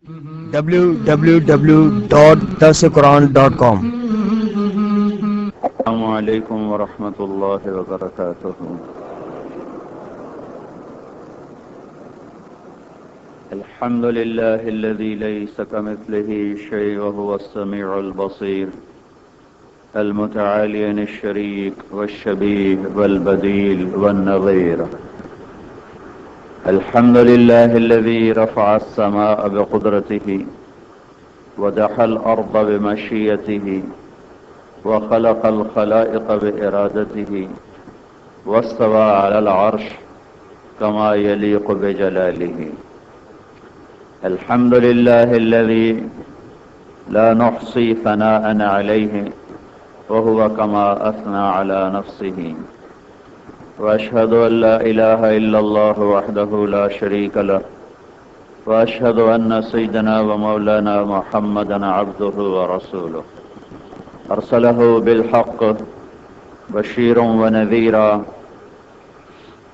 www.darsequran.com. السلام علیکم ورحمۃ اللہ وبرکاتہ۔ الحمد للہ الذی لیس کمثلہ شیء وهو السمیع البصیر المتعالی عن الشریک والشبیہ والبدیل والنظیر۔ الحمد للہ الذی رفع السماء بقدرته ودحى الأرض بمشيئته وخلق الخلائق بإرادته واستوى على العرش كما يليق بجلاله۔ الحمد لله الذي لا نحصي ثناء عليه وهو كما أثنى على نفسه، وأشهد أن لا إله إلا الله وحده لا شريك له، وأشهد أن سيدنا ومولانا محمدا عبده ورسوله، أرسله بالحق بشيرا ونذيرا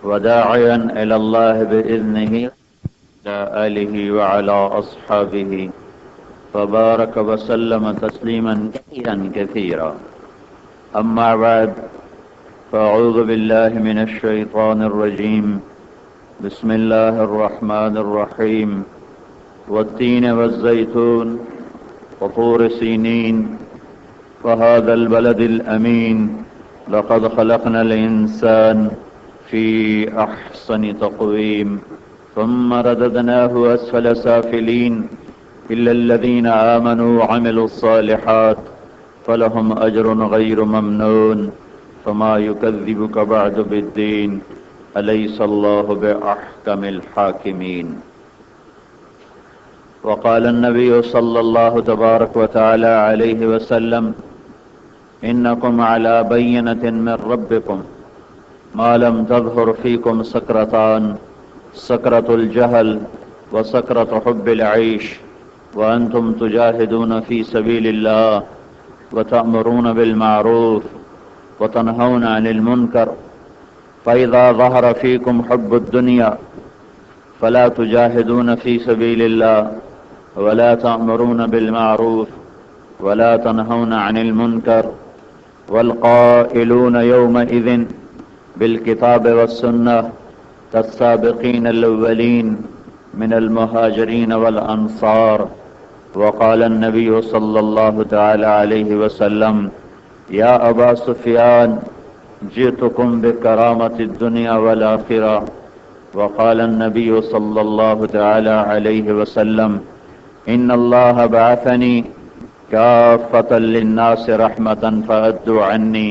وداعيا إلى الله بإذنه، وعلى آله وعلى أصحابه فبارك وسلم تسليما كثيرا۔ أما بعد، فأعوذ بالله من الشيطان الرجيم، بسم الله الرحمن الرحيم، والتين والزيتون وطور سينين وهذا البلد الأمين لقد خلقنا الإنسان في أحسن تقويم ثم رددناه أسفل سافلين إلا الذين آمنوا وعملوا الصالحات فلهم أجر غير ممنون فما يكذبك بعد بالدين أليس الله بأحكم الحاكمين۔ وقال النبي صلى الله تبارك وتعالى عليه وسلم: إنكم على بينة من ربكم ما لم تظهر فيكم سكرتان، سكرة الجهل وسكرة حب العيش، وأنتم تجاهدون في سبيل الله وتأمرون بالمعروف وتنهون عن المنكر، فإذا ظهر فيكم حب الدنيا فلا تجاهدون في سبيل الله ولا تأمرون بالمعروف ولا تنهون عن المنكر، والقائلون يومئذ بالكتاب والسنة كالسابقين الأولين من المهاجرين والأنصار۔ وقال النبي صلى الله تعالى عليه وسلم: يا أبا سفيان جئتكم بكرامة الدنيا والآخرة۔ وقال النبي صلى الله تعالى عليه وسلم: إن الله بعثني كافة للناس رحمة فأدوا عني،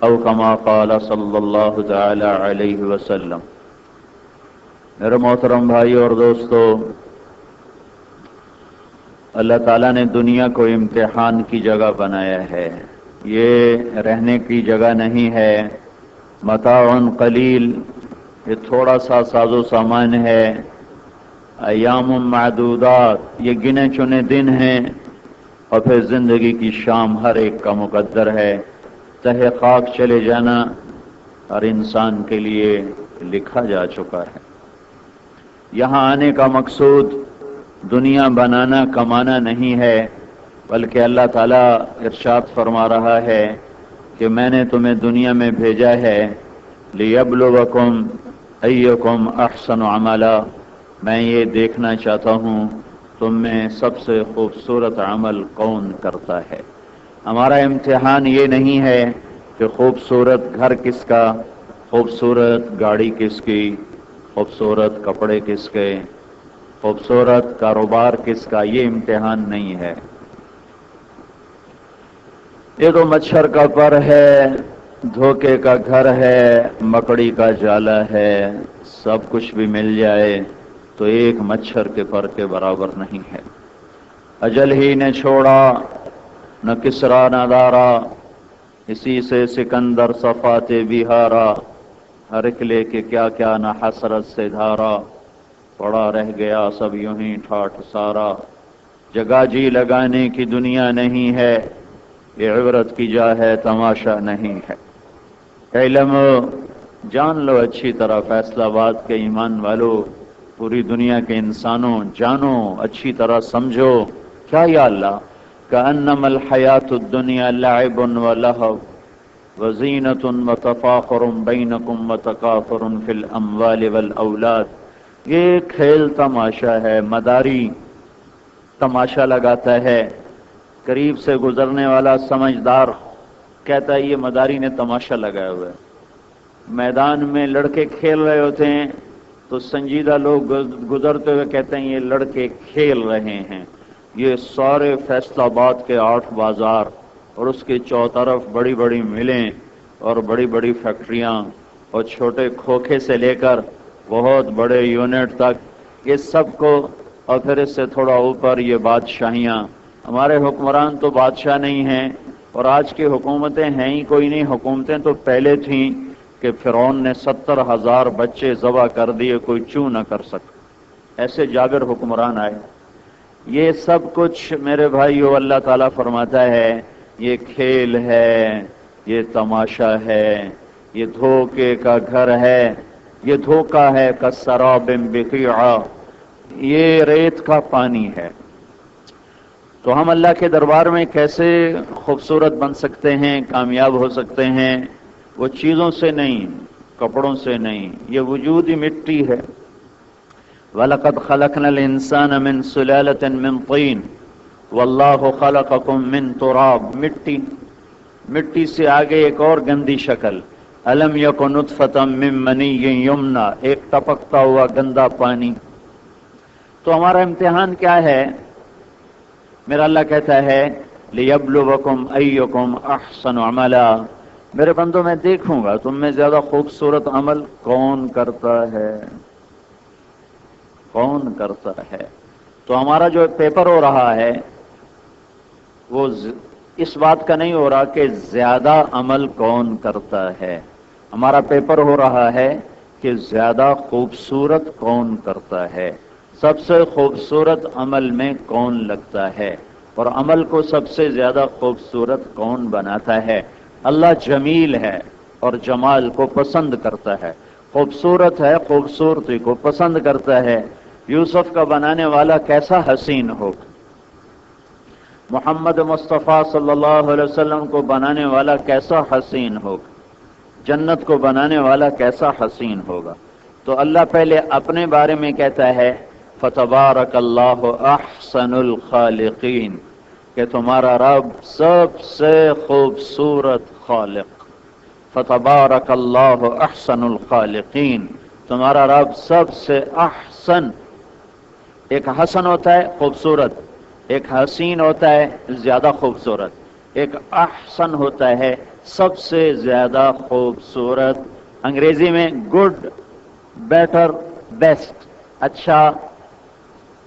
أو كما قال صلى الله تعالى عليه وسلم۔ میرے محترم بھائی اور دوستو، اللہ تعالیٰ نے دنیا کو امتحان کی جگہ بنایا ہے، یہ رہنے کی جگہ نہیں ہے۔ متاع قلیل، یہ تھوڑا سا ساز و سامان ہے۔ ایام معدودات، یہ گنے چنے دن ہیں، اور پھر زندگی کی شام ہر ایک کا مقدر ہے۔ تہہ خاک چلے جانا ہر انسان کے لیے لکھا جا چکا ہے۔ یہاں آنے کا مقصود دنیا بنانا کمانا نہیں ہے، بلکہ اللہ تعالیٰ ارشاد فرما رہا ہے کہ میں نے تمہیں دنیا میں بھیجا ہے لِيَبْلُوَكُمْ أَيُّكُمْ أَحْسَنُ عَمَلًا، میں یہ دیکھنا چاہتا ہوں تم میں سب سے خوبصورت عمل کون کرتا ہے۔ ہمارا امتحان یہ نہیں ہے کہ خوبصورت گھر کس کا، خوبصورت گاڑی کس کی، خوبصورت کپڑے کس کے، خوبصورت کاروبار کس کا، یہ امتحان نہیں ہے۔ یہ تو مچھر کا پر ہے، دھوکے کا گھر ہے، مکڑی کا جالا ہے، سب کچھ بھی مل جائے تو ایک مچھر کے پر کے برابر نہیں ہے۔ اجل ہی نے چھوڑا نہ کسرا نہ دارا، اسی سے سکندر صفات بہارا، ہر ایک لے کے کیا کیا نہ حسرت سے دھارا، پڑا رہ گیا سب یوں ہی ٹھاٹھ سارا۔ جگہ جی لگانے کی دنیا نہیں ہے، یہ عبرت کی جا ہے تماشا نہیں ہے۔ علم جان لو اچھی طرح فیصلہ باد کے ایمان والو، پوری دنیا کے انسانوں جانو، اچھی طرح سمجھو. کیا یا اللہ؟ کأنما الحیات الدنیا لعب ولہو وزینۃ وتفاخر بینکم وتکاثر فی الاموال والاولاد. یہ کھیل تماشا ہے، مداری تماشا لگاتا ہے. قریب سے گزرنے والا سمجھدار کہتا ہے یہ مداری نے تماشا لگایا ہوا ہے. میدان میں لڑکے کھیل رہے ہوتے ہیں تو سنجیدہ لوگ گزرتے ہوئے کہتے ہیں یہ لڑکے کھیل رہے ہیں. یہ سارے فیصل آباد کے 8 بازار اور اس کے چوطرف بڑی بڑی ملیں اور بڑی بڑی فیکٹریاں اور چھوٹے کھوکھے سے لے کر بہت بڑے یونٹ تک، یہ سب کو، اور پھر اس سے تھوڑا اوپر یہ بادشاہیاں. ہمارے حکمران تو بادشاہ نہیں ہیں اور آج کی حکومتیں ہیں ہی کوئی نہیں. حکومتیں تو پہلے تھیں کہ فرعون نے 70,000 بچے ذبح کر دیے، کوئی چوں نہ کر سکتا. ایسے جابر حکمران آئے. یہ سب کچھ میرے بھائیو اللہ تعالیٰ فرماتا ہے یہ کھیل ہے، یہ تماشا ہے، یہ دھوکے کا گھر ہے. یہ دھوکا ہے کسراب بقیعہ، یہ ریت کا پانی ہے. تو ہم اللہ کے دربار میں کیسے خوبصورت بن سکتے ہیں، کامیاب ہو سکتے ہیں؟ وہ چیزوں سے نہیں، کپڑوں سے نہیں، یہ وجود ہی مٹی ہے. وَلَقَدْ خَلَقْنَا الْإِنسَانَ مِنْ سُلَالَةٍ مِنْ طِينٍ وَاللَّهُ خَلَقَكُم مِنْ تُرَابٍ. مٹی سے آگے ایک اور گندی شکل، أَلَمْ يَكُ نُطْفَةً مِّن مَّنِيٍّ يُمْنَىٰ، ایک ٹپکتا ہوا گندا پانی. تو ہمارا امتحان کیا ہے؟ میرا اللہ کہتا ہے لِيَبْلُوَكُمْ أَيُّكُمْ أَحْسَنُ عَمَلًا. میرے بندوں میں دیکھوں گا تم میں زیادہ خوبصورت عمل کون کرتا ہے، کون کرتا ہے. تو ہمارا جو پیپر ہو رہا ہے وہ اس بات کا نہیں ہو رہا کہ زیادہ عمل کون کرتا ہے. ہمارا پیپر ہو رہا ہے کہ زیادہ خوبصورت کون کرتا ہے، سب سے خوبصورت عمل میں کون لگتا ہے، اور عمل کو سب سے زیادہ خوبصورت کون بناتا ہے. اللہ جمیل ہے اور جمال کو پسند کرتا ہے، خوبصورت ہے، خوبصورتی کو پسند کرتا ہے. یوسف کا بنانے والا کیسا حسین ہوگا، محمد مصطفیٰ صلی اللہ علیہ وسلم کو بنانے والا کیسا حسین ہوگا، جنت کو بنانے والا کیسا حسین ہوگا. تو اللہ پہلے اپنے بارے میں کہتا ہے فتبارک اللہ احسن الخالقین، کہ تمہارا رب سب سے خوبصورت خالق. فتبارک اللہ احسن الخالقین، تمہارا رب سب سے احسن. ایک حسن ہوتا ہے خوبصورت، ایک حسین ہوتا ہے زیادہ خوبصورت، ایک احسن ہوتا ہے سب سے زیادہ خوبصورت. انگریزی میں گڈ، بیٹر، بیسٹ، اچھا،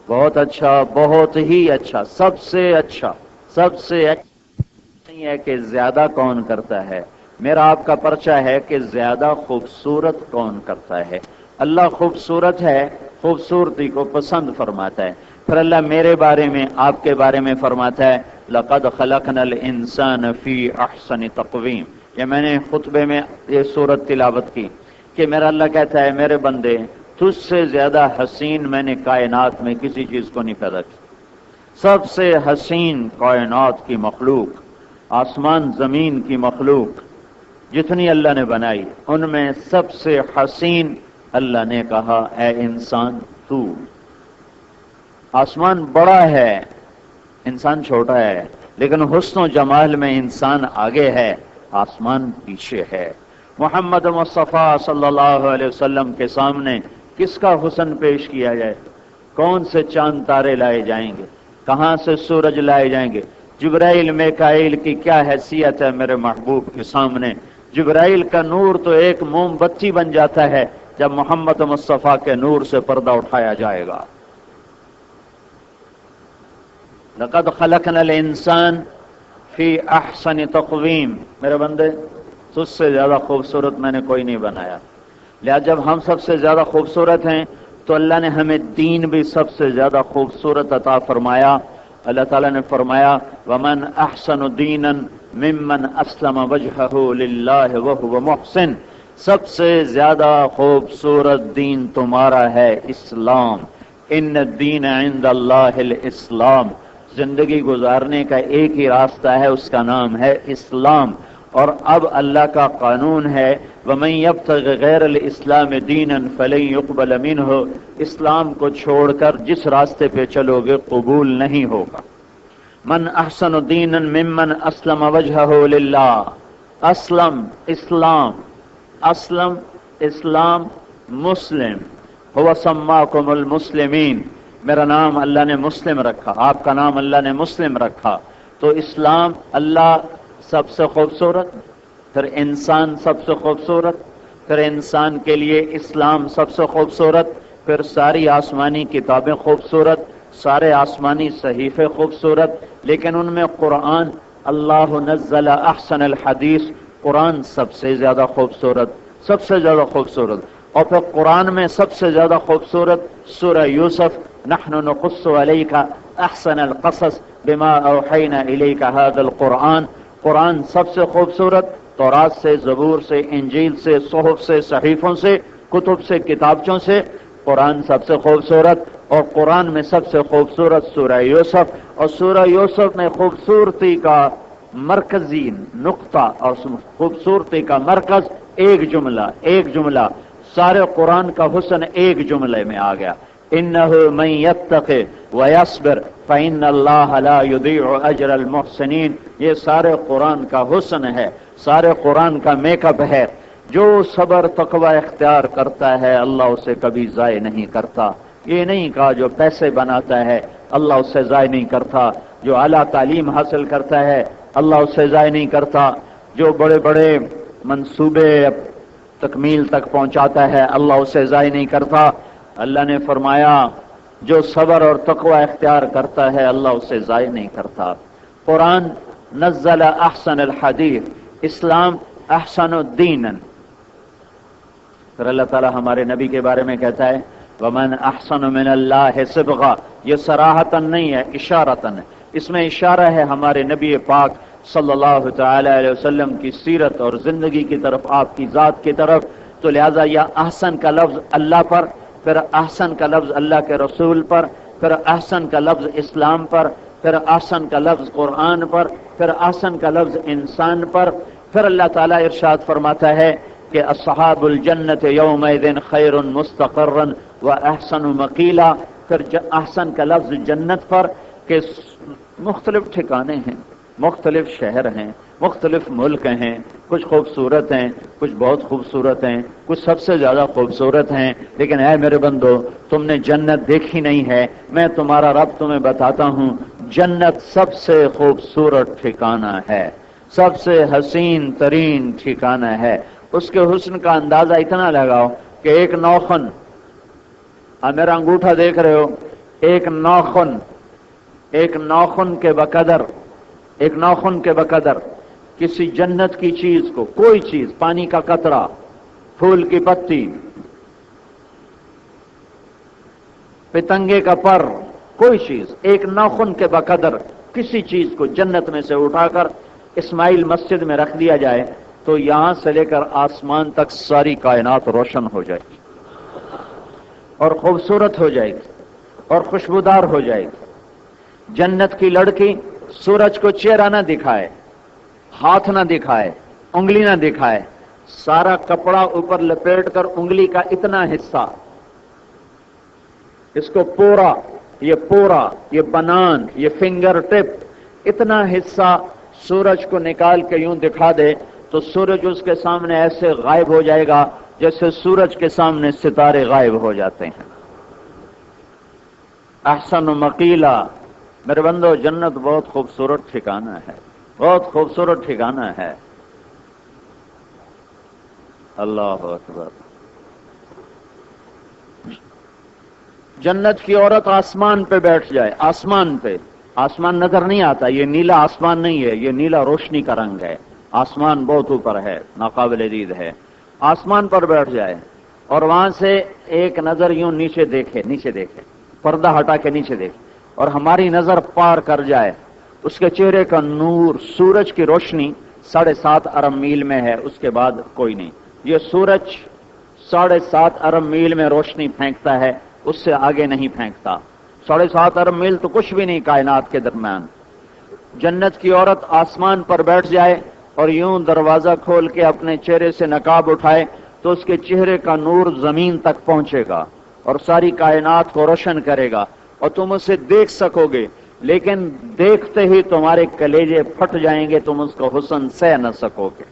بہت اچھا، بہت ہی اچھا، سب سے اچھا، سب سے اچھا نہیں ہے کہ زیادہ کون کرتا ہے. میرا آپ کا پرچہ ہے کہ زیادہ خوبصورت کون کرتا ہے. اللہ خوبصورت ہے، خوبصورتی کو پسند فرماتا ہے. پھر اللہ میرے بارے میں، آپ کے بارے میں فرماتا ہے لَقَدْ خَلَقْنَا الْإِنسَانَ فِي أَحْسَنِ تَقْوِيمٍ. یہ میں نے خطبے میں یہ سورت تلاوت کی کہ میرا اللہ کہتا ہے میرے بندے تجھ سے زیادہ حسین میں نے کائنات میں کسی چیز کو نہیں پیدا کیا. سب سے حسین کائنات کی مخلوق، آسمان زمین کی مخلوق جتنی اللہ نے بنائی ان میں سب سے حسین اللہ نے کہا اے انسان تو. آسمان بڑا ہے، انسان چھوٹا ہے، لیکن حسن و جمال میں انسان آگے ہے، آسمان پیچھے ہے. محمد مصطفیٰ صلی اللہ علیہ وسلم کے سامنے کس کا حسن پیش کیا جائے؟ کون سے چاند تارے لائے جائیں گے، کہاں سے سورج لائے جائیں گے؟ جبرائیل میکائیل کی کیا حیثیت ہے میرے محبوب کے سامنے؟ جبرائیل کا نور تو ایک موم بتی بن جاتا ہے جب محمد مصطفیٰ کے نور سے پردہ اٹھایا جائے گا. لقد خلقنا الانسان فی احسن تقویم. میرے بندے تجھ سے زیادہ خوبصورت میں نے کوئی نہیں بنایا. لہذا جب ہم سب سے زیادہ خوبصورت ہیں تو اللہ نے ہمیں دین بھی سب سے زیادہ خوبصورت عطا فرمایا. اللہ تعالیٰ نے فرمایا ومن احسن دینا ممن اسلم وجهه للہ وهو محسن. سب سے زیادہ خوبصورت دین تمہارا ہے اسلام، ان الدین عند اللہ الاسلام، زندگی گزارنے کا ایک ہی راستہ ہے، اس کا نام ہے اسلام۔ اور اب اللہ کا قانون ہے وَمَن يَبْتَغِ غَيْرَ الْإِسْلَامِ دِينًا فَلَن يُقْبَلَ مِنْهُ، اسلام کو چھوڑ کر جس راستے پہ چلو گے قبول نہیں ہوگا۔ من احسن دینا ممن اسلم وجهہ للہ، اسلم اسلام، اسلم اسلام، مسلم، هو سماکم المسلمین، میرا نام اللہ نے مسلم رکھا، آپ کا نام اللہ نے مسلم رکھا۔ تو اسلام اللہ سب سے خوبصورت، پھر انسان سب سے خوبصورت، پھر انسان کے لیے اسلام سب سے خوبصورت، پھر ساری آسمانی کتابیں خوبصورت، سارے آسمانی صحیفے خوبصورت، لیکن ان میں قرآن، اللہ نزل احسن الحدیث، قرآن سب سے زیادہ خوبصورت، سب سے زیادہ خوبصورت۔ اور پھر قرآن میں سب سے زیادہ خوبصورت سورہ یوسف، نحن نقص علیک احسن القصص بما اوحینا الیک ھذا القرآن، قرآن سب سے خوبصورت، تورات سے، زبور سے، انجیل سے، صحف سے، صحیفوں سے، کتب سے، کتابچوں سے قرآن سب سے خوبصورت۔ اور قرآن میں سب سے خوبصورت سورہ یوسف، اور سورہ یوسف میں خوبصورتی کا مرکزی نقطہ اور خوبصورتی کا مرکز ایک جملہ، ایک جملہ، سارے قرآن کا حسن ایک جملے میں آ گیا، انہ من یتق ویصبر فإن اللہ لا یضیع اجر المحسنین۔ یہ سارے قرآن کا حسن ہے، سارے قرآن کا میک اپ ہے۔ جو صبر تقوی اختیار کرتا ہے اللہ اسے کبھی ضائع نہیں کرتا۔ یہ نہیں کہا جو پیسے بناتا ہے اللہ اسے ضائع نہیں کرتا، جو اعلیٰ تعلیم حاصل کرتا ہے اللہ اسے ضائع نہیں کرتا، جو بڑے بڑے منصوبے تکمیل تک پہنچاتا ہے اللہ اسے ضائع نہیں کرتا۔ اللہ نے فرمایا جو صبر اور تقوی اختیار کرتا ہے اللہ اسے ضائع نہیں کرتا۔ قرآن نزل احسن الحدیث، اسلام احسن الدین۔ پھر اللہ تعالیٰ ہمارے نبی کے بارے میں کہتا ہے وَمَنْ أَحْسَنُ مِنَ اللَّهِ صِبْغًا، یہ صراحتاً نہیں ہے، اشارتاً ہے، اس میں اشارہ ہے ہمارے نبی پاک صلی اللہ تعالی علیہ وسلم کی سیرت اور زندگی کی طرف، آپ کی ذات کی طرف۔ تو لہذا یہ احسن کا لفظ اللہ پر، پھر احسن کا لفظ اللہ کے رسول پر، پھر احسن کا لفظ اسلام پر، پھر احسن کا لفظ قرآن پر، پھر احسن کا لفظ انسان پر۔ پھر اللہ تعالیٰ ارشاد فرماتا ہے کہ اصحاب الجنت یومئذ خیر مستقرا واحسن مقیلا، پھر احسن کا لفظ جنت پر کہ مختلف ٹھکانے ہیں، مختلف شہر ہیں، مختلف ملک ہیں، کچھ خوبصورت ہیں، کچھ بہت خوبصورت ہیں، کچھ سب سے زیادہ خوبصورت ہیں، لیکن اے میرے بندو تم نے جنت دیکھی نہیں ہے، میں تمہارا رب تمہیں بتاتا ہوں، جنت سب سے خوبصورت ٹھکانہ ہے، سب سے حسین ترین ٹھکانہ ہے۔ اس کے حسن کا اندازہ اتنا لگاؤ کہ ایک ناخن، میرا انگوٹھا دیکھ رہے ہو، ایک ناخن کے بقدر، ایک ناخن کے بقدر کسی جنت کی چیز کو، کوئی چیز، پانی کا قطرہ، پھول کی پتی، پتنگے کا پر، کوئی چیز ایک ناخن کے بقدر کسی چیز کو جنت میں سے اٹھا کر اسماعیل مسجد میں رکھ دیا جائے تو یہاں سے لے کر آسمان تک ساری کائنات روشن ہو جائے گی اور خوبصورت ہو جائے گی اور خوشبودار ہو جائے گی۔ جنت کی لڑکی سورج کو چہرہ نہ دکھائے، ہاتھ نہ دکھائے، انگلی نہ دکھائے، سارا کپڑا اوپر لپیٹ کر انگلی کا اتنا حصہ، اس کو پورا، یہ بنان، یہ فنگر ٹپ، اتنا حصہ سورج کو نکال کے یوں دکھا دے تو سورج اس کے سامنے ایسے غائب ہو جائے گا جیسے سورج کے سامنے ستارے غائب ہو جاتے ہیں۔ احسن مقیلا، میرے بندو جنت بہت خوبصورت ٹھکانہ ہے، بہت خوبصورت ٹھکانہ ہے۔ اللہ اکبر۔ جنت کی عورت آسمان پہ بیٹھ جائے، آسمان پہ، آسمان نظر نہیں آتا، یہ نیلا آسمان نہیں ہے، یہ نیلا روشنی کا رنگ ہے، آسمان بہت اوپر ہے، ناقابل دید ہے، آسمان پر بیٹھ جائے اور وہاں سے ایک نظر یوں نیچے دیکھے، پردہ ہٹا کے نیچے دیکھے اور ہماری نظر پار کر جائے، اس کے چہرے کا نور، سورج کی روشنی 7.5 ارب میل میں ہے، اس کے بعد کوئی نہیں، یہ سورج 7.5 ارب میل میں روشنی پھینکتا ہے، اس سے آگے نہیں پھینکتا۔ 7.5 ارب میل تو کچھ بھی نہیں کائنات کے درمیان۔ جنت کی عورت آسمان پر بیٹھ جائے اور یوں دروازہ کھول کے اپنے چہرے سے نقاب اٹھائے تو اس کے چہرے کا نور زمین تک پہنچے گا اور ساری کائنات کو روشن کرے گا اور تم اسے دیکھ سکو گے، لیکن دیکھتے ہی تمہارے کلیجے پھٹ جائیں گے، تم اس کا حسن سہ نہ سکو گے۔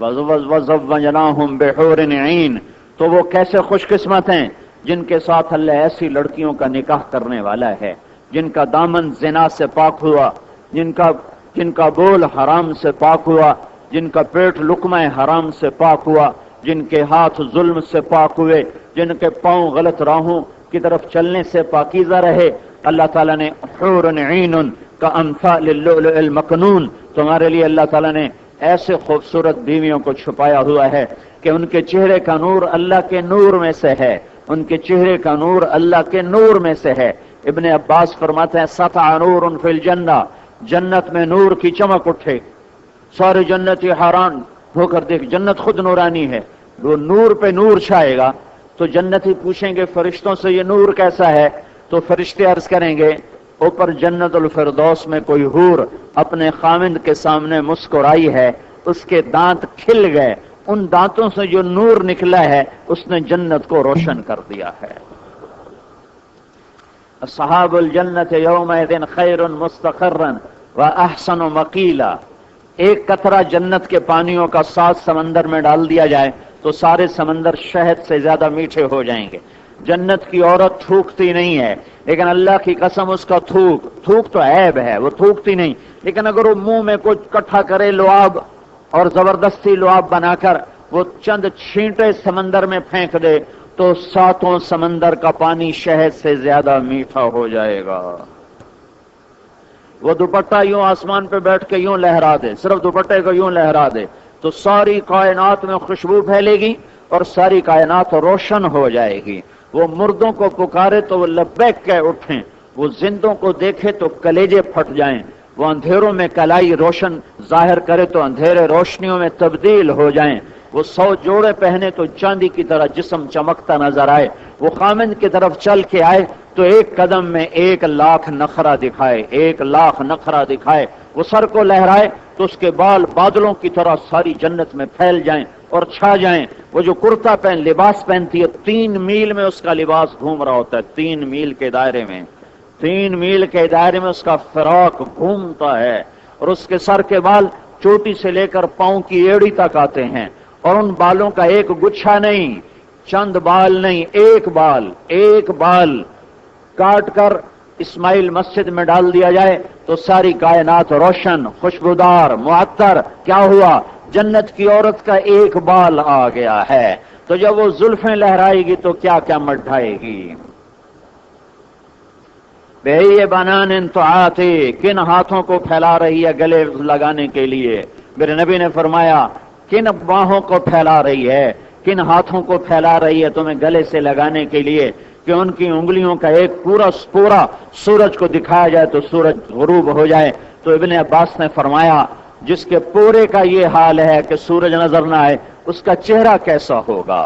وَزَوَّجْنَاهُمْ بِحُورٍ عِينٍ، تو وہ کیسے خوش قسمت ہیں جن کے ساتھ اللہ ایسی لڑکیوں کا نکاح کرنے والا ہے جن کا دامن زنا سے پاک ہوا، جن کا بول حرام سے پاک ہوا، جن کا پیٹ لقمہ حرام سے پاک ہوا، جن کے ہاتھ ظلم سے پاک ہوئے، جن کے پاؤں غلط راہوں کی طرف چلنے سے پاکیزہ رہے۔ اللہ تعالیٰ نے حور عین کامثال اللؤلؤ المکنون، تمہارے لیے اللہ تعالیٰ نے ایسے خوبصورت بیویوں کو چھپایا ہوا ہے کہ ان کے چہرے کا نور اللہ کے نور میں سے ہے، ان کے چہرے کا نور اللہ کے نور میں سے ہے۔ ابن عباس فرماتے ہیں سطع نور فی الجنہ، جنت میں نور کی چمک اٹھے، سارے جنتی حیران ہو کر دیکھ، جنت خود نورانی ہے، وہ نور پہ نور چھائے گا۔ تو جنتی پوچھیں گے فرشتوں سے یہ نور کیسا ہے؟ تو فرشتے عرض کریں گے اوپر جنت الفردوس میں کوئی حور اپنے خاوند کے سامنے مسکرائی ہے، اس کے دانت کھل گئے، ان دانتوں سے جو نور نکلا ہے اس نے جنت کو روشن کر دیا ہے۔ اصحاب الجنت یومئذ خیر مستقرا واحسن مقیلا، ایک قطرہ جنت کے پانیوں کا 7 سمندر میں ڈال دیا جائے تو سارے سمندر شہد سے زیادہ میٹھے ہو جائیں گے۔ جنت کی عورت تھوکتی نہیں ہے، لیکن اللہ کی قسم اس کا تھوک تو عیب ہے، وہ تھوکتی نہیں، لیکن اگر وہ منہ میں کچھ کٹھا کرے لعاب اور زبردستی لعاب بنا کر وہ چند چھینٹے سمندر میں پھینک دے تو 7 سمندر کا پانی شہد سے زیادہ میٹھا ہو جائے گا۔ وہ دوپٹہ یوں آسمان پہ بیٹھ کے یوں لہرا دے، صرف دوپٹے کو یوں لہرا دے تو ساری کائنات میں خوشبو پھیلے گی اور ساری کائنات روشن ہو جائے گی۔ وہ مردوں کو پکارے تو وہ لبیک کہہ اٹھیں، وہ زندوں کو دیکھے تو کلیجے پھٹ جائیں، وہ اندھیروں میں کلائی روشن ظاہر کرے تو اندھیرے روشنیوں میں تبدیل ہو جائیں، وہ 100 جوڑے پہنے تو چاندی کی طرح جسم چمکتا نظر آئے، وہ خامند کی طرف چل کے آئے تو ایک قدم میں 1,00,000 نخرہ دکھائے، 1,00,000 نخرہ دکھائے، وہ سر کو لہرائے تو اس کے بال بادلوں کی طرح ساری جنت میں پھیل جائیں اور چھا جائیں۔ وہ جو کرتا لباس پہنتی ہے 3 میل میں اس کا لباس گھوم رہا ہوتا ہے، 3 میل کے دائرے میں، 3 میل کے دائرے میں اس کا فراق گھومتا ہے، اور اس کے سر کے بال چوٹی سے لے کر پاؤں کی ایڑی تک آتے ہیں، اور ان بالوں کا ایک گچھا نہیں، چند بال نہیں، ایک بال کاٹ کر اسماعیل مسجد میں ڈال دیا جائے تو ساری کائنات روشن، خوشبودار، معطر۔ کیا ہوا؟ جنت کی عورت کا ایک بال آ گیا ہے، تو جب وہ زلفیں لہرائے گی تو کیا کیا مٹھائے گی۔ بے بنان تعاتی، کن ہاتھوں کو پھیلا رہی ہے گلے لگانے کے لیے؟ میرے نبی نے فرمایا کن باہوں کو پھیلا رہی ہے، کن ہاتھوں کو پھیلا رہی ہے تمہیں گلے سے لگانے کے لیے کہ ان کی انگلیوں کا ایک پورا سورج کو دکھایا جائے تو سورج غروب ہو جائے۔ تو ابن عباس نے فرمایا جس کے پورے کا یہ حال ہے کہ سورج نظر نہ آئے اس کا چہرہ کیسا ہوگا،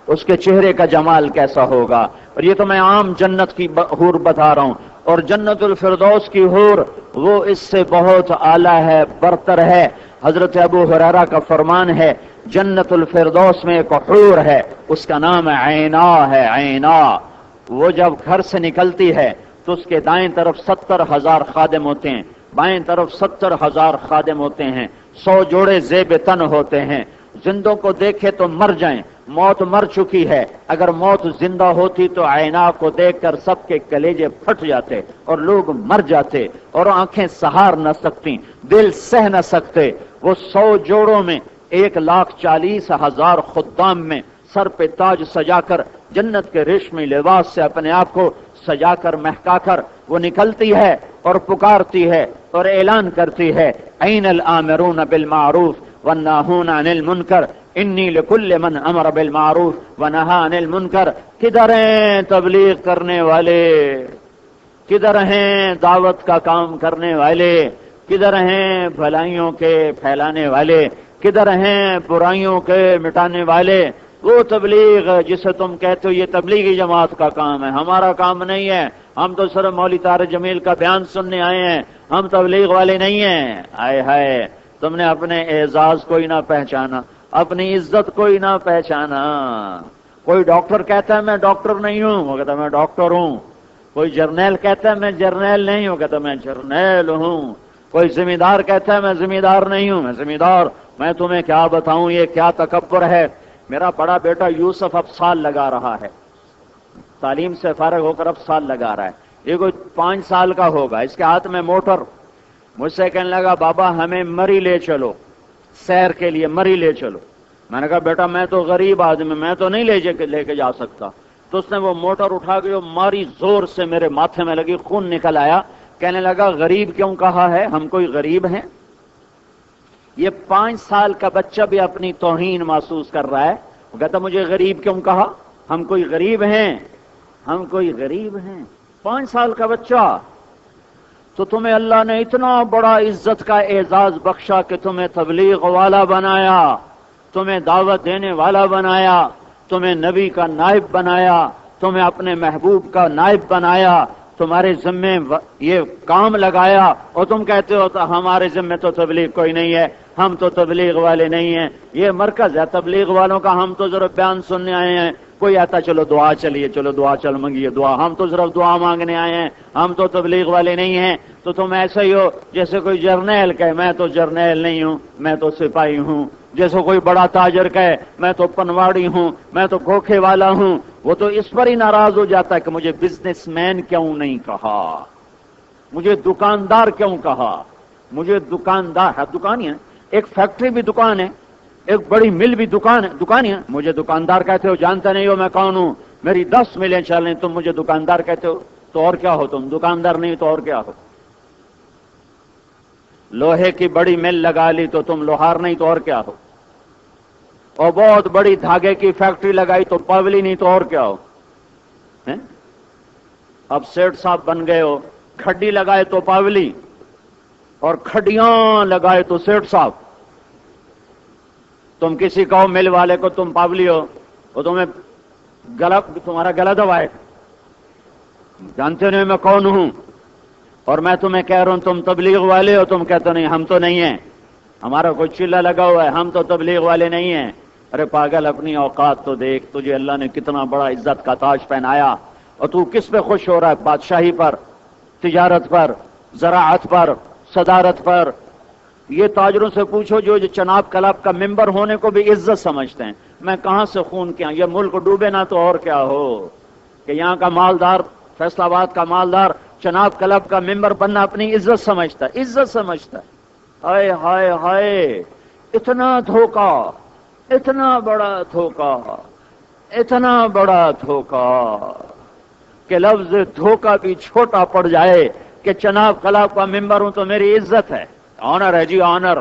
اس کے چہرے کا جمال کیسا ہوگا۔ اور یہ تو میں عام جنت کی حور بتا رہا ہوں، اور جنت الفردوس کی حور وہ اس سے بہت اعلیٰ ہے، برتر ہے۔ حضرت ابو ہریرہ کا فرمان ہے جنت الفردوس میں ایک حور ہے، اس کا نام عینا ہے، عینا۔ وہ جب گھر سے نکلتی ہے تو اس کے دائیں طرف 70,000 خادم ہوتے ہیں، بائیں طرف 70,000 خادم ہوتے ہیں، 100 جوڑے زیب تن ہوتے ہیں۔ زندوں کو دیکھے تو مر جائیں، موت مر چکی ہے، اگر موت زندہ ہوتی تو عینا کو دیکھ کر سب کے کلیجے پھٹ جاتے اور لوگ مر جاتے اور آنکھیں سہار نہ سکتی، دل سہ نہ سکتے۔ وہ 100 جوڑوں میں 1,40,000 خدام میں سر پہ تاج سجا کر جنت کے ریشمی لباس سے اپنے آپ کو سجا کر مہکا کر وہ نکلتی ہے اور پکارتی ہے اور اعلان کرتی ہے این الآمرون بالمعروف والناہون عن المنکر انی لکل من امر بالمعروف ونہا عن المنکر۔ کدھر ہیں تبلیغ کرنے والے، کدھر ہیں دعوت کا کام کرنے والے، کدھر ہیں بھلائیوں کے پھیلانے والے؟ کدھر ہیں برائیوں کے مٹانے والے؟ وہ تبلیغ جسے تم کہتے ہو یہ تبلیغی جماعت کا کام ہے، ہمارا کام نہیں ہے، ہم تو صرف مولوی طارق جمیل کا بیان سننے آئے ہیں، ہم تبلیغ والے نہیں ہیں۔ آئے ہائے، تم نے اپنے اعزاز کوئی نہ پہچانا، اپنی عزت کوئی نہ پہچانا۔ کوئی ڈاکٹر کہتا ہے میں ڈاکٹر نہیں ہوں، وہ کہتا ہے میں ڈاکٹر ہوں۔ کوئی جرنیل کہتا ہے میں جرنیل نہیں ہوں، کہتا ہے میں جرنیل ہوں۔ کوئی ذمہ دار کہتا ہے میں ذمہ دار نہیں ہوں، میں ذمہ دار۔ میں تمہیں کیا بتاؤں یہ کیا تکبر ہے۔ میرا بڑا بیٹا یوسف اب سال لگا رہا ہے، تعلیم سے فارغ ہو کر اب سال لگا رہا ہے، یہ کوئی 5 سال کا ہوگا، اس کے ہاتھ میں موٹر۔ مجھ سے کہنے لگا بابا ہمیں مری لے چلو، سیر کے لیے مری لے چلو۔ میں نے کہا بیٹا میں تو غریب آدمی، میں تو نہیں لے کے جا سکتا۔ تو اس نے وہ موٹر اٹھا کے ماری، زور سے میرے ماتھے میں لگی، خون نکل آیا۔ کہنے لگا غریب کیوں کہا ہے، ہم کوئی غریب ہیں؟ یہ 5 سال کا بچہ بھی اپنی توہین محسوس کر رہا ہے۔ وہ کہتا مجھے غریب کیوں کہا، ہم کوئی غریب ہیں، ہم کوئی غریب ہیں۔ 5 سال کا بچہ۔ تو تمہیں اللہ نے اتنا بڑا عزت کا اعزاز بخشا کہ تمہیں تبلیغ والا بنایا، تمہیں دعوت دینے والا بنایا، تمہیں نبی کا نائب بنایا، تمہیں اپنے محبوب کا نائب بنایا، تمہارے ذمے یہ کام لگایا، اور تم کہتے ہو ہمارے ذمے تو تبلیغ کوئی نہیں ہے، ہم تو تبلیغ والے نہیں ہیں۔ یہ مرکز ہے تبلیغ والوں کا، ہم تو ضرور بیان سننے آئے ہیں۔ کوئی آتا چلو دعا چلیے، چلو دعا چل منگیے دعا، ہم تو صرف دعا مانگنے آئے ہیں، ہم تو تبلیغ والے نہیں ہیں۔ تو تم ایسا ہی ہو جیسے کوئی جرنیل کہے میں تو جرنیل نہیں ہوں، میں تو سپاہی ہوں۔ جیسے کوئی بڑا تاجر کہے میں تو پنواڑی ہوں، میں تو گوکھے والا ہوں۔ وہ تو اس پر ہی ناراض ہو جاتا ہے کہ مجھے بزنس مین کیوں نہیں کہا، مجھے دکاندار کیوں کہا۔ مجھے دکاندار ہے، دکان ہی ہے، ایک فیکٹری بھی دکان ہے، ایک بڑی مل بھی دکان ہے، دکان ہی ہے۔ مجھے دکاندار کہتے ہو، جانتے نہیں ہو میں کون ہوں، میری 10 ملیں چل رہی، تم مجھے دکاندار کہتے ہو، تو اور کیا ہو تم؟ دکاندار نہیں تو اور کیا ہو؟ لوہے کی بڑی مل لگا لی تو تم لوہار نہیں تو اور کیا ہو؟ اور بہت بڑی دھاگے کی فیکٹری لگائی تو پاولی نہیں تو اور کیا ہو؟ اب سیٹ صاحب بن گئے ہو، کھڈی لگائے تو پاولی، اور کھڈیاں لگائے تو سیٹ صاحب۔ تم کسی کہو مل والے کو تم پاولی ہو، وہ تمہیں تمہارا گلا دبائے، جانتے نہیں میں کون ہوں۔ اور میں تمہیں کہہ رہا ہوں تم تبلیغ والے ہو، تم کہتے نہیں ہم تو نہیں ہیں، ہمارا کوئی چلہ لگا ہوا ہے، ہم تو تبلیغ والے نہیں ہیں۔ ارے پاگل اپنی اوقات تو دیکھ، تجھے اللہ نے کتنا بڑا عزت کا تاج پہنایا، اور تو کس پہ خوش ہو رہا ہے؟ بادشاہی پر، تجارت پر، زراعت پر، صدارت پر۔ یہ تاجروں سے پوچھو جو چناب کلاب کا ممبر ہونے کو بھی عزت سمجھتے ہیں، میں کہاں سے خون کیا، یہ ملک ڈوبے نہ تو اور کیا ہو کہ یہاں کا مالدار، فیصل آباد کا مالدار چناب کلب کا ممبر بننا اپنی عزت سمجھتا ہے، عزت سمجھتا ہے۔ ہائے ہائے ہائے، اتنا دھوکہ، اتنا بڑا دھوکہ، اتنا بڑا دھوکہ کہ لفظ دھوکہ بھی چھوٹا پڑ جائے کہ چناب کلب کا ممبر ہوں تو میری عزت ہے، آنر ہے جی، آنر۔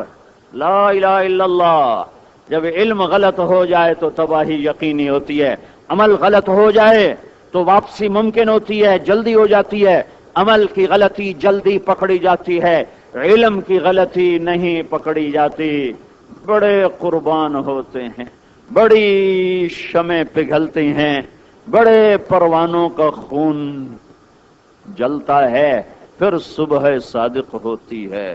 لا الہ الا اللہ۔ جب علم غلط ہو جائے تو تباہی یقینی ہوتی ہے، عمل غلط ہو جائے تو واپسی ممکن ہوتی ہے، جلدی ہو جاتی ہے۔ عمل کی غلطی جلدی پکڑی جاتی ہے، علم کی غلطی نہیں پکڑی جاتی۔ بڑے قربان ہوتے ہیں، بڑی شمع پگھلتی ہیں، بڑے پروانوں کا خون جلتا ہے، پھر صبح صادق ہوتی ہے۔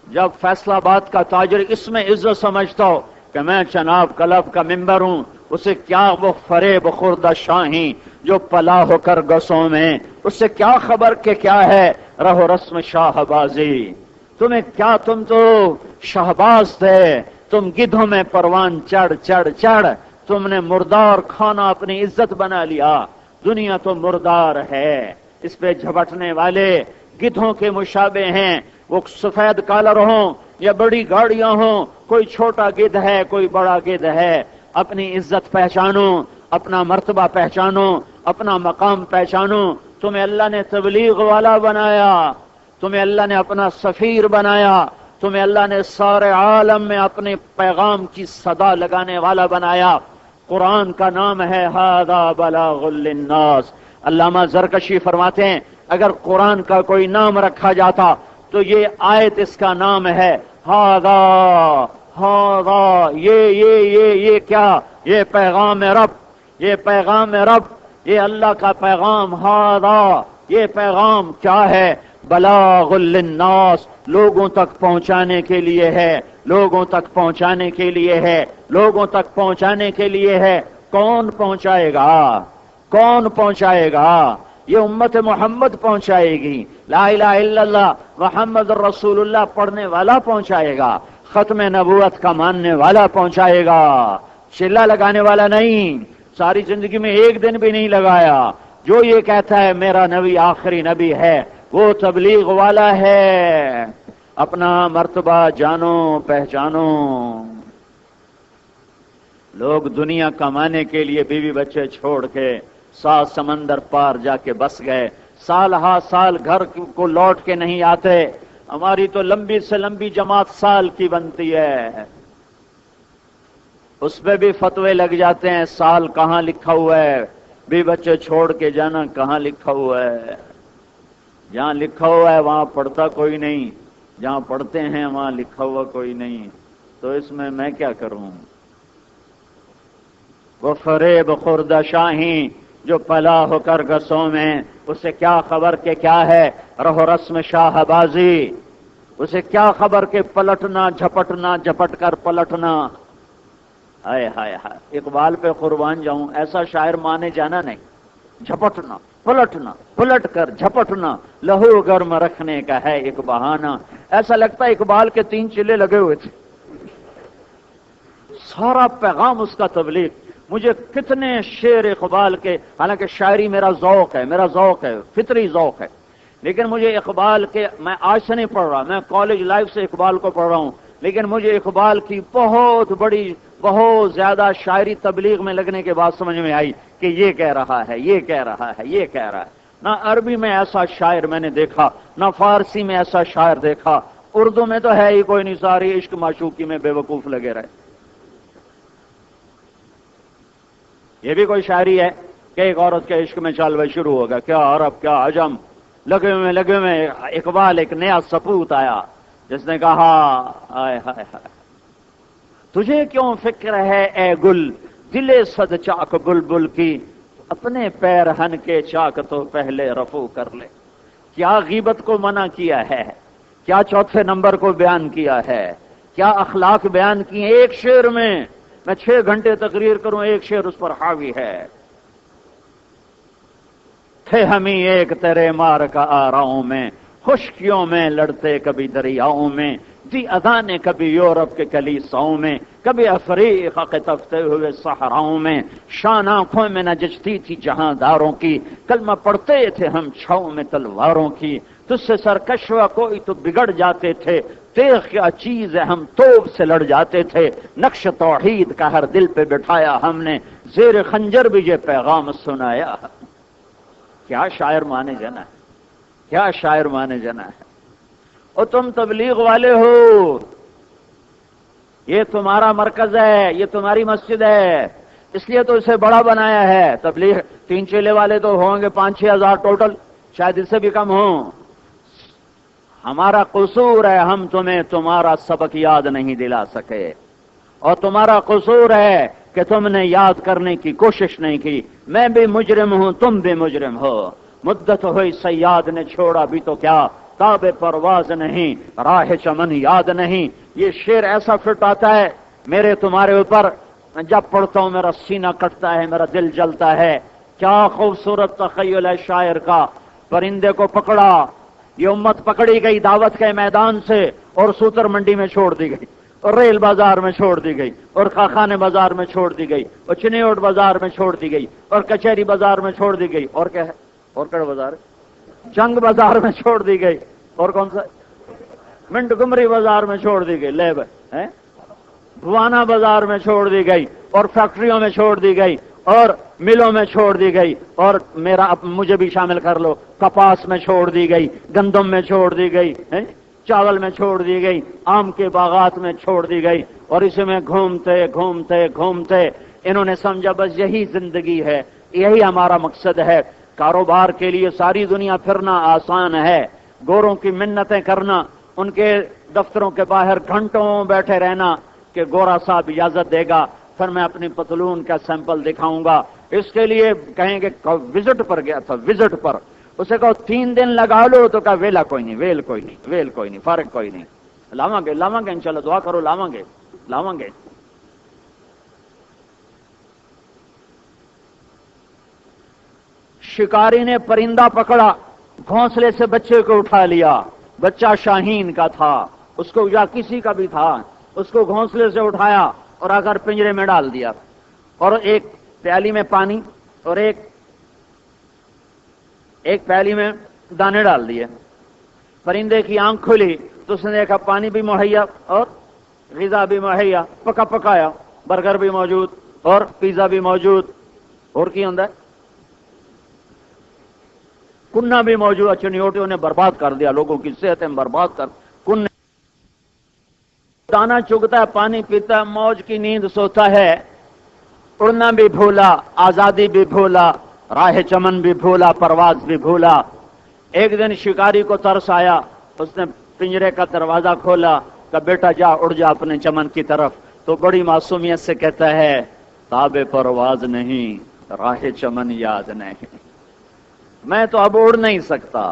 جب فیصل آباد کا تاجر اس میں عزت سمجھتا ہو کہ میں چناب کلب کا ممبر ہوں، اسے کیا وہ فریب خوردہ شاہی جو پلا ہو کر گسوں میں، اس سے کیا خبر کہ کیا ہے رہو رسم شاہ بازی۔ تمہیں کیا، تم تو شہباز تھے، تم گدھوں میں پروان چڑھ چڑھ چڑھ، تم نے مردار کھانا اپنی عزت بنا لیا۔ دنیا تو مردار ہے، اس پہ جھپٹنے والے گدھوں کے مشابہ ہیں، وہ سفید کالر ہوں یا بڑی گاڑیاں ہوں، کوئی چھوٹا گدھ ہے کوئی بڑا گدھ ہے۔ اپنی عزت پہچانو، اپنا مرتبہ پہچانو، اپنا مقام پہچانو۔ تمہیں اللہ نے تبلیغ والا بنایا، تمہیں اللہ نے اپنا سفیر بنایا، تمہیں اللہ نے سارے عالم میں اپنے پیغام کی صدا لگانے والا بنایا۔ قرآن کا نام ہے ھذا بلاغ للناس۔ علامہ زرکشی فرماتے ہیں اگر قرآن کا کوئی نام رکھا جاتا تو یہ آیت اس کا نام ہے، ہاذا ہاذا، یہ کیا؟ یہ پیغام رب، یہ پیغام رب، یہ اللہ کا پیغام۔ ہاذا، یہ پیغام کیا ہے؟ بلاغ للناس، لوگوں تک پہنچانے کے لیے ہے، لوگوں تک پہنچانے کے لیے ہے، لوگوں تک پہنچانے کے لیے ہے۔ کون پہنچائے گا؟ کون پہنچائے گا؟ یہ امت محمد پہنچائے گی۔ لا الہ الا اللہ محمد رسول اللہ پڑھنے والا پہنچائے گا، ختم نبوت کا ماننے والا پہنچائے گا، چلہ لگانے والا نہیں۔ ساری زندگی میں ایک دن بھی نہیں لگایا۔ جو یہ کہتا ہے میرا نبی آخری نبی ہے، وہ تبلیغ والا ہے۔ اپنا مرتبہ جانو، پہچانو۔ لوگ دنیا کمانے کے لیے بیوی بچے چھوڑ کے 7 سمندر پار جا کے بس گئے، سال ہا سال گھر کو لوٹ کے نہیں آتے۔ ہماری تو لمبی سے لمبی جماعت سال کی بنتی ہے، اس پہ بھی فتوے لگ جاتے ہیں۔ سال کہاں لکھا ہوا ہے؟ بیوی بچے چھوڑ کے جانا کہاں لکھا ہوا ہے؟ جہاں لکھا ہوا ہے وہاں پڑھتا کوئی نہیں، جہاں پڑھتے ہیں وہاں لکھا ہوا کوئی نہیں، تو اس میں کیا کروں؟ وہ فریب خوردہ شاہی جو پلا ہو کر گسوں میں، اسے کیا خبر کہ کیا ہے رہو رسم شاہ بازی، اسے کیا خبر کہ پلٹنا جھپٹنا، جھپٹ کر پلٹنا۔ ہائے ہائے ہائے، اقبال پہ قربان جاؤں، ایسا شاعر مانے جانا نہیں۔ جھپٹنا پلٹنا، پلٹ کر جھپٹنا، لہو گرم رکھنے کا ہے ایک بہانہ۔ ایسا لگتا ہے اقبال کے 3 چلے لگے ہوئے تھے، سارا پیغام اس کا تبلیغ۔ مجھے کتنے شعر اقبال کے، حالانکہ شاعری میرا ذوق ہے، میرا ذوق ہے، فطری ذوق ہے، لیکن مجھے اقبال کے، میں آج سے نہیں پڑھ رہا، میں کالج لائف سے اقبال کو پڑھ رہا ہوں، لیکن مجھے اقبال کی بہت بڑی، بہت زیادہ شاعری تبلیغ میں لگنے کے بعد سمجھ میں آئی کہ یہ کہہ رہا ہے، یہ کہہ رہا ہے، یہ کہہ رہا ہے۔ نہ عربی میں ایسا شاعر میں نے دیکھا، نہ فارسی میں ایسا شاعر دیکھا، اردو میں تو ہے ہی کوئی نہیں، ساری عشق معشوقی میں بے وقوف لگے رہے۔ یہ بھی کوئی شاعری ہے کہ ایک عورت کے عشق میں چالوے شروع ہوگا؟ کیا عرب کیا عجم، لگے ہوئے اقبال ایک نیا سپوت آیا جس نے کہا آئے ہائے ہائے، تجھے کیوں فکر ہے اے گل دلے صد چاک بلبل کی، اپنے پیر ہن کے چاک تو پہلے رفو کر لے۔ کیا غیبت کو منع کیا ہے، کیا چوتھے نمبر کو بیان کیا ہے، کیا اخلاق بیان کیے ایک شعر میں۔ میں 6 گھنٹے تقریر کروں، ایک شعر اس پر حاوی ہے۔ تھے ہمیں ایک تیرے مار کا آراؤں میں، خشکیوں میں لڑتے کبھی دریاؤں میں، دی اذانے کبھی یورپ کے کلیساؤں میں، کبھی افریقہ کے تفتے ہوئے صحراؤں میں، شان آنکھوں میں نہ جچتی تھی جہاں داروں کی، کلمہ پڑھتے تھے ہم چھاؤں میں تلواروں کی، تجھ سے سرکش ہوا کوئی تو بگڑ جاتے تھے، تیغ کیا چیز ہے ہم توپ سے لڑ جاتے تھے، نقش توحید کا ہر دل پہ بٹھایا ہم نے، زیر خنجر بھی یہ پیغام سنایا۔ کیا شاعر مانے جانا ہے، کیا شاعر مانے جانا ہے۔ اور تم تبلیغ والے ہو، یہ تمہارا مرکز ہے، یہ تمہاری مسجد ہے، اس لیے تو اسے بڑا بنایا ہے۔ تبلیغ 3 چیلے والے تو ہوں گے 5-6 ہزار ٹوٹل، شاید اس سے بھی کم ہوں۔ ہمارا قصور ہے ہم تمہیں تمہارا سبق یاد نہیں دلا سکے، اور تمہارا قصور ہے کہ تم نے یاد کرنے کی کوشش نہیں کی۔ میں بھی مجرم ہوں، تم بھی مجرم ہو، مدت ہوئی صیاد نے چھوڑا بھی تو کیا، تاب پرواز نہیں راہ چمن یاد نہیں۔ یہ شعر ایسا فٹ آتا ہے میرے تمہارے اوپر، جب پڑھتا ہوں میرا سینہ کٹتا ہے، میرا دل جلتا ہے۔ کیا خوبصورت تخیل ہے شاعر کا۔ پرندے کو پکڑا، یہ امت پکڑی گئی دعوت کے میدان سے اور سوتر منڈی میں چھوڑ دی گئی، اور ریل بازار میں چھوڑ دی گئی، اور کارخانے بازار میں چھوڑ دی گئی، اور چنیوٹ بازار میں چھوڑ دی گئی، اور کچہری بازار میں چھوڑ دی گئی، اور کیا ہے، اور کڑ بازار، جنگ بازار میں چھوڑ دی گئی، اور کون سا، منٹ گمری بازار میں چھوڑ دی گئی، لیب ہے، بھوانا بازار میں چھوڑ دی گئی، اور فیکٹریوں میں چھوڑ دی گئی، اور ملوں میں چھوڑ دی گئی، اور مجھے بھی شامل کر لو، کپاس میں چھوڑ دی گئی، گندم میں چھوڑ دی گئی، چاول میں چھوڑ دی گئی، آم کے باغات میں چھوڑ دی گئی، اور اسی میں گھومتے گھومتے گھومتے انہوں نے سمجھا بس یہی زندگی ہے، یہی ہمارا مقصد ہے۔ کاروبار کے لیے ساری دنیا پھرنا آسان ہے، گوروں کی منتیں کرنا، ان کے دفتروں کے باہر گھنٹوں بیٹھے رہنا کہ گورا صاحب اجازت دے گا پھر میں اپنی پتلون کا سیمپل دکھاؤں گا. اس کے لیے کہیں گے وزٹ پر گیا تھا, وزٹ پر اسے کہو 3 دن لگا لو تو کہا ویلا کوئی نہیں, ویل کوئی نہیں, ویل کوئی نہیں, فرق کوئی نہیں, لاواں گے انشاءاللہ, دعا کرو لاواں گے. شکاری نے پرندہ پکڑا, گھونسلے سے بچے کو اٹھا لیا, بچہ شاہین کا تھا, اس کو یا کسی کا بھی تھا, اس کو گھونسلے سے اٹھایا اور آ کر پنجرے میں ڈال دیا, اور ایک پیالی میں پانی اور ایک پیالی میں دانے ڈال دیے. پرندے کی آنکھ کھلی تو اس نے دیکھا پانی بھی مہیا اور غذا بھی مہیا, پکا پکایا, برگر بھی موجود اور پیزا بھی موجود, اور کی ہوتا ہے کننا بھی موجود. چنیوٹیوں نے برباد کر دیا, لوگوں کی صحتیں برباد کر. کن دانا چگتا ہے, پانی پیتا ہے, موج کی نیند سوتا ہے, اڑنا بھی بھولا, آزادی بھی بھولا, راہ چمن بھی بھولا, پرواز بھی بھولا. ایک دن شکاری کو ترس آیا, اس نے پنجرے کا دروازہ کھولا, کہ بیٹا جا اڑ جا اپنے چمن کی طرف. تو بڑی معصومیت سے کہتا ہے تاب پرواز نہیں, راہ چمن یاد نہیں. میں تو اب اڑ نہیں سکتا,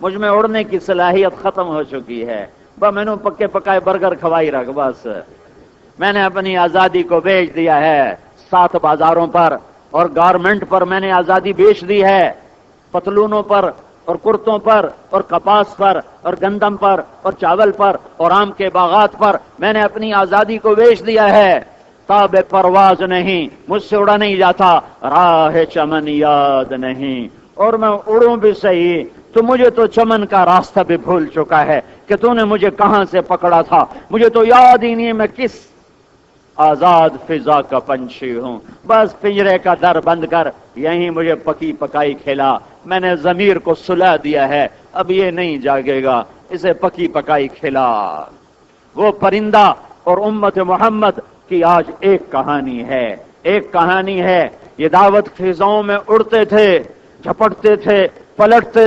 مجھ میں اڑنے کی صلاحیت ختم ہو چکی ہے, بس میں نے پکے پکائے برگر کھوائی رکھ, بس میں نے اپنی آزادی کو بیچ دیا ہے 7 بازاروں پر, اور گارمنٹ پر میں نے آزادی بیچ دی ہے, پتلونوں پر اور کرتوں پر اور کپاس پر اور گندم پر اور چاول پر اور آم کے باغات پر میں نے اپنی آزادی کو بیچ دیا ہے. تاب پرواز نہیں, مجھ سے اڑا نہیں جاتا, راہ چمن یاد نہیں. اور میں اڑوں بھی صحیح تو مجھے تو چمن کا راستہ بھی بھول چکا ہے کہ تو نے مجھے کہاں سے پکڑا تھا, مجھے تو یاد ہی نہیں میں کس آزاد فضا کا پنچھی ہوں. بس پنجرے کا در بند کر یہیں مجھے پکی پکائی کھلا, میں نے ضمیر کو سلا دیا ہے, اب یہ نہیں جاگے گا, اسے پکی پکائی کھلا. وہ پرندہ اور امت محمد کی آج ایک کہانی ہے, یہ دعوت فضاؤں میں اڑتے تھے, جھپٹتے تھے, پلٹتے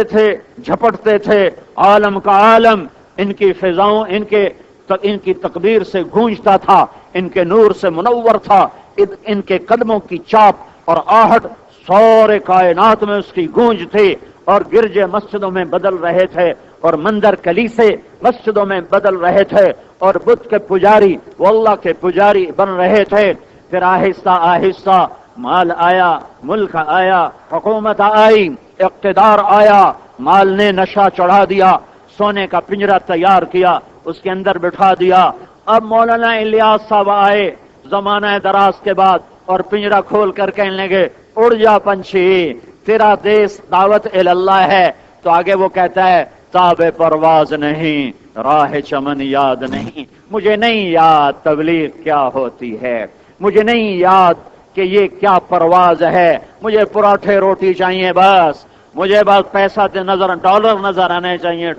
تھے, جھپٹتے تھے, عالم کا عالم ان کی فضاؤں ان کی تکبیر سے گونجتا تھا, ان کے نور سے منور تھا, ان کے قدموں کی چاپ اور آہٹ سورے کائنات میں اس کی گونج تھی. اور گرجے مسجدوں میں بدل رہے تھے, اور مندر کلیسے مسجدوں میں بدل رہے تھے, اور بت کے پجاری وہ اللہ کے پجاری بن رہے تھے. پھر آہستہ آہستہ مال آیا, ملک آیا, حکومت آئی, اقتدار آیا, مال نے نشہ چڑھا دیا, سونے کا پنجرا تیار کیا, اس کے اندر بٹھا دیا. اب مولانا الیاس صاحب آئے زمانہ دراز کے بعد اور پنجرا کھول کر کہنے لگے اڑ جا پنچھی, تیرا دیس دعوت اللہ ہے. تو آگے وہ کہتا ہے تاب پرواز نہیں, راہ چمن یاد نہیں. مجھے نہیں یاد تبلیغ کیا ہوتی ہے, مجھے نہیں یاد کہ یہ کیا پرواز ہے. مجھے پراٹھے روٹی چاہیے, بس مجھے بس پیسہ ڈالر نظر آنے چاہیے,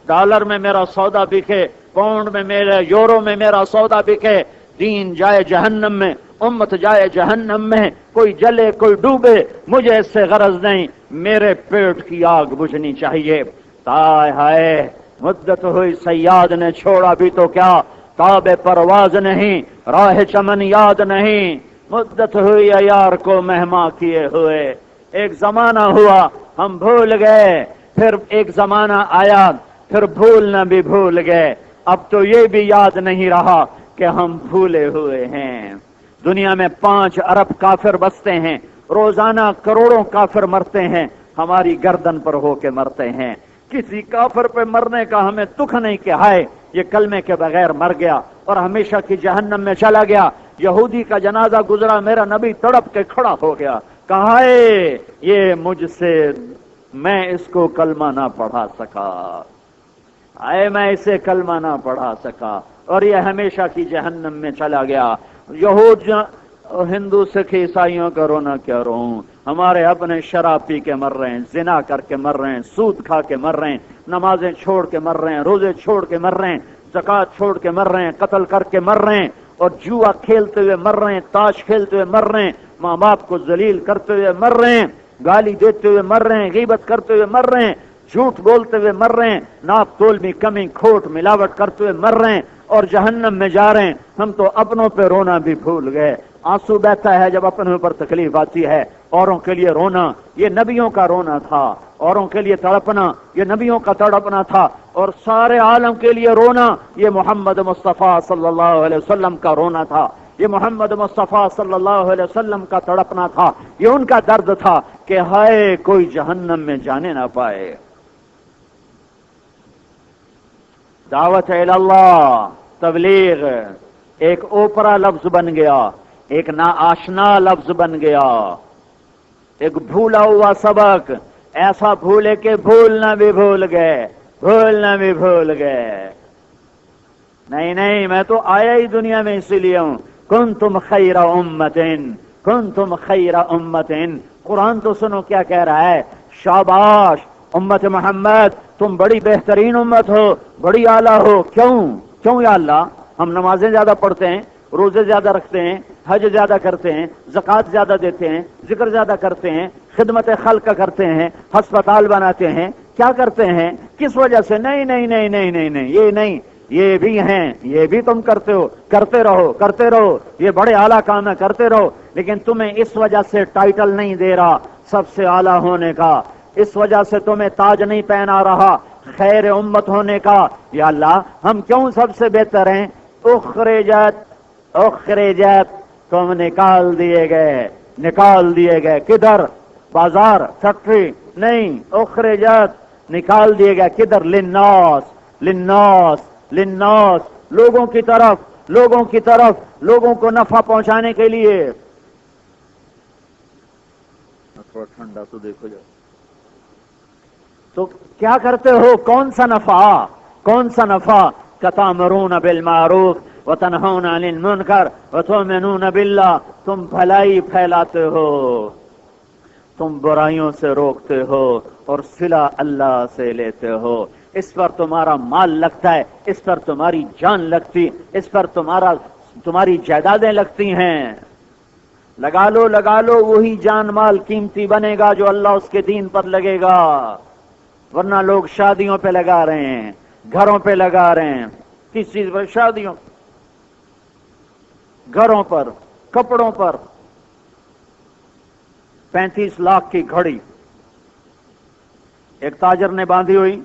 ڈالر میں میرا سودا بکے, پاؤنڈ میں میرے, یورو میں میرا سودا بکے. دین جائے جہنم میں, امت جائے جہنم میں, کوئی جلے کوئی ڈوبے, مجھے اس سے غرض نہیں, میرے پیٹ کی آگ بجھنی چاہیے. ہائے ہائے مدت ہوئی صیاد نے چھوڑا بھی تو کیا, تاب پرواز نہیں, راہ چمن یاد نہیں. مدت ہوئی یار کو مہما کیے ہوئے, ایک زمانہ ہوا ہم بھول گئے, پھر ایک زمانہ آیا پھر بھولنا بھی بھول گئے. اب تو یہ بھی یاد نہیں رہا کہ ہم بھولے ہوئے ہیں. دنیا میں 5 ارب کافر بستے ہیں, روزانہ کروڑوں کافر مرتے ہیں, ہماری گردن پر ہو کے مرتے ہیں. کسی کافر پہ مرنے کا ہمیں دکھ نہیں کہ ہائے یہ کلمے کے بغیر مر گیا اور ہمیشہ کی جہنم میں چلا گیا. یہودی کا جنازہ گزرا, میرا نبی تڑپ کے کھڑا ہو گیا, کہا ہے یہ مجھ سے, میں اس کو کلمہ نہ پڑھا سکا, میں اسے کلمہ نہ پڑھا سکا, اور یہ ہمیشہ کی جہنم میں چلا گیا. یہود ہندو سکھ عیسائیوں کا رونا کیا رہوں, ہمارے اپنے شراب پی کے مر رہے ہیں, زنا کر کے مر رہے ہیں, سود کھا کے مر رہے ہیں, نمازیں چھوڑ کے مر رہے ہیں, روزے چھوڑ کے مر رہے ہیں, زکوٰۃ چھوڑ کے مر رہے ہیں, قتل کر کے مر رہے ہیں, اور جوا کھیلتے ہوئے مر رہے ہیں, تاش کھیلتے ہوئے مر رہے ہیں, ماں باپ کو ذلیل کرتے ہوئے مر رہے ہیں, گالی دیتے ہوئے مر رہے ہیں, غیبت کرتے ہوئے مر رہے ہیں. جھوٹ بولتے ہوئے مر رہے ہیں، ناپ تول میں کمی کھوٹ ملاوٹ کرتے ہوئے مر رہے ہیں اور جہنم میں جا رہے ہیں۔ ہم تو اپنوں پہ رونا بھی بھول گئے۔ آنسو بہتا ہے جب اپنے اوپر تکلیف آتی ہے، اوروں کے لیے رونا یہ نبیوں کا رونا تھا، اوروں کے لیے تڑپنا یہ نبیوں کا تڑپنا تھا، اور سارے عالم کے لیے رونا یہ محمد مصطفیٰ صلی اللہ علیہ وسلم کا رونا تھا، یہ محمد مصطفیٰ صلی اللہ علیہ وسلم کا تڑپنا تھا، یہ ان کا درد تھا کہ ہائے کوئی جہنم میں جانے نہ پائے۔ دعوت اللہ، تبلیغ ایک اوپرا لفظ بن گیا، ایک ناآشنا لفظ بن گیا، ایک بھولا ہوا سبق، ایسا بھولے کہ بھولنا بھی بھول گئے، بھولنا بھی بھول گئے۔ نہیں میں تو آیا ہی دنیا میں اسی لیے ہوں۔ کنتم خیر امت، کنتم خیر امت۔ قرآن تو سنو کیا کہہ رہا ہے، شاباش امت محمد، تم بڑی بہترین امت ہو، بڑی اعلیٰ ہو۔ کیوں یا اللہ؟ ہم نمازیں زیادہ پڑھتے ہیں، روزے زیادہ رکھتے ہیں، حج زیادہ کرتے ہیں، زکوٰۃ زیادہ دیتے ہیں، ذکر زیادہ کرتے ہیں، خدمت خلق کرتے ہیں، ہسپتال بناتے ہیں، کیا کرتے ہیں؟ کس وجہ سے؟ نہیں، یہ نہیں، یہ بھی ہیں، یہ بھی تم کرتے ہو، کرتے رہو، یہ بڑے اعلیٰ کام ہے، کرتے رہو، لیکن تمہیں اس وجہ سے ٹائٹل نہیں دے رہا سب سے اعلیٰ ہونے کا، اس وجہ سے تمہیں تاج نہیں پہنا رہا خیر امت ہونے کا۔ یا اللہ ہم کیوں سب سے بہتر ہیں؟ اخرجت، تم نکال دیے گئے، کدھر؟ بازار، فیکٹری نہیں، اخرجت نکال دیے گئے، کدھر؟ للناس، لوگوں کی طرف، لوگوں کو نفع پہنچانے کے لیے۔ تھوڑا ٹھنڈا تو دیکھو جا، تو کیا کرتے ہو؟ کون سا نفع؟ تأمرون بالمعروف وتنہون عن المنکر وتؤمنون باللہ، تم بھلائی پھیلاتے ہو، تم برائیوں سے روکتے ہو اور صلہ اللہ سے لیتے ہو۔ اس پر تمہارا مال لگتا ہے، اس پر تمہاری جان لگتی، اس پر تمہاری جائیدادیں لگتی ہیں۔ لگا لو، وہی جان مال قیمتی بنے گا جو اللہ اس کے دین پر لگے گا، ورنہ لوگ شادیوں پہ لگا رہے ہیں، گھروں پہ لگا رہے ہیں۔ کس چیز پر؟ شادیوں، گھروں پر، کپڑوں پر۔ 35 لاکھ کی گھڑی ایک تاجر نے باندھی ہوئی،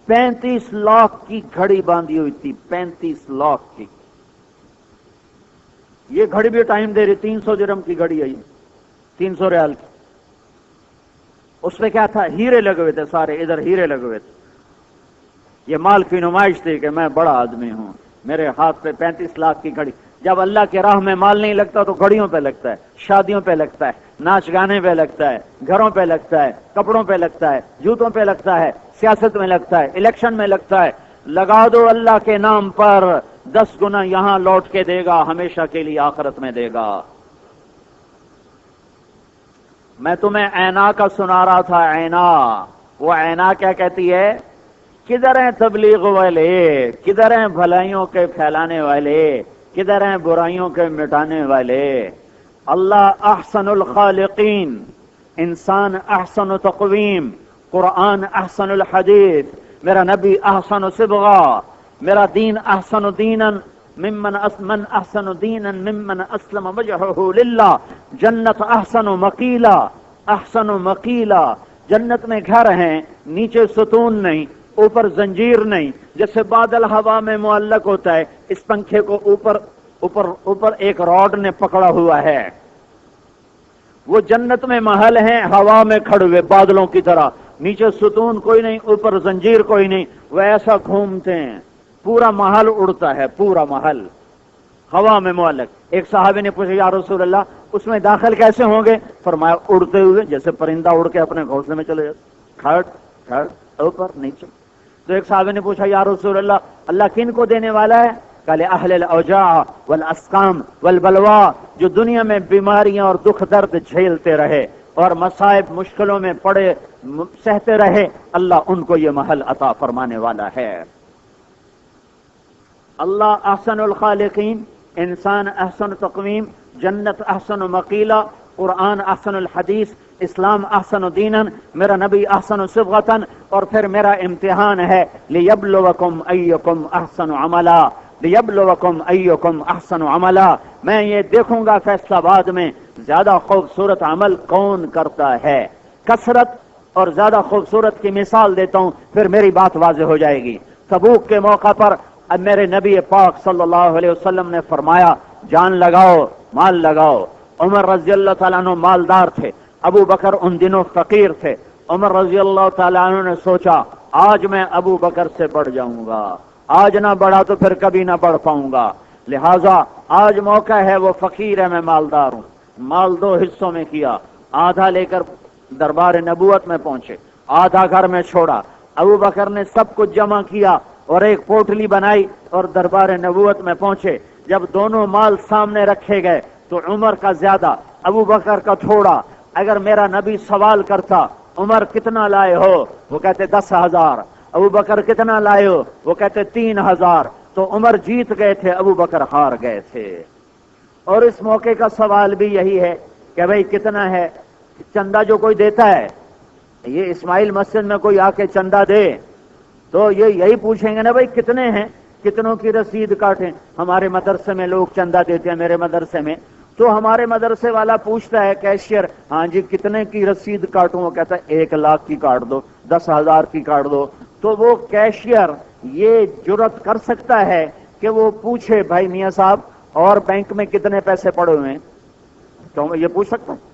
35 لاکھ کی گھڑی باندھی ہوئی تھی، 35 لاکھ کی۔ یہ گھڑی بھی ٹائم دے رہی، 300 درہم کی گھڑی ہے، 300 ریال کی۔ اس پہ کیا تھا؟ ہیرے لگے ہوئے تھے، سارے ادھر ہیرے لگے ہوئے تھے۔ یہ مال کی نمائش تھی کہ میں بڑا آدمی ہوں، میرے ہاتھ پہ 35 لاکھ کی گھڑی۔ جب اللہ کے راہ میں مال نہیں لگتا تو گھڑیوں پہ لگتا ہے، شادیوں پہ لگتا ہے، ناچ گانے پہ لگتا ہے، گھروں پہ لگتا ہے، کپڑوں پہ لگتا ہے، جوتوں پہ لگتا ہے، سیاست میں لگتا ہے، الیکشن میں لگتا ہے۔ لگا دو اللہ کے نام پر، 10 گنا یہاں لوٹ کے دے گا، ہمیشہ کے لیے آخرت میں دے گا۔ میں تمہیں عینا کا سنا رہا تھا، عینا، وہ عینا کیا کہتی ہے؟ کدھر ہیں تبلیغ والے؟ کدھر ہیں بھلائیوں کے پھیلانے والے؟ کدھر ہیں برائیوں کے مٹانے والے؟ اللہ احسن الخالقین، انسان احسن تقویم، قرآن احسن الحدیث، میرا نبی احسن صبغہ، میرا دین احسن دینا من احسن دینا ممن اسلم وجہہ للہ، جنت احسن مقیلا، احسن مقیلا۔ جنت میں گھر ہیں، نیچے ستون نہیں، اوپر زنجیر نہیں، جیسے بادل ہوا میں معلق ہوتا ہے، اس پنکھے کو اوپر ایک راڈ نے پکڑا ہوا ہے۔ وہ جنت میں محل ہیں، ہوا میں کھڑے ہوئے بادلوں کی طرح، نیچے ستون کوئی نہیں، اوپر زنجیر کوئی نہیں، وہ ایسا گھومتے ہیں، پورا محل اڑتا ہے، پورا محل ہوا میں معلق۔ ایک صحابی نے پوچھا یا رسول اللہ اس میں داخل کیسے ہوں گے؟ فرمایا اڑتے ہوئے، جیسے پرندہ اڑ کے اپنے گھونسلے میں چلے جاتے، کھڑ اوپر نیچے۔ تو ایک صحابی نے پوچھا یا رسول اللہ کن کو دینے والا ہے؟ قال اہل الاوجاع والاسقام والبلوا، جو دنیا میں بیماریاں اور دکھ درد جھیلتے رہے اور مصائب مشکلوں میں پڑے سہتے رہے، اللہ ان کو یہ محل عطا فرمانے والا ہے۔ اللہ احسن الخالقین، انسان احسن تقویم، جنت احسن مقیلہ، قرآن احسن الحدیث، اسلام احسن دینن، میرا نبی احسن صبغتن، اور پھر میرا امتحان ہے لیبلوکم ایکم احسن عملا، لیبلوکم ایکم احسن عملا، میں یہ دیکھوں گا فیصلہ آباد میں زیادہ خوبصورت عمل کون کرتا ہے۔ کثرت اور زیادہ خوبصورت کی مثال دیتا ہوں، پھر میری بات واضح ہو جائے گی۔ تبوک کے موقع پر اب میرے نبی پاک صلی اللہ علیہ وسلم نے فرمایا جان لگاؤ، مال لگاؤ۔ عمر رضی اللہ تعالیٰ عنہ مالدار تھے، ابو بکر ان دنوں فقیر تھے۔ عمر رضی اللہ تعالیٰ عنہ نے سوچا آج میں ابو بکر سے بڑھ جاؤں گا، آج نہ بڑھا تو پھر کبھی نہ بڑھ پاؤں گا، لہذا آج موقع ہے، وہ فقیر ہے، میں مالدار ہوں۔ مال دو حصوں میں کیا، آدھا لے کر دربار نبوت میں پہنچے، آدھا گھر میں چھوڑا۔ ابو بکر نے سب کچھ جمع کیا اور ایک پوٹلی بنائی اور دربار نبوت میں پہنچے۔ جب دونوں مال سامنے رکھے گئے تو عمر کا زیادہ، ابو بکر کا تھوڑا۔ اگر میرا نبی سوال کرتا عمر کتنا لائے ہو، وہ کہتے 10,000، ابو بکر کتنا لائے ہو، وہ کہتے 3,000، تو عمر جیت گئے تھے، ابو بکر ہار گئے تھے۔ اور اس موقع کا سوال بھی یہی ہے کہ بھئی کتنا ہے چندہ جو کوئی دیتا ہے، یہ اسماعیل مسجد میں کوئی آ کے چندہ دے تو یہ یہی پوچھیں گے نا بھئی کتنے ہیں، کتنوں کی رسید کاٹیں۔ ہمارے مدرسے میں لوگ چندہ دیتے ہیں، میرے مدرسے میں تو ہمارے مدرسے والا پوچھتا ہے کیشیئر، ہاں جی کتنے کی رسید کاٹوں، وہ کہتا ہے 1,00,000 کی کاٹ دو، 10,000 کی کاٹ دو۔ تو وہ کیشیئر یہ جرت کر سکتا ہے کہ وہ پوچھے بھائی میاں صاحب اور بینک میں کتنے پیسے پڑے ہوئے ہیں؟ تو یہ پوچھ سکتا ہوں؟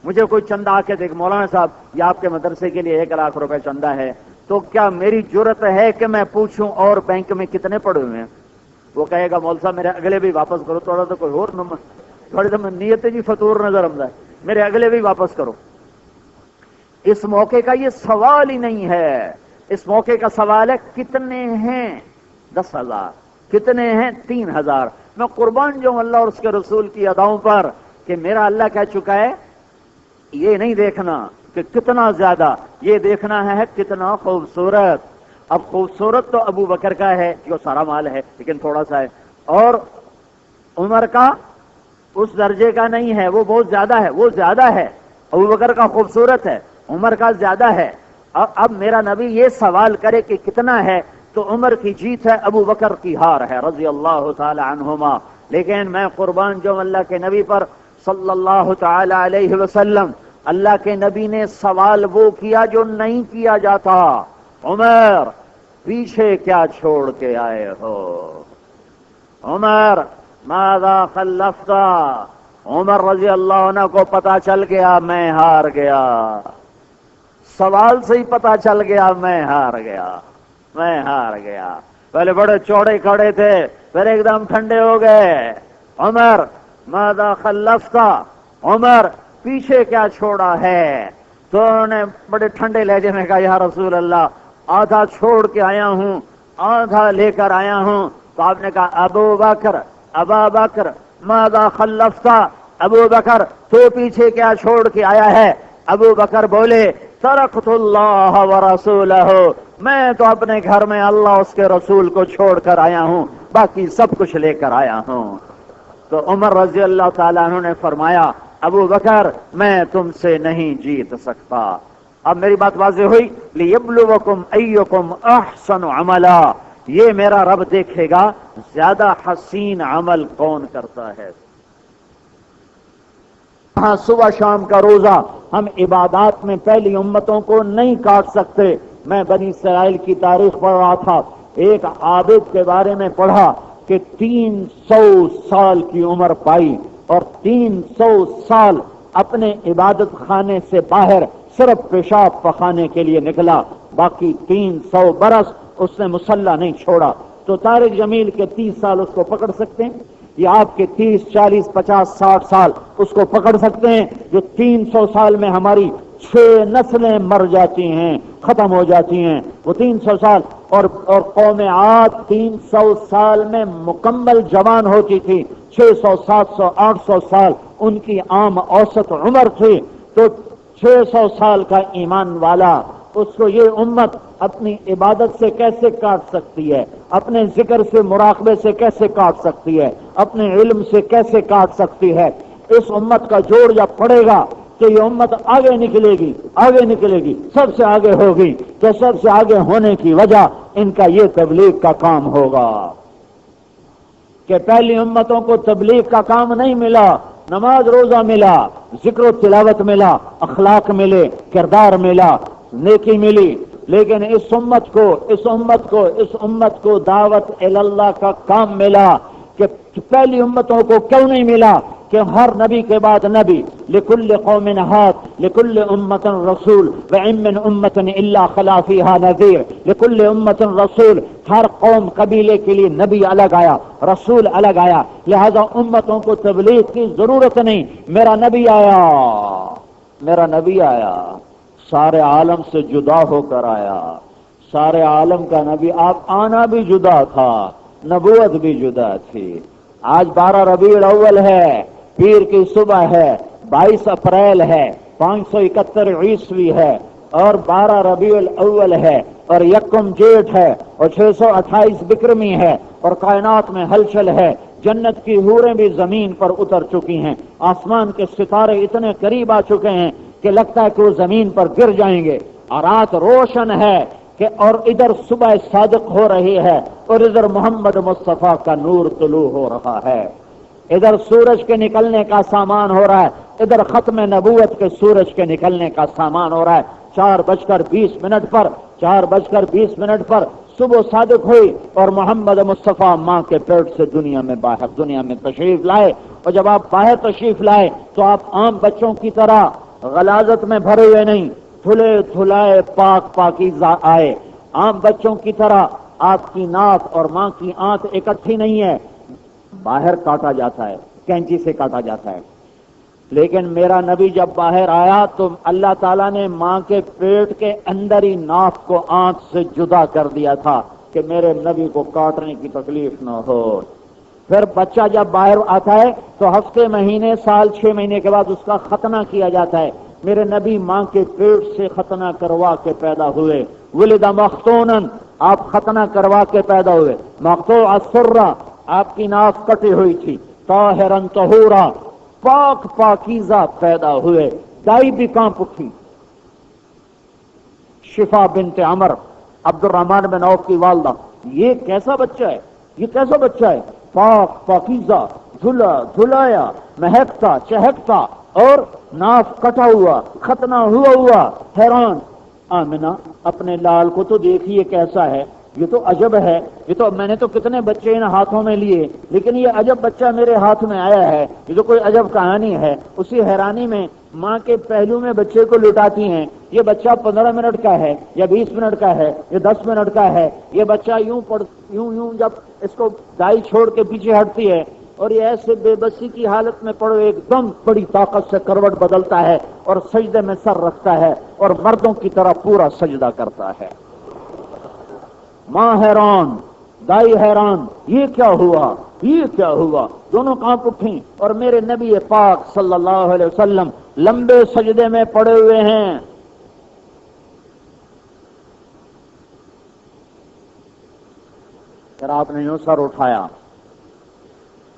مجھے کوئی چندہ آ کے دیکھ مولانا صاحب یہ آپ کے مدرسے کے لیے 1,00,000 روپے چندہ ہے، تو کیا میری جرت ہے کہ میں پوچھوں اور بینک میں کتنے پڑے ہوئے ہیں؟ وہ کہے گا مول صاحب میرے اگلے بھی واپس کرو، تھوڑا تو کوئی اور نمبر، تھوڑی تو نیت جی فطور نظر آمدہ ہے، میرے اگلے بھی واپس کرو۔ اس موقع کا یہ سوال ہی نہیں ہے، اس موقع کا سوال ہے کتنے ہیں؟ 10,000۔ کتنے ہیں؟ 3,000۔ میں قربان جاؤں اللہ اور اس کے رسول کی اداؤں پر کہ میرا اللہ کہہ چکا ہے یہ نہیں دیکھنا کہ کتنا زیادہ، یہ دیکھنا ہے کتنا خوبصورت۔ اب خوبصورت تو ابو بکر کا ہے جو سارا مال ہے لیکن تھوڑا سا ہے، اور عمر کا اس درجے کا نہیں ہے، وہ بہت زیادہ ہے، وہ زیادہ ہے۔ ابو بکر کا خوبصورت ہے، عمر کا زیادہ ہے۔ اب میرا نبی یہ سوال کرے کہ کتنا ہے تو عمر کی جیت ہے، ابو بکر کی ہار ہے رضی اللہ تعالی عنہما۔ لیکن میں قربان جو اللہ کے نبی پر صلی اللہ تعالی علیہ وسلم، اللہ کے نبی نے سوال وہ کیا جو نہیں کیا جاتا، عمر پیچھے کیا چھوڑ کے آئے ہو؟ عمر ماذا خلفت؟ عمر رضی اللہ عنہ کو پتا چل گیا میں ہار گیا، سوال سے ہی پتا چل گیا میں ہار گیا، میں ہار گیا۔ پہلے بڑے چوڑے کھڑے تھے پھر ایک دم ٹھنڈے ہو گئے۔ عمر ماذا خلفت؟ عمر پیچھے کیا چھوڑا ہے؟ تو انہوں نے بڑے ٹھنڈے لہجے میں کہا یا رسول اللہ آدھا چھوڑ کے آیا ہوں، آدھا لے کر آیا ہوں۔ تو آپ نے کہا ابو بکر، ابا بکر ماذا خلفت؟ ابو بکر تو پیچھے کیا چھوڑ کے آیا ہے؟ ابو بکر بولے ترکت اللہ ورسولہ، میں تو اپنے گھر میں اللہ اس کے رسول کو چھوڑ کر آیا ہوں، باقی سب کچھ لے کر آیا ہوں۔ تو عمر رضی اللہ تعالیٰ عنہ نے فرمایا ابو بکر میں تم سے نہیں جیت سکتا۔ اب میری بات واضح ہوئی، لیبلوکم ایکم احسن عملا، یہ میرا رب دیکھے گا زیادہ حسین عمل کون کرتا ہے۔ ہاں صبح شام کا روزہ ہم عبادات میں پہلی امتوں کو نہیں کاٹ سکتے۔ میں بنی اسرائیل کی تاریخ پڑھ رہا تھا، ایک عابد کے بارے میں پڑھا کہ 300 سال کی عمر پائی اور 300 سال اپنے عبادت خانے سے باہر صرف پیشاب پخانے کے لیے نکلا، باقی 300 برس اس نے مصلی نہیں چھوڑا۔ تو طارق جمیل کے 30 سال اس کو پکڑ سکتے ہیں، یا آپ کے 30 40 50 60 سال اس کو پکڑ سکتے ہیں، جو 300 سال میں ہماری 6 نسلیں مر جاتی ہیں، ختم ہو جاتی ہیں، وہ 300 سال۔ اور قوم عاد 300 سال میں مکمل جوان ہوتی تھی، 600 700 800 سال ان کی عام اوسط عمر تھی۔ تو 600 سال کا ایمان والا اس کو یہ امت اپنی عبادت سے کیسے کاٹ سکتی ہے، اپنے ذکر سے مراقبے سے کیسے کاٹ سکتی ہے، اپنے علم سے کیسے کاٹ سکتی ہے؟ اس امت کا جوڑ جب پڑے گا کہ یہ امت آگے نکلے گی سب سے آگے ہوگی، تو سب سے آگے ہونے کی وجہ ان کا یہ تبلیغ کا کام ہوگا کہ پہلی امتوں کو تبلیغ کا کام نہیں ملا، نماز روزہ ملا، ذکر و تلاوت ملا، اخلاق ملے، کردار ملا، نیکی ملی، لیکن اس امت کو دعوت اللہ کا کام ملا کہ پہلی امتوں کو کیوں نہیں ملا کہ ہر نبی کے بعد نبی، لکل قوم ہاد لکل امت رسول وان من امت الا خلا فیہا نذیر، لکل امت رسول، ہر قوم قبیلے کے لیے نبی الگ آیا، رسول الگ آیا، لہذا امتوں کو تبلیغ کی ضرورت نہیں، میرا نبی آیا سارے عالم سے جدا ہو کر آیا، سارے عالم کا نبی، آپ آنا بھی جدا تھا، نبوت بھی جدا تھی۔ آج 12 ربیع الاول ہے، پیر کی صبح ہے، 22 اپریل ہے، 571 عیسوی ہے، اور 12 ربیع الاول ہے، اور یکم جیٹھ ہے، اور 628 بکرمی ہے، اور کائنات میں ہلچل ہے، جنت کی حوریں بھی زمین پر اتر چکی ہیں، آسمان کے ستارے اتنے قریب آ چکے ہیں کہ لگتا ہے کہ وہ زمین پر گر جائیں گے، اور رات روشن ہے کہ اور ادھر صبح صادق ہو رہی ہے، اور ادھر محمد مصطفیٰ کا نور طلوع ہو رہا ہے، ادھر سورج کے نکلنے کا سامان ہو رہا ہے، ادھر ختم نبوت کے سورج کے نکلنے کا سامان ہو رہا ہے۔ 4:20 پر صبح صادق ہوئی اور محمد مصطفیٰ ماں کے پیٹ سے دنیا میں تشریف لائے، اور جب آپ باہر تشریف لائے تو آپ عام بچوں کی طرح غلاظت میں بھرے ہوئے نہیں، دھلے دھلائے پاکیزہ آئے، عام بچوں کی طرح آپ کی ناک اور ماں کی آنکھ اکٹھی نہیں ہے، باہر کاٹا جاتا ہے، کینچی سے کاٹا جاتا ہے، لیکن میرا نبی جب باہر آیا تو اللہ تعالیٰ نے ماں کے پیٹ کے اندر ہی ناک کو آنکھ سے جدا کر دیا تھا کہ میرے نبی کو کاٹنے کی تکلیف نہ ہو۔ پھر بچہ جب باہر آتا ہے تو ہفتے، مہینے، سال، 6 مہینے کے بعد اس کا ختنہ کیا جاتا ہے۔ میرے نبی ماں کے پیٹ سے ختنہ کروا کے پیدا ہوئے، ولد مختونن، آپ ختنہ کروا کے پیدا ہوئے، مقطوع السرہ، آپ کی ناک کٹی ہوئی تھی، طاہرا طہورا، پاکیزہ پیدا ہوئے، دائی بھی کانپ اٹھی، شفا بنت عمر، عبد الرحمن بن عوف کی والدہ، یہ کیسا بچہ ہے، پاکیزہ، دھلا دھلایا، مہکتا چہکتا، اور ناف کٹا ہوا، ختنہ ہوا، حیران آمنہ اپنے لال کو تو دیکھیے کیسا ہے، یہ تو عجب ہے، یہ تو میں نے تو کتنے بچے ان ہاتھوں میں لیے، لیکن یہ عجب بچہ میرے ہاتھ میں آیا ہے، یہ تو کوئی عجب کہانی ہے۔ اسی حیرانی میں ماں کے پہلو میں بچے کو لٹاتی ہیں، یہ بچہ 15 منٹ کا ہے یا 20 منٹ کا ہے یا 10 منٹ کا ہے، یہ بچہ یوں جب اس کو دائی چھوڑ کے پیچھے ہٹتی ہے اور یہ ایسے بے بسی کی حالت میں پڑو، ایک دم بڑی طاقت سے کروٹ بدلتا ہے اور سجدے میں سر رکھتا ہے اور مردوں کی طرح پورا سجدہ کرتا ہے۔ ماں حیران، دائی حیران، یہ کیا ہوا، دونوں کانپ اٹھیں، اور میرے نبی پاک صلی اللہ علیہ وسلم لمبے سجدے میں پڑے ہوئے ہیں۔ پھر آپ نے یوں سر اٹھایا،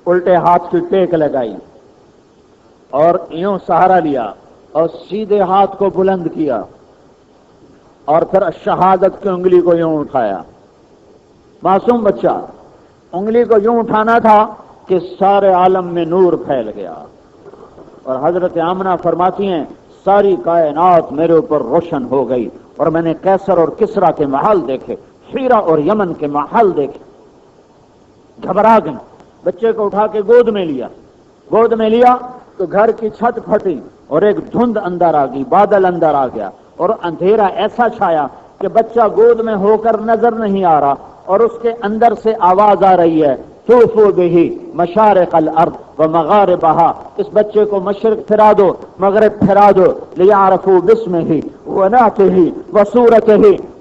الٹے ہاتھ کی ٹیک لگائی اور یوں سہارا لیا اور سیدھے ہاتھ کو بلند کیا، اور پھر شہادت کی انگلی کو یوں اٹھایا۔ معصوم بچہ، انگلی کو یوں اٹھانا تھا کہ سارے عالم میں نور پھیل گیا، اور حضرت آمنہ فرماتی ہیں ساری کائنات میرے اوپر روشن ہو گئی، اور میں نے قیصر اور کسریٰ کے محل دیکھے، حیرہ اور یمن کے محل دیکھے، گھبرا گئے، بچے کو اٹھا کے گود میں لیا تو گھر کی چھت پھٹی اور ایک دھند اندر آ گئی، بادل اندر آ گیا، اور اندھیرا ایسا چھایا کہ بچہ گود میں ہو کر نظر نہیں آ رہا، اور اس کے اندر سے آواز آ رہی ہے طوفوا بہ مشارق الارض ومغاربہا، اس بچے کو مشرق پھرا دو، مغرب پھرا دو، لیعرفوا باسمہ ونعتہ وصورتہ،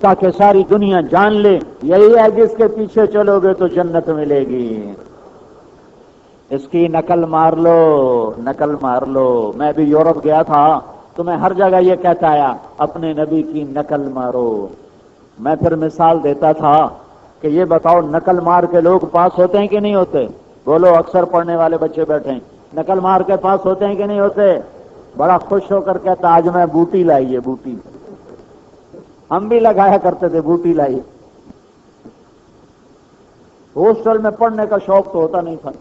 تاکہ ساری دنیا جان لے یہی ہے جس کے پیچھے چلو گے تو جنت ملے گی۔ اس کی نقل مار لو۔ میں بھی یورپ گیا تھا تو میں ہر جگہ یہ کہتا آیا اپنے نبی کی نقل مارو۔ میں پھر مثال دیتا تھا کہ یہ بتاؤ نقل مار کے لوگ پاس ہوتے ہیں کہ نہیں ہوتے؟ بولو، اکثر پڑھنے والے بچے بیٹھے ہیں، نقل مار کے پاس ہوتے ہیں کہ نہیں ہوتے؟ بڑا خوش ہو کر کہتا آج میں بوٹی لائی ہے بوٹی. ہم بھی لگایا کرتے تھے بوٹی لائی. ہاسٹل میں پڑھنے کا شوق تو ہوتا نہیں تھا.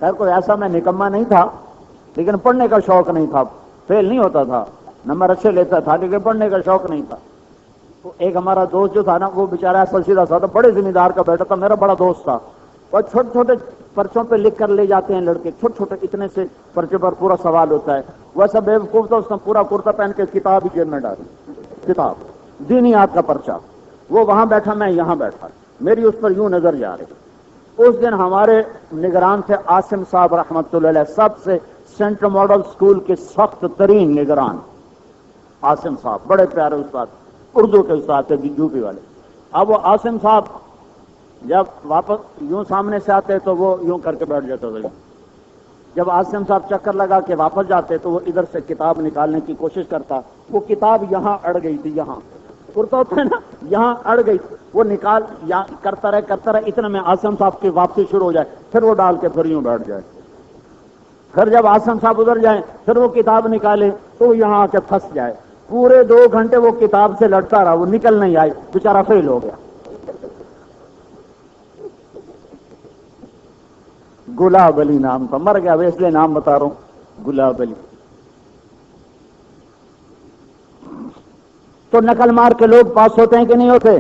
خیر کوئی ایسا میں نکما نہیں تھا لیکن پڑھنے کا شوق نہیں تھا. فیل نہیں ہوتا تھا, نمبر اچھے لیتا تھا لیکن پڑھنے کا شوق نہیں تھا. تو ایک ہمارا دوست جو تھا نا وہ بیچارہ ایسا سیدھا سا تھا, بڑے ذمہ دار کا بیٹا تھا, میرا بڑا دوست تھا. اور چھوٹے چھوٹے پرچوں پہ لکھ کر لے جاتے ہیں لڑکے, چھوٹے چھوٹے اتنے سے پرچے پر پورا سوال ہوتا ہے. ویسا بے وقوف تھا, اس نے پورا کرتا پہن کے کتاب ہی جیب میں ڈالی, کتاب دینیات کا پرچہ. وہ وہاں بیٹھا, میں یہاں بیٹھا, میری اس پر یوں نظر جا رہی. اس دن ہمارے نگران تھے عاصم صاحب رحمۃ اللہ علیہ, سب سے سینٹرل ماڈل اسکول کے سخت ترین نگران عاصم صاحب, بڑے پیارے استاد, اردو کے استاد تھے یوپی والے. اب وہ عاصم صاحب جب واپس یوں سامنے سے آتے تو وہ یوں کر کے بیٹھ جاتے تھے. جب عاصم صاحب چکر لگا کے واپس جاتے تو وہ ادھر سے کتاب نکالنے کی کوشش کرتا, وہ کتاب یہاں اڑ گئی تھی, یہاں کرتا ہوتا ہے نا, یہاں اڑ گئی. وہ نکال کرتا رہے اتنا میں عاصم صاحب کی واپسی شروع ہو جائے, پھر وہ ڈال کے پھر یوں بیٹھ جائے. پھر جب عاصم صاحب ادھر جائیں پھر وہ کتاب نکالے تو وہ یہاں آ کے پھنس جائے. پورے 2 گھنٹے وہ کتاب سے لڑتا رہا, وہ نکل نہیں آئی, بیچارہ فیل ہو گیا. گلاب علی نام تھا, مر گیا, اس لیے نام بتا رہا ہوں, گلاب علی. تو نقل مار کے لوگ پاس ہوتے ہیں کہ نہیں ہوتے؟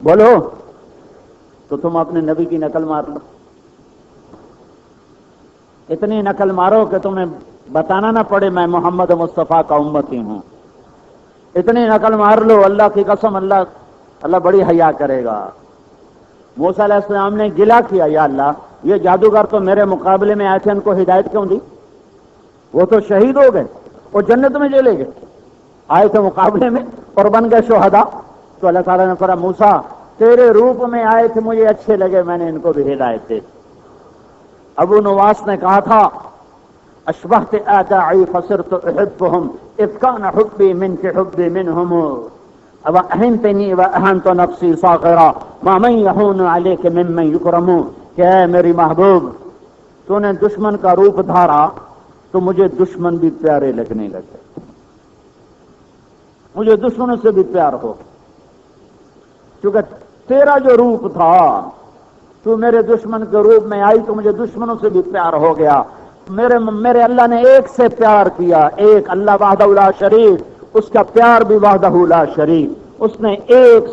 بولو. تو تم اپنے نبی کی نقل مار لو, اتنی نقل مارو کہ تمہیں بتانا نہ پڑے میں محمد مصطفیٰ کا امتی ہوں. اتنی نقل مار لو, اللہ کی قسم اللہ بڑی حیا کرے گا. موسیٰ علیہ السلام نے گلا کیا, یا اللہ یہ جادوگر تو میرے مقابلے میں آئے تھے, ان کو ہدایت کیوں دی؟ وہ تو شہید ہو گئے, وہ جنت میں چلے گئے, آئے تھے مقابلے میں اور بن گئے شہداء. تو اللہ تعالیٰ نے فرمایا موسیٰ تیرے روپ میں آئے تھے, مجھے اچھے لگے, میں نے ان کو بھی ہدایت دی. ابو نواس نے کہا تھا اشبہت اعدائی فصرت احبهم اذ کان حبی منک حبی منهم واہنتنی واہنت نفسی صاغرا ما من یہون علیک ممن یکرم. کہ اے میری محبوب تو نے دشمن کا روپ دھارا تو مجھے دشمن بھی پیارے لگنے لگے, مجھے دشمنوں سے بھی پیار ہو. کیونکہ تیرا جو روپ تھا, تو میرے دشمن کے روپ میں آئی تو مجھے دشمنوں سے بھی پیار ہو گیا. میرے اللہ نے ایک سے پیار کیا, ایک اللہ وحدہ لا شریک, اس کا پیار بھی وحدہ لا شریک. اس نے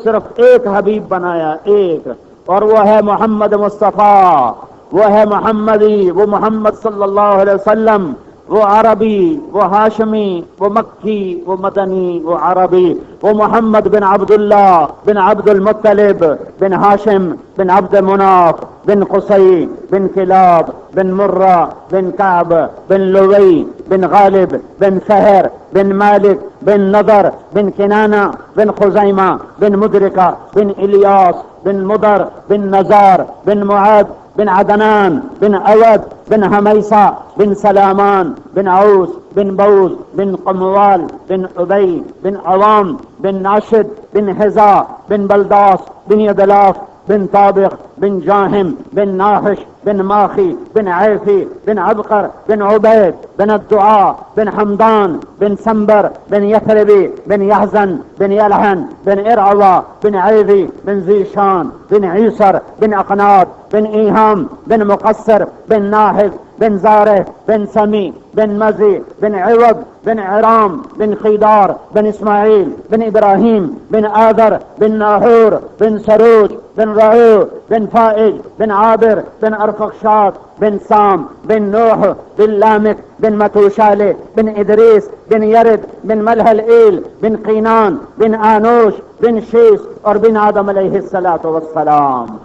صرف ایک حبیب بنایا, ایک, اور وہ ہے محمد مصطفیٰ, وہ ہے محمدی, وہ محمد صلی اللہ علیہ وسلم. وہ عربی, وہ ہاشمی, وہ مکی, وہ مدنی, وہ عربی, وہ محمد بن عبداللہ بن عبد المطلب بن ہاشم بن عبد مناف بن قصی بن کلاب بن مرہ بن کعب بن لوی بن غالب بن فہر بن مالک بن نضر بن کنانہ بن خزیمہ بن مدرکہ بن الیاس بن مضر بن نزار بن معاذ بن عدنان بن اود بن حمیسہ بن سلامان بن عوس بن بوز بن قموال بن عبی بن عوام بن ناشد بن حزا بن بلداس بن یدلاف بن طابق بن جاہم بن ناحش بن ماخی بن عیفی بن عبقر بن عبید بن الدعاء بن حمدان بن سنبر بن یثربی بن یحزن بن یلحن بن ارعوا بن عیوی بن زیشان بن عیسر بن اقناط بن ایہام بن مقصر بن ناحد بن زارح بن سمی بن مزی بن عوض بن عرام بن خیدار بن اسماعیل بن ابراہیم بن آذر بن ناحور بن سروج بن رعو بن فائج بن عابر بن ارفخشاد بن سام بن نوح بن لامک بن متوشالہ بن ادریس بن یرد بن ملح العیل بن قینان بن آنوش بن شیس اور بن آدم علیہ السلام.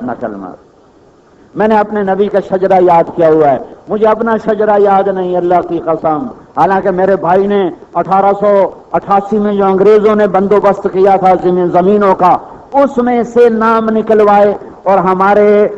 نقل مار. میں نے اپنے نبی کا شجرہ یاد کیا ہوا ہے, مجھے اپنا شجرہ یاد نہیں, اللہ کی قسم. حالانکہ میرے بھائی نے 1888 میں جو انگریزوں نے بندوبست کیا تھا زمینوں کا, اس میں سے نام نکلوائے اور ہمارے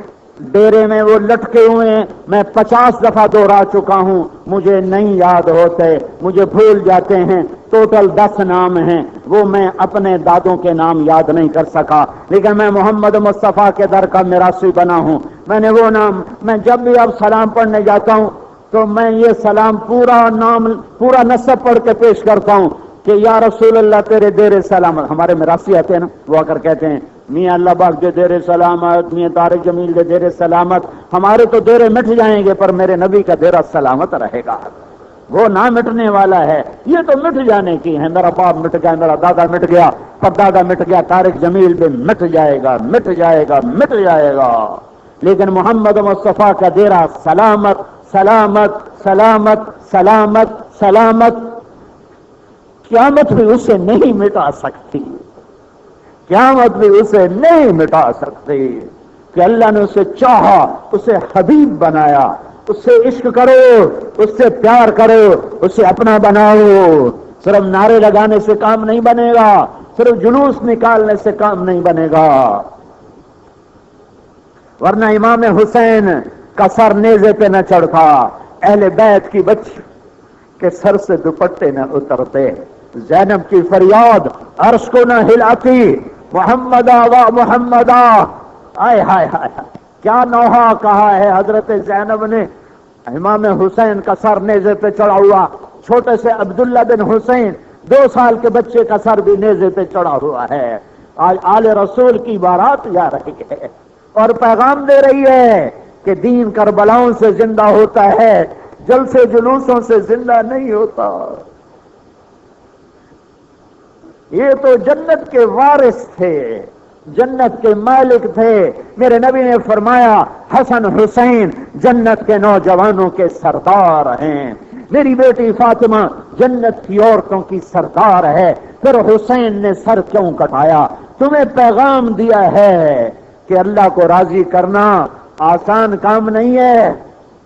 ڈیرے میں وہ لٹکے ہوئے ہیں. میں 50 دفعہ دوہرا چکا ہوں, مجھے نہیں یاد ہوتے, مجھے بھول جاتے ہیں. ٹوٹل 10 نام ہیں, وہ میں اپنے دادوں کے نام یاد نہیں کر سکا, لیکن میں محمد مصطفیٰ کے در کا میراثی بنا ہوں. میں نے وہ نام, میں جب بھی اب سلام پڑھنے جاتا ہوں تو میں یہ سلام پورا نسب پڑھ کے پیش کرتا ہوں کہ یا رسول اللہ تیرے دیر سلامت. ہمارے میراثی آتے ہیں نا، وہ آ کر کہتے ہیں میاں اللہ باغ دے دیر سلامت، میاں طارق جمیل دے دیر سلامت. ہمارے تو دیرے مٹ جائیں گے پر میرے نبی کا دیرہ سلامت رہے گا، وہ نہ مٹنے والا ہے. یہ تو مٹ جانے کی ہے، میرا باپ مٹ گیا، میرا دادا مٹ گیا، پردادا مٹ گیا، طارق جمیل بھی مٹ جائے گا، مٹ جائے گا، مٹ جائے گا. لیکن محمد مصطفیٰ کا دیرہ سلامت سلامت سلامت سلامت سلامت. قیامت بھی اسے نہیں مٹا سکتی، قیامت بھی اسے نہیں مٹا سکتی کہ اللہ نے اسے چاہا، اسے حبیب بنایا. اس سے عشق کرو، اس سے پیار کرو، اسے اپنا بناؤ. صرف نعرے لگانے سے کام نہیں بنے گا، صرف جلوس نکالنے سے کام نہیں بنے گا. ورنہ امام حسین کا سر نیزے پہ نہ چڑھتا، اہل بیت کی بچی کے سر سے دوپٹے نہ اترتے، زینب کی فریاد عرش کو نہ ہلاتی، محمدہ و محمدہ. آئے ہائے ہائے، کیا نوحہ کہا ہے حضرت زینب نے. امام حسین کا سر نیزے پہ چڑھا ہوا، چھوٹے سے عبداللہ بن حسین 2 سال کے بچے کا سر بھی نیزے پہ چڑھا ہوا ہے. آج آل رسول کی بارات جا رہی ہے اور پیغام دے رہی ہے کہ دین کربلاؤں سے زندہ ہوتا ہے، جلسے جلوسوں سے زندہ نہیں ہوتا. یہ تو جنت کے وارث تھے، جنت کے مالک تھے. میرے نبی نے فرمایا حسن حسین جنت کے نوجوانوں کے سردار ہیں. میری بیٹی فاطمہ جنت کی عورتوں کی سردار ہے. پھر حسین نے سر کیوں کٹایا؟ تمہیں پیغام دیا ہے کہ اللہ کو راضی کرنا آسان کام نہیں ہے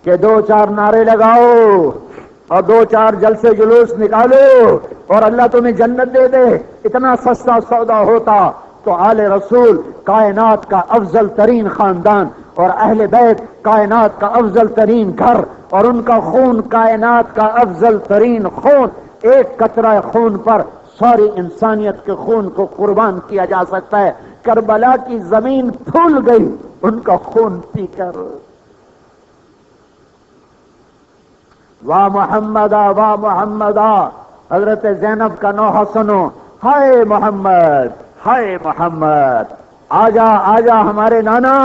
کہ 2-4 نعرے لگاؤ اور 2-4 جلسے جلوس نکالو اور اللہ تمہیں جنت دے دے. اتنا سستا سودا ہوتا تو آل رسول کائنات کا افضل ترین خاندان اور اہل بیت کائنات کا افضل ترین گھر اور ان کا خون کائنات کا افضل ترین خون، ایک قطرہ خون پر ساری انسانیت کے خون کو قربان کیا جا سکتا ہے. کربلا کی زمین پھول گئی ان کا خون پی کر. واہ محمدہ واہ محمدہ. حضرت زینب کا نوحہ سنو، ہائے محمد ہائے محمد. آجا آجا ہمارے نانا،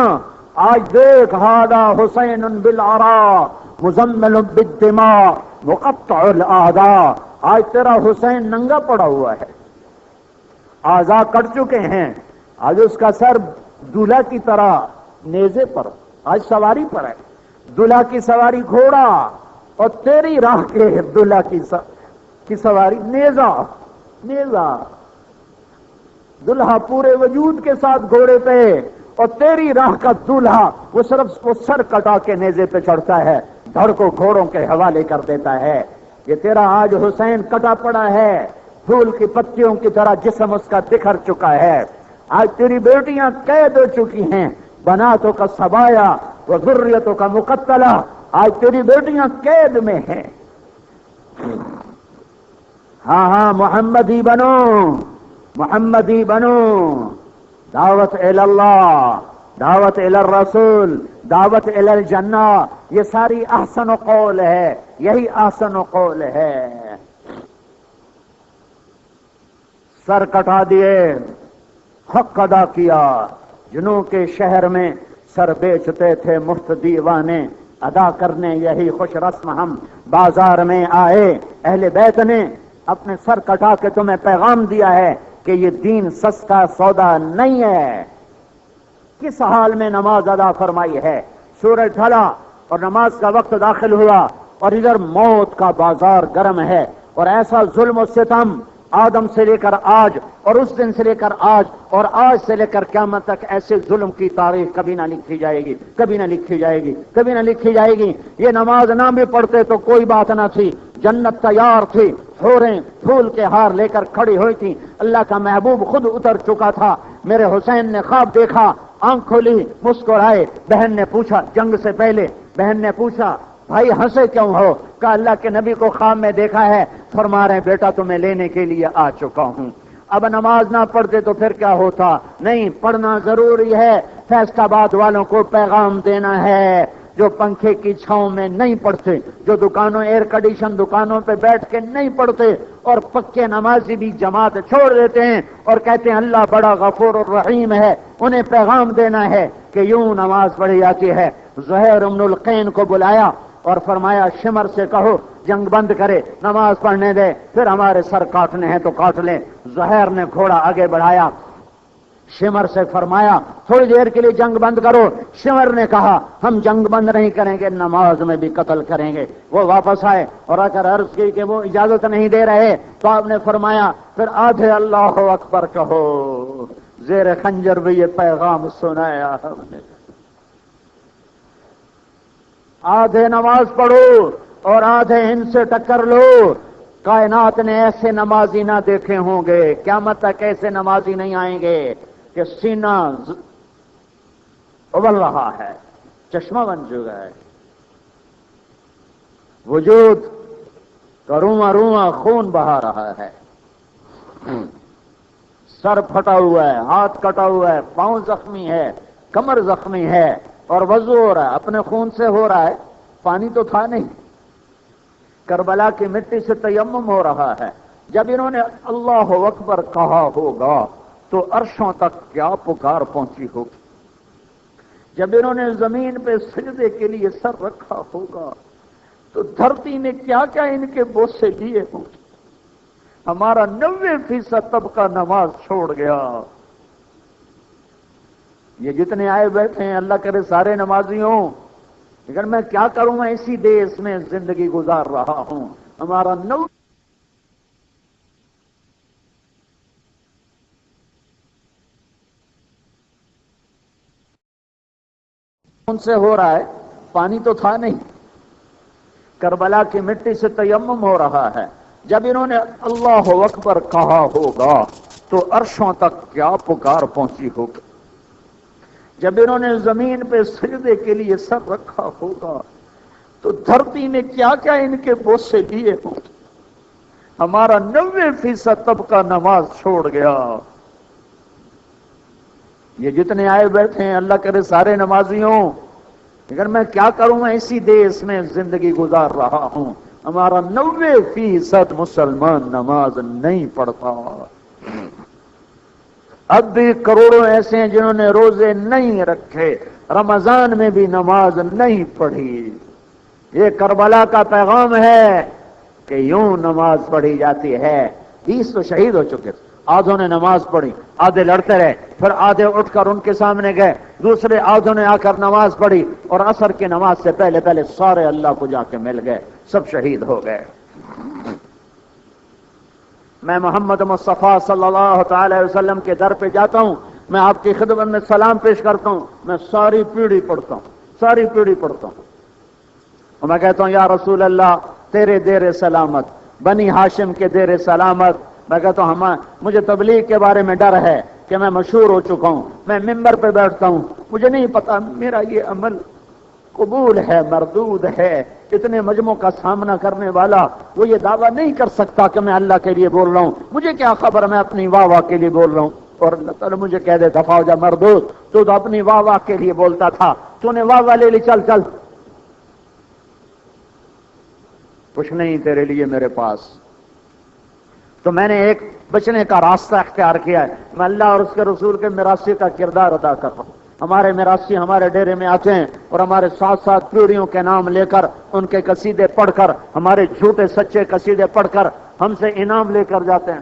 آج دیکھ ہادا حسین بالعراء مزمل بالدماء مقطع الاعداء. آج تیرا حسین ننگا پڑا ہوا ہے، اعضاء کٹ چکے ہیں. آج اس کا سر دولہا کی طرح نیزے پر، آج سواری پر ہے. دولہا کی سواری گھوڑا اور تیری راہ کے دولہا کی سواری نیزہ. نیزہ دولہا پورے وجود کے ساتھ گھوڑے پہ اور تیری راہ کا دولہا وہ صرف وہ سر کٹا کے نیزے پہ چڑھتا ہے، دھڑ کو گھوڑوں کے حوالے کر دیتا ہے. یہ تیرا آج حسین کٹا پڑا ہے، پھول کی پتیوں کی طرح جسم اس کا بکھر چکا ہے. آج تیری بیٹیاں قید ہو چکی ہیں، بناتوں کا سبایا و ذریتوں کا مقتلہ. آج تیری بیٹیاں قید میں ہیں. ہاں ہاں محمدی بنو، محمدی بنو. دعوت اللہ، دعوت الرسول، دعوت الجنہ، یہ ساری احسن و قول ہے، یہی احسن و قول ہے. سر کٹا دیے، حق ادا کیا. جنوں کے شہر میں سر بیچتے تھے مفت دیوانے، ادا کرنے یہی خوش رسم ہم بازار میں آئے. اہل بیت نے اپنے سر کٹا کے تمہیں پیغام دیا ہے کہ یہ دین سستا سودا نہیں ہے. کس حال میں نماز ادا فرمائی ہے؟ سورج ڈھلا اور نماز کا وقت داخل ہوا اور ادھر موت کا بازار گرم ہے اور ایسا ظلم و ستم آدم سے لے کر آج اور اس دن سے لے کر آج اور آج سے لے کر قیامت تک ایسے ظلم کی تاریخ کبھی نہ لکھی جائے گی، کبھی نہ لکھی جائے گی، کبھی نہ لکھی جائے گی. یہ نماز نہ بھی پڑھتے تو کوئی بات نہ تھی، جنت تیار تھی، حوریں پھول کے ہار لے کر کھڑی ہوئی تھی. اللہ کا محبوب خود اتر چکا تھا. میرے حسین نے خواب دیکھا، آنکھ کھولی، مسکرائے. بہن نے پوچھا، جنگ سے پہلے بہن نے پوچھا بھائی ہنسے کیوں ہو؟ کہا اللہ کے نبی کو خواب میں دیکھا ہے، فرما رہے بیٹا تمہیں لینے کے لیے آ چکا ہوں. اب نماز نہ پڑھتے تو پھر کیا ہوتا؟ نہیں، پڑھنا ضروری ہے. فیصل آباد والوں کو پیغام دینا ہے جو پنکھے کی چھاؤں میں نہیں پڑھتے، جو دکانوں ایئر کنڈیشن دکانوں پہ بیٹھ کے نہیں پڑھتے، اور پکے نمازی بھی جماعت چھوڑ دیتے ہیں اور کہتے ہیں اللہ بڑا غفور الرحیم ہے، انہیں پیغام دینا ہے کہ یوں نماز پڑھی جاتی ہے۔ زہیر بن القین کو بلایا اور فرمایا شمر سے کہو جنگ بند کرے، نماز پڑھنے دے، پھر ہمارے سر کاٹنے ہیں تو کاٹ لیں۔ زہیر نے گھوڑا آگے بڑھایا، شمر سے فرمایا تھوڑی دیر کے لیے جنگ بند کرو۔ شمر نے کہا ہم جنگ بند نہیں کریں گے، نماز میں بھی قتل کریں گے۔ وہ واپس آئے اور آ کر عرض کی کہ وہ اجازت نہیں دے رہے، تو آپ نے فرمایا پھر آدھے اللہ اکبر کہو، زیر خنجر بھی یہ پیغام سنایا ہم نے، آدھے نماز پڑھو اور آدھے ان سے ٹکر لو۔ کائنات نے ایسے نمازی نہ دیکھے ہوں گے، قیامت تک ایسے نمازی نہیں آئیں گے کہ سینہ ابل رہا ہے، چشمہ بن چکا ہے، وجود کا رواں رواں خون بہا رہا ہے، سر پھٹا ہوا ہے، ہاتھ کٹا ہوا ہے، پاؤں زخمی ہے، کمر زخمی ہے، اور وضو ہو رہا ہے، اپنے خون سے ہو رہا ہے، پانی تو تھا نہیں، کربلا کی مٹی سے تیمم ہو رہا ہے۔ جب انہوں نے اللہ اکبر کہا ہوگا تو عرشوں تک کیا پکار پہنچی ہوگی، جب انہوں نے زمین پہ سجدے کے لیے سر رکھا ہوگا تو دھرتی نے کیا کیا ان کے بوسے لیے ہوں گے۔ ہمارا 90% طبقہ نماز چھوڑ گیا۔ یہ جتنے آئے بیٹھے ہیں اللہ کرے سارے نمازی ہوں، لیکن میں کیا کروں، میں اسی دیس میں زندگی گزار رہا ہوں۔ ہمارا ان سے ہو رہا ہے، پانی تو تھا نہیں، کربلا کی مٹی سے تیمم ہو رہا ہے۔ جب انہوں نے اللہ اکبر کہا ہوگا تو عرشوں تک کیا پکار پہنچی ہوگی، جب انہوں نے زمین پہ سجدے کے لیے سر رکھا ہوگا تو دھرتی نے کیا کیا ان کے بوسے لیے ہوں گے۔ ہمارا 90% طبقہ نماز چھوڑ گیا۔ یہ جتنے آئے بیٹھے ہیں اللہ کرے سارے نمازی ہوں، لیکن میں کیا کروں، میں اسی دیس میں زندگی گزار رہا ہوں۔ ہمارا 90% مسلمان نماز نہیں پڑھتا۔ اب بھی کروڑوں ایسے ہیں جنہوں نے روزے نہیں رکھے، رمضان میں بھی نماز نہیں پڑھی۔ یہ کربلا کا پیغام ہے کہ یوں نماز پڑھی جاتی ہے۔ 20 تو شہید ہو چکے تھے، آدھوں نے نماز پڑھی، آدھے لڑتے رہے، پھر آدھے اٹھ کر ان کے سامنے گئے، دوسرے آدھوں نے آ کر نماز پڑھی، اور عصر کی نماز سے پہلے پہلے سارے اللہ کو جا کے مل گئے، سب شہید ہو گئے۔ میں محمد مصطفیٰ صلی اللہ تعالی وسلم کے در پہ جاتا ہوں، میں آپ کی خدمت میں سلام پیش کرتا ہوں، میں ساری پیڑھی پڑھتا ہوں، ساری پیڑھی پڑھتا ہوں، اور میں کہتا ہوں یا رسول اللہ تیرے دیر سلامت، بنی ہاشم کے دیر سلامت۔ میں کہتا ہوں مجھے تبلیغ کے بارے میں ڈر ہے کہ میں مشہور ہو چکا ہوں، میں ممبر پہ بیٹھتا ہوں، مجھے نہیں پتا میرا یہ عمل قبول ہے مردود ہے۔ اتنے مجموع کا سامنا کرنے والا وہ یہ دعویٰ نہیں کر سکتا کہ میں اللہ کے لیے بول رہا ہوں، مجھے کیا خبر میں اپنی واہ واہ کے لیے بول رہا ہوں۔ اور اللہ تعالیٰ مجھے کہہ دے دفع ہو جا مردود، تو اپنی واہ واہ کے لیے بولتا تھا، تو نے واہ واہ لے لی، چل چل، کچھ نہیں تیرے لیے میرے پاس۔ تو میں نے ایک بچنے کا راستہ اختیار کیا ہے، میں اللہ اور اس کے رسول کے میراثی کا کردار ادا کر رہا ہوں۔ ہمارے میراثی ہمارے ڈیرے میں آتے ہیں اور ہمارے ساتھ ساتھ پیڑھیوں کے نام لے کر، ان کے قصیدے پڑھ کر، ہمارے جھوٹے سچے قصیدے پڑھ کر ہم سے انعام لے کر جاتے ہیں۔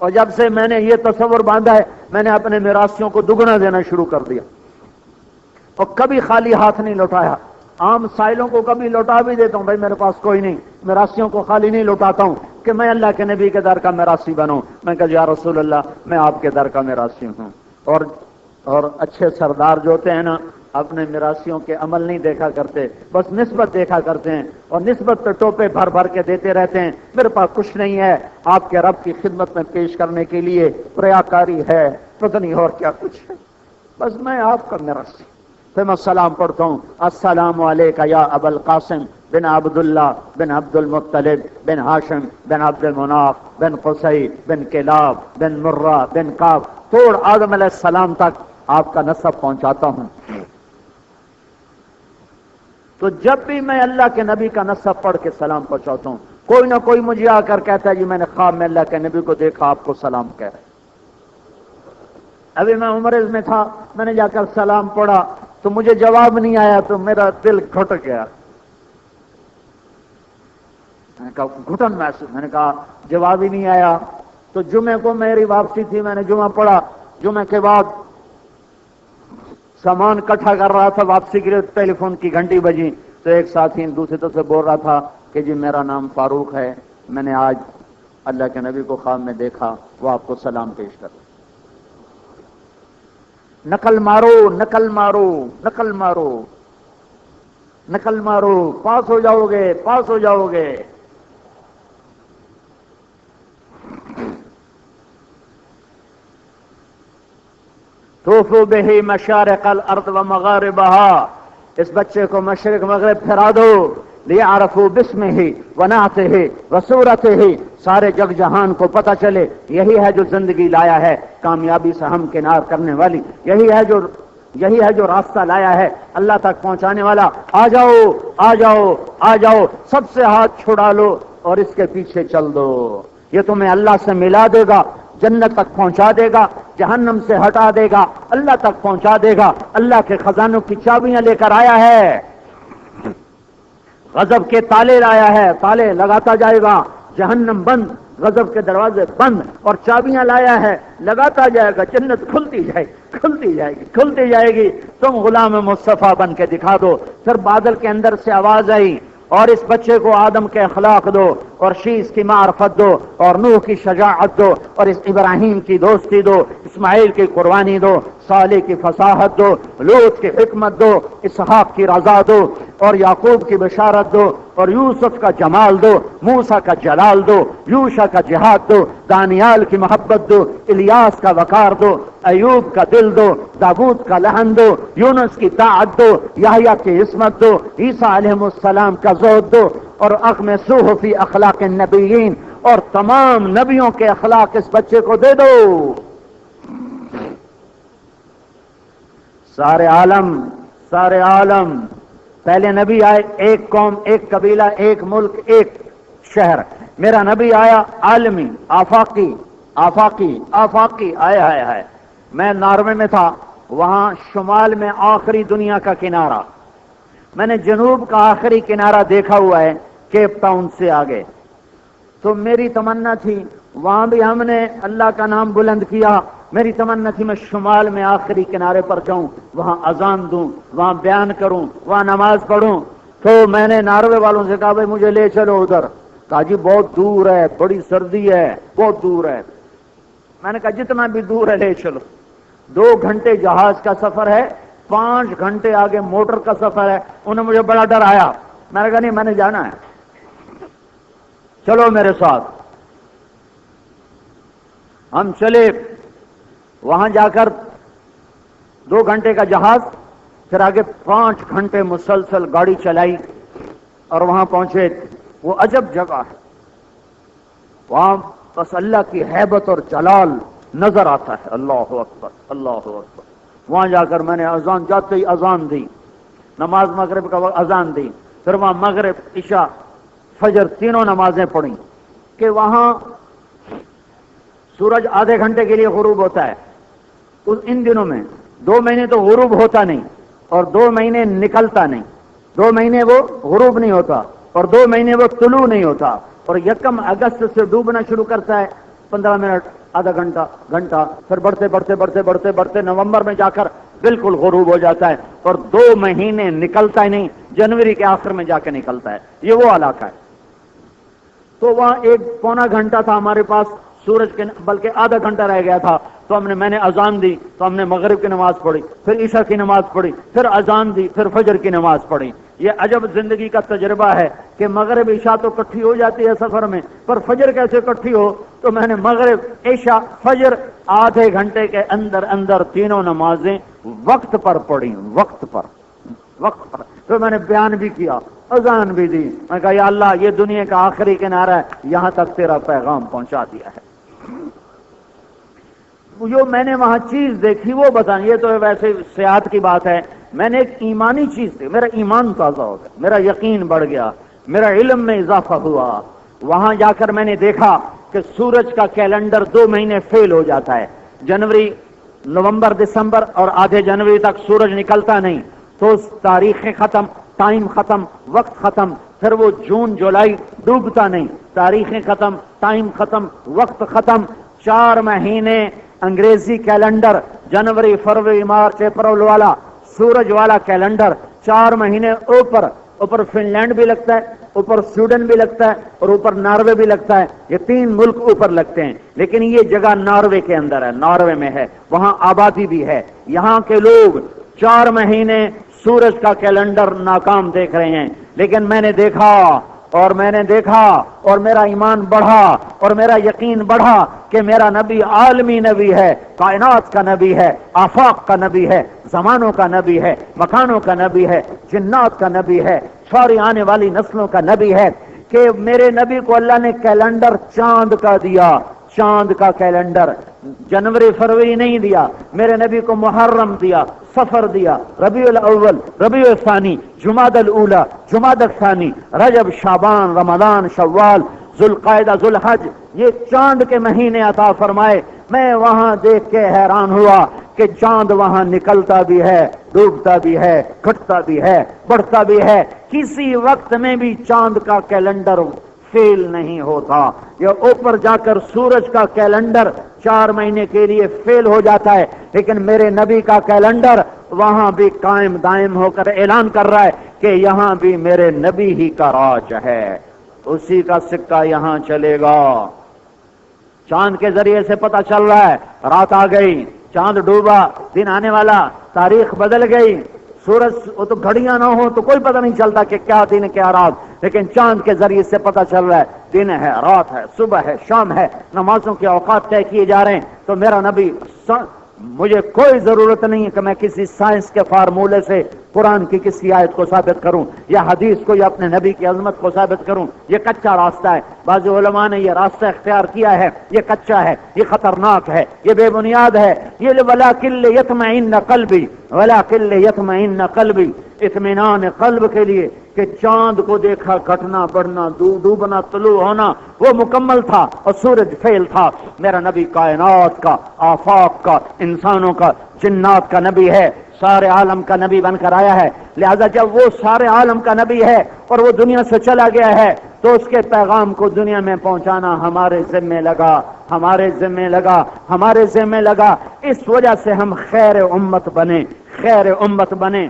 اور جب سے میں نے یہ تصور باندھا ہے، میں نے اپنے میراثیوں کو دگنا دینا شروع کر دیا، اور کبھی خالی ہاتھ نہیں لوٹایا۔ عام سائلوں کو کبھی لوٹا بھی دیتا ہوں، بھائی میرے پاس کوئی نہیں، میراثیوں کو خالی نہیں لوٹاتا ہوں کہ میں اللہ کے نبی کے در کا میراثی بنوں۔ میں کہا یا رسول اللہ میں آپ کے در کا میراثی ہوں۔ اور اچھے سردار جو ہوتے ہیں نا، اپنے میراثیوں کے عمل نہیں دیکھا کرتے، بس نسبت دیکھا کرتے ہیں، اور نسبت پہ ٹوپے بھر بھر کے دیتے رہتے ہیں۔ میرے پاس کچھ نہیں ہے، آپ کے رب کی خدمت میں پیش کرنے کے لیے ریاکاری ہے، پتہ نہیں اور کیا کچھ ہے، بس میں آپ کا میراثی۔ پھر میں سلام پڑھتا ہوں، السلام علیکہ یا ابا القاسم بن عبداللہ بن عبد المطلب بن ہاشم بن عبد المناف بن قصی بن کلاب بن مرہ بن کعب، توڑ آدم علیہ السلام تک آپ کا نسب پہنچاتا ہوں۔ تو جب بھی میں اللہ کے نبی کا نسب پڑھ کے سلام پہنچاتا ہوں، کوئی نہ کوئی مجھے آ کر کہتا ہے جی میں نے خواب میں اللہ کے نبی کو دیکھا آپ کو سلام کہہ رہے۔ ابھی میں عمرہ میں تھا، میں نے جا کر سلام پڑھا تو مجھے جواب نہیں آیا تو میرا دل گھٹ گیا، میں نے کہا گھٹن محسوس، میں نے کہا جواب ہی نہیں آیا۔ تو جمعے کو میری واپسی تھی، میں نے جمعہ پڑھا، جمعے کے بعد سامان اکٹھا کر رہا تھا واپسی کے لیے، ٹیلی فون کی گھنٹی بجی تو ایک ساتھی دوسری طرف سے بول رہا تھا کہ جی میرا نام فاروق ہے، میں نے آج اللہ کے نبی کو خواب میں دیکھا، وہ آپ کو سلام پیش کر۔ نقل مارو نقل مارو نقل مارو نقل مارو، پاس ہو جاؤ گے پاس ہو جاؤ گے۔ طوفوا بہ مشارق الارض و مغاربہا، اس بچے کو مشرق مغرب پھرا دو، لیعرفوا باسمہ و نعتہ و صورتہ، سارے جگ جہان کو پتہ چلے یہی ہے جو زندگی لایا ہے کامیابی سے ہم کنار کرنے والی، یہی ہے جو راستہ لایا ہے اللہ تک پہنچانے والا۔ آ جاؤ آ جاؤ آ جاؤ، سب سے ہاتھ چھڑا لو اور اس کے پیچھے چل دو، یہ تمہیں اللہ سے ملا دے گا، جنت تک پہنچا دے گا، جہنم سے ہٹا دے گا، اللہ تک پہنچا دے گا۔ اللہ کے خزانوں کی چابیاں لے کر آیا ہے، غضب کے تالے لایا ہے، تالے لگاتا جائے گا، جہنم بند، غضب کے دروازے بند، اور چابیاں لایا ہے، لگاتا جائے گا، جنت کھلتی جائے گی کھلتی جائے گی کھلتی جائے گی۔ تم غلام مصطفیٰ بن کے دکھا دو۔ پھر بادل کے اندر سے آواز آئی، اور اس بچے کو آدم کے اخلاق دو، اور شیش کی معرفت دو، اور نوح کی شجاعت دو، اور اس ابراہیم کی دوستی دو، اسماعیل کی قربانی دو، صالح کی فصاحت دو، لوط کی حکمت دو، اسحاق کی رضا دو، اور یعقوب کی بشارت دو، اور یوسف کا جمال دو، موسیٰ کا جلال دو، یوشع کا جہاد دو، دانیال کی محبت دو، الیاس کا وقار دو، ایوب کا دل دو، داود کا لحن دو، یونس کی طاعت دو، یحییٰ کی عصمت دو، عیسیٰ علیہ السلام کا زہد دو، اور اغمسوہ فی اخلاق النبیین، اور تمام نبیوں کے اخلاق اس بچے کو دے دو۔ سارے عالم پہلے نبی آئے، ایک قوم، ایک قبیلہ، ایک ملک، ایک شہر۔ میرا نبی آیا عالمی، آفاقی آئے۔ میں ناروے میں تھا، وہاں شمال میں آخری دنیا کا کنارہ، میں نے جنوب کا آخری کنارہ دیکھا ہوا ہے کیپ ٹاؤن سے آگے۔ تو میری تمنا تھی وہاں بھی ہم نے اللہ کا نام بلند کیا، میری تمنا تھی میں شمال میں آخری کنارے پر جاؤں، وہاں اذان دوں، وہاں بیان کروں، وہاں نماز پڑھوں۔ تو میں نے ناروے والوں سے کہا بھائی مجھے لے چلو ادھر، کہا جی بہت دور ہے، بڑی سردی ہے، بہت دور ہے۔ میں نے کہا جتنا بھی دور ہے لے چلو۔ 2 گھنٹے جہاز کا سفر ہے، 5 گھنٹے آگے موٹر کا سفر ہے۔ انہیں مجھے بڑا ڈر آیا، میں نے کہا نہیں میں نے جانا ہے، چلو میرے ساتھ۔ ہم چلے، وہاں جا کر 2 گھنٹے کا جہاز، پھر آگے 5 گھنٹے مسلسل گاڑی چلائی، اور وہاں پہنچے۔ وہ عجب جگہ ہے، وہاں بس اللہ کی ہیبت اور جلال نظر آتا ہے۔ اللہ اکبر اللہ اکبر۔ وہاں جا کر میں نے اذان، جاتے ہی اذان دی، نماز مغرب کا وقت اذان دی، پھر وہاں مغرب، عشاء، فجر تینوں نمازیں پڑھیں کہ وہاں سورج آدھے گھنٹے کے لیے غروب ہوتا ہے۔ ان دنوں میں 2 مہینے تو غروب ہوتا نہیں، اور 2 مہینے نکلتا نہیں، 2 مہینے وہ غروب نہیں ہوتا، اور 2 مہینے وہ طلوع نہیں ہوتا، اور 1 اگست سے ڈوبنا شروع کرتا ہے، 15 منٹ، آدھا گھنٹہ، پھر بڑھتے نومبر میں جا کر بالکل غروب ہو جاتا ہے، اور 2 مہینے نکلتا ہی نہیں، جنوری کے آخر میں جا کے نکلتا ہے۔ یہ وہ علاقہ ہے۔ تو وہاں 1 پونا گھنٹہ تھا ہمارے پاس سورج کے، بلکہ آدھا گھنٹہ رہ گیا تھا، تو میں نے اذان دی، تو ہم نے مغرب کی نماز پڑھی، پھر عشاء کی نماز پڑھی، پھر اذان دی، پھر فجر کی نماز پڑھی۔ یہ عجب زندگی کا تجربہ ہے کہ مغرب عشاء تو اکٹھی ہو جاتی ہے سفر میں، پر فجر کیسے اکٹھی ہو؟ تو میں نے مغرب، عشاء، فجر آدھے گھنٹے کے اندر تینوں نمازیں وقت پر پڑھی، وقت پر۔ پھر میں نے بیان بھی کیا، اذان بھی دی، میں کہا یا اللہ یہ دنیا کا آخری کنارہ ہے، یہاں تک تیرا پیغام پہنچا دیا ہے۔ جو میں نے وہاں چیز دیکھی وہ بتائیں، یہ تو ویسے سیاحت کی بات ہے میں نے ایک ایمانی چیز تھی، میرا ایمان تازہ ہو گیا، میرا یقین بڑھ گیا، میرا علم میں اضافہ ہوا۔ وہاں جا کر میں نے دیکھا کہ سورج کا کیلنڈر 2 مہینے فیل ہو جاتا ہے، جنوری، نومبر، دسمبر اور آدھے جنوری تک سورج نکلتا نہیں، تو تاریخیں ختم، ٹائم ختم، وقت ختم، پھر وہ جون جولائی ڈوبتا نہیں، تاریخیں ختم، ٹائم ختم، وقت ختم۔ 4 مہینے انگریزی کیلنڈر، جنوری، فروری، مارچ، اپریل والا سورج والا کیلنڈر، 4 مہینے اوپر فن لینڈ بھی لگتا ہے، اوپر سویڈن بھی لگتا ہے اور اوپر ناروے بھی لگتا ہے، یہ 3 ملک اوپر لگتے ہیں، لیکن یہ جگہ ناروے کے اندر ہے، ناروے میں ہے، وہاں آبادی بھی ہے۔ یہاں کے لوگ 4 مہینے سورج کا کیلنڈر ناکام دیکھ رہے ہیں، لیکن میں نے دیکھا اور میرا ایمان بڑھا اور میرا یقین بڑھا کہ میرا نبی عالمی نبی ہے، کائنات کا نبی ہے، آفاق کا نبی ہے، زمانوں کا نبی ہے، مکانوں کا نبی ہے، جنات کا نبی ہے، ساری آنے والی نسلوں کا نبی ہے، کہ میرے نبی کو اللہ نے کیلنڈر چاند کا دیا، چاند کا کیلنڈر، جنوری فروری نہیں دیا، میرے نبی کو محرم دیا، سفر دیا، ربیع الاول، ربیع الثانی، جمادی الاولی، جمادی الثانی، رجب، شعبان، رمضان، شوال، ذوالقعدہ، ذوالحج، یہ چاند کے مہینے عطا فرمائے۔ میں وہاں دیکھ کے حیران ہوا کہ چاند وہاں نکلتا بھی ہے، ڈوبتا بھی ہے، گھٹتا بھی ہے، بڑھتا بھی ہے، کسی وقت میں بھی چاند کا کیلنڈر فیل نہیں ہوتا۔ یہ اوپر جا کر سورج کا کیلنڈر 4 مہینے کے لیے فیل ہو جاتا ہے، لیکن میرے نبی کا کیلنڈر وہاں بھی قائم دائم ہو کر اعلان کر رہا ہے کہ یہاں بھی میرے نبی ہی کا راج ہے، اسی کا سکہ یہاں چلے گا۔ چاند کے ذریعے سے پتہ چل رہا ہے رات آ گئی، چاند ڈوبا، دن آنے والا، تاریخ بدل گئی۔ سورج وہ تو گھڑیاں نہ ہو تو کوئی پتہ نہیں چلتا کہ کیا دن کیا رات، لیکن چاند کے ذریعے سے پتہ چل رہا ہے دن ہے، رات ہے، صبح ہے، شام ہے، نمازوں کے اوقات طے کیے جا رہے ہیں۔ تو میرا نبی، مجھے کوئی ضرورت نہیں ہے کہ میں کسی سائنس کے فارمولے سے قرآن کی کسی آیت کو ثابت کروں یا حدیث کو یا اپنے نبی کی عظمت کو ثابت کروں، یہ کچا راستہ ہے۔ بعض علماء نے یہ راستہ اختیار کیا ہے، یہ کچا ہے، یہ خطرناک ہے، یہ بے بنیاد ہے۔ یہ وَلَٰكِن لِّيَطْمَئِنَّ قَلْبِي وَلَٰكِن لِّيَطْمَئِنَّ قَلْبِي، اطمینان قلب کے لیے کہ چاند کو دیکھا، گھٹنا بڑھنا، ڈوبنا، طلوع ہونا، وہ مکمل تھا اور سورج فیل تھا۔ میرا نبی کائنات کا، آفاق کا، انسانوں کا، جنات کا نبی ہے، سارے عالم کا نبی بن کر آیا ہے۔ لہذا جب وہ سارے عالم کا نبی ہے اور وہ دنیا سے چلا گیا ہے تو اس کے پیغام کو دنیا میں پہنچانا ہمارے ذمہ لگا، ہمارے ذمہ لگا، ہمارے ذمہ لگا۔ اس وجہ سے ہم خیر امت بنے، خیر امت بنے۔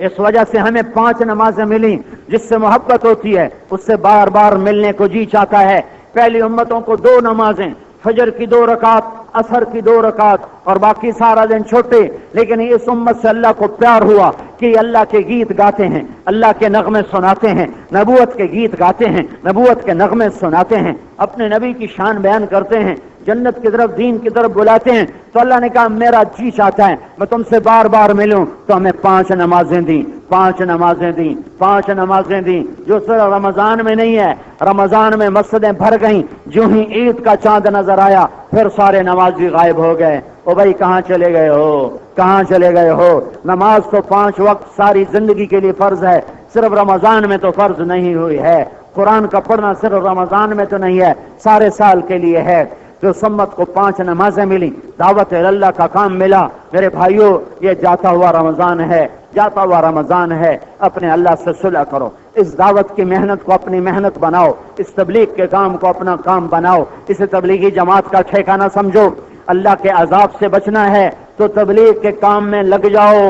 اس وجہ سے ہمیں 5 نمازیں ملی، جس سے محبت ہوتی ہے اس سے بار بار ملنے کو جی چاہتا ہے۔ پہلی امتوں کو 2 نمازیں، فجر کی 2 رکعت، عصر کی 2 رکعت اور باقی سارا دن چھوٹے، لیکن اس امت سے اللہ کو پیار ہوا کہ یہ اللہ کے گیت گاتے ہیں، اللہ کے نغمے سناتے ہیں، نبوت کے گیت گاتے ہیں، نبوت کے نغمے سناتے ہیں، اپنے نبی کی شان بیان کرتے ہیں، جنت کی طرف، دین کی طرف بلاتے ہیں۔ تو اللہ نے کہا میرا جی چاہتا ہے میں تم سے بار بار ملوں، تو ہمیں 5 نمازیں دیں، 5 نمازیں دیں، 5 نمازیں دیں، جو صرف رمضان میں نہیں ہے۔ رمضان میں مسجدیں بھر گئیں، جو ہی عید کا چاند نظر آیا پھر سارے نمازی غائب ہو گئے۔ او بھائی کہاں چلے گئے ہو، کہاں چلے گئے ہو؟ نماز تو 5 وقت ساری زندگی کے لیے فرض ہے، صرف رمضان میں تو فرض نہیں ہوئی ہے۔ قرآن کا پڑھنا صرف رمضان میں تو نہیں ہے، سارے سال کے لیے ہے۔ جو سمت کو 5 نمازیں ملی، دعوت اللہ کا کام ملا۔ میرے بھائیوں، یہ جاتا ہوا رمضان ہے، جاتا ہوا رمضان ہے، اپنے اللہ سے صلح کرو، اس دعوت کی محنت کو اپنی محنت بناؤ، اس تبلیغ کے کام کو اپنا کام بناؤ، اسے تبلیغی جماعت کا ٹھکانہ سمجھو۔ اللہ کے عذاب سے بچنا ہے تو تبلیغ کے کام میں لگ جاؤ۔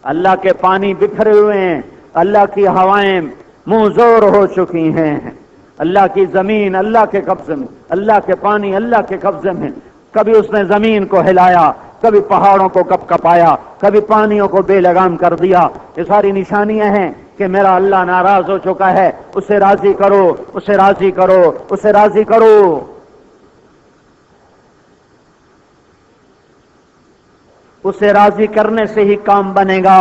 اللہ کے پانی بکھرے ہوئے ہیں، اللہ کی ہوائیں منہ زور ہو چکی ہیں، اللہ کی زمین اللہ کے قبضے میں، اللہ کے پانی اللہ کے قبضے میں۔ کبھی اس نے زمین کو ہلایا، کبھی پہاڑوں کو کپ کپایا، کبھی پانیوں کو بے لگام کر دیا۔ یہ ساری نشانیاں ہیں کہ میرا اللہ ناراض ہو چکا ہے، اسے راضی کرو، اسے راضی کرو، اسے راضی کرو۔ اسے راضی کرنے سے ہی کام بنے گا۔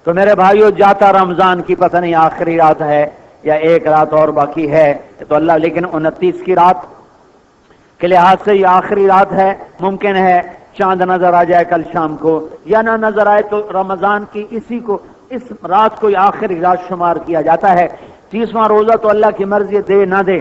تو میرے بھائیو، جاتا رمضان کی پتہ نہیں آخری رات ہے یا 1 رات اور باقی ہے تو اللہ، لیکن 29 کی رات کے لحاظ سے یہ آخری رات ہے، ممکن ہے چاند نظر آ جائے کل شام کو یا نہ نظر آئے تو رمضان کی اس رات کو آخری رات شمار کیا جاتا ہے۔ 30واں روزہ تو اللہ کی مرضی دے نہ دے۔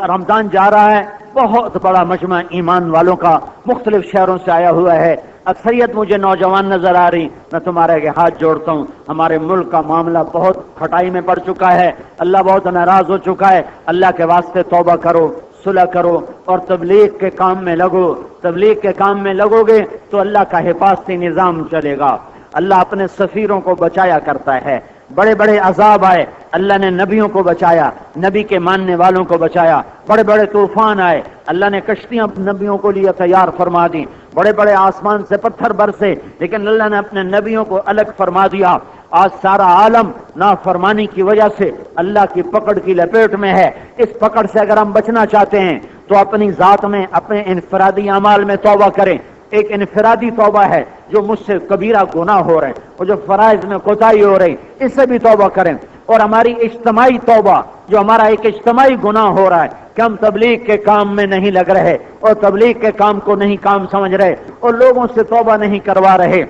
رمضان جا رہا ہے، بہت بڑا مجمع ایمان والوں کا مختلف شہروں سے آیا ہوا ہے۔ اکثریت مجھے نوجوان نظر آ رہی، میں تمہارے آگے ہاتھ جوڑتا ہوں، ہمارے ملک کا معاملہ بہت کھٹائی میں پڑ چکا ہے، اللہ بہت ناراض ہو چکا ہے، اللہ کے واسطے توبہ کرو، صلح کرو اور تبلیغ کے کام میں لگو۔ تبلیغ کے کام میں لگو گے تو اللہ کا حفاظتی نظام چلے گا۔ اللہ اپنے سفیروں کو بچایا کرتا ہے۔ بڑے بڑے عذاب آئے، اللہ نے نبیوں کو بچایا، نبی کے ماننے والوں کو بچایا۔ بڑے بڑے طوفان آئے، اللہ نے کشتیاں نبیوں کو لیے تیار فرما دی۔ بڑے بڑے آسمان سے پتھر برسے، لیکن اللہ نے اپنے نبیوں کو الگ فرما دیا۔ آج سارا عالم نافرمانی کی وجہ سے اللہ کی پکڑ کی لپیٹ میں ہے۔ اس پکڑ سے اگر ہم بچنا چاہتے ہیں تو اپنی ذات میں، اپنے انفرادی اعمال میں توبہ کریں۔ ایک انفرادی توبہ ہے جو مجھ سے کبیرہ گناہ ہو رہے ہیں اور جو فرائض میں کوتاہی ہو رہی، اس سے بھی توبہ کریں۔ اور ہماری اجتماعی توبہ، جو ہمارا ایک اجتماعی گناہ ہو رہا ہے کہ ہم تبلیغ کے کام میں نہیں لگ رہے اور تبلیغ کے کام کو نہیں کام سمجھ رہے اور لوگوں سے توبہ نہیں کروا رہے۔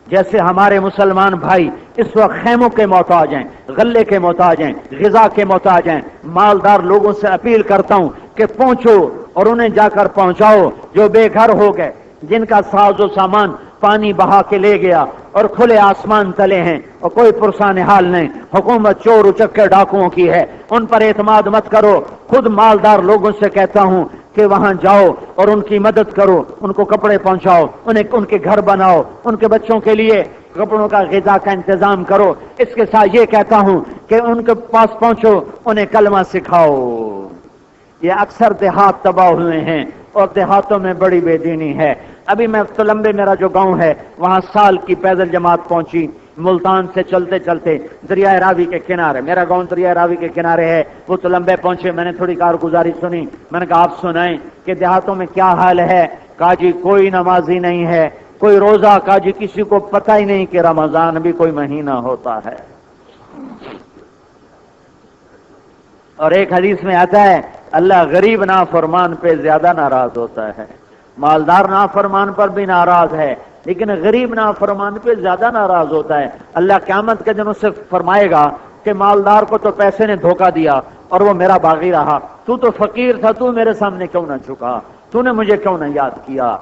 جیسے ہمارے مسلمان بھائی اس وقت خیموں کے محتاج ہیں، غلے کے محتاج ہیں، غذا کے محتاج ہیں۔ مالدار لوگوں سے اپیل کرتا ہوں کہ پہنچو اور انہیں جا کر پہنچاؤ جو بے گھر ہو گئے، جن کا ساز و سامان پانی بہا کے لے گیا اور کھلے آسمان تلے ہیں اور کوئی پرسان حال نہیں۔ حکومت چور اچکے ڈاکوؤں کی ہے، ان پر اعتماد مت کرو۔ خود مالدار لوگوں سے کہتا ہوں کہ وہاں جاؤ اور ان کی مدد کرو، ان کو کپڑے پہنچاؤ، ان کے گھر بناؤ، ان کے بچوں کے لیے کپڑوں کا، غذا کا انتظام کرو۔ اس کے ساتھ یہ کہتا ہوں کہ ان کے پاس پہنچو، انہیں کلمہ سکھاؤ۔ یہ اکثر دیہات تباہ ہوئے ہیں اور دیہاتوں میں بڑی بے دینی ہے۔ ابھی میں تلمبے، میرا جو گاؤں ہے، وہاں سال کی پیدل جماعت پہنچی، ملتان سے چلتے چلتے دریائے راوی کے کنارے، میرا گاؤں دریائے راوی کے کنارے ہے، وہ تلمبے پہنچے۔ میں نے تھوڑی کارگزاری سنی، میں نے کہا آپ سنائیں کہ دیہاتوں میں کیا حال ہے۔ کہا جی کوئی نمازی نہیں ہے، کوئی روزہ، کہا جی کسی کو پتہ ہی نہیں کہ رمضان بھی کوئی مہینہ ہوتا ہے۔ اور ایک حدیث میں آتا ہے اللہ غریب نافرمان پہ زیادہ ناراض ہوتا ہے۔ مالدار نافرمان پر بھی ناراض ہے لیکن غریب نافرمان پہ زیادہ ناراض ہوتا ہے۔ اللہ قیامت کے دن اس سے فرمائے گا کہ مالدار کو تو پیسے نے دھوکہ دیا اور وہ میرا باغی رہا، تو فقیر تھا، تو میرے سامنے کیوں نہ جھکا، تو نے مجھے کیوں نہ یاد کیا۔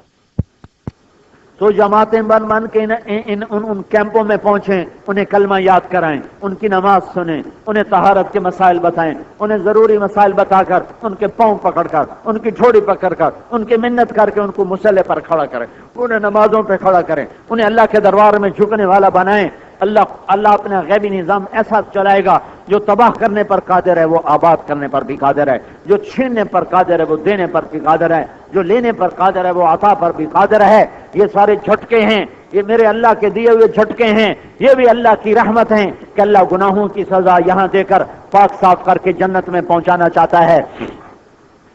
تو جماعتیں بن کے ان کیمپوں میں پہنچیں، انہیں کلمہ یاد کرائیں، ان کی نماز سنیں، انہیں طہارت کے مسائل بتائیں، انہیں ضروری مسائل بتا کر ان کے پاؤں پکڑ کر، ان کی جھوڑی پکڑ کر، ان کی منت کر کے ان کو مصلے پر کھڑا کریں، انہیں نمازوں پہ کھڑا کریں، انہیں اللہ کے دربار میں جھکنے والا بنائیں۔ اللہ اپنا غیبی نظام ایسا چلائے گا جو تباہ کرنے پر قادر ہے وہ آباد کرنے پر بھی قادر ہے، جو چھیننے پر قادر ہے وہ دینے پر بھی قادر ہے، جو لینے پر قادر ہے وہ عطا پر بھی قادر ہے۔ یہ سارے جھٹکے ہیں، یہ میرے اللہ کے دیے ہوئے جھٹکے ہیں، یہ بھی اللہ کی رحمت ہیں کہ اللہ گناہوں کی سزا یہاں دے کر پاک صاف کر کے جنت میں پہنچانا چاہتا ہے۔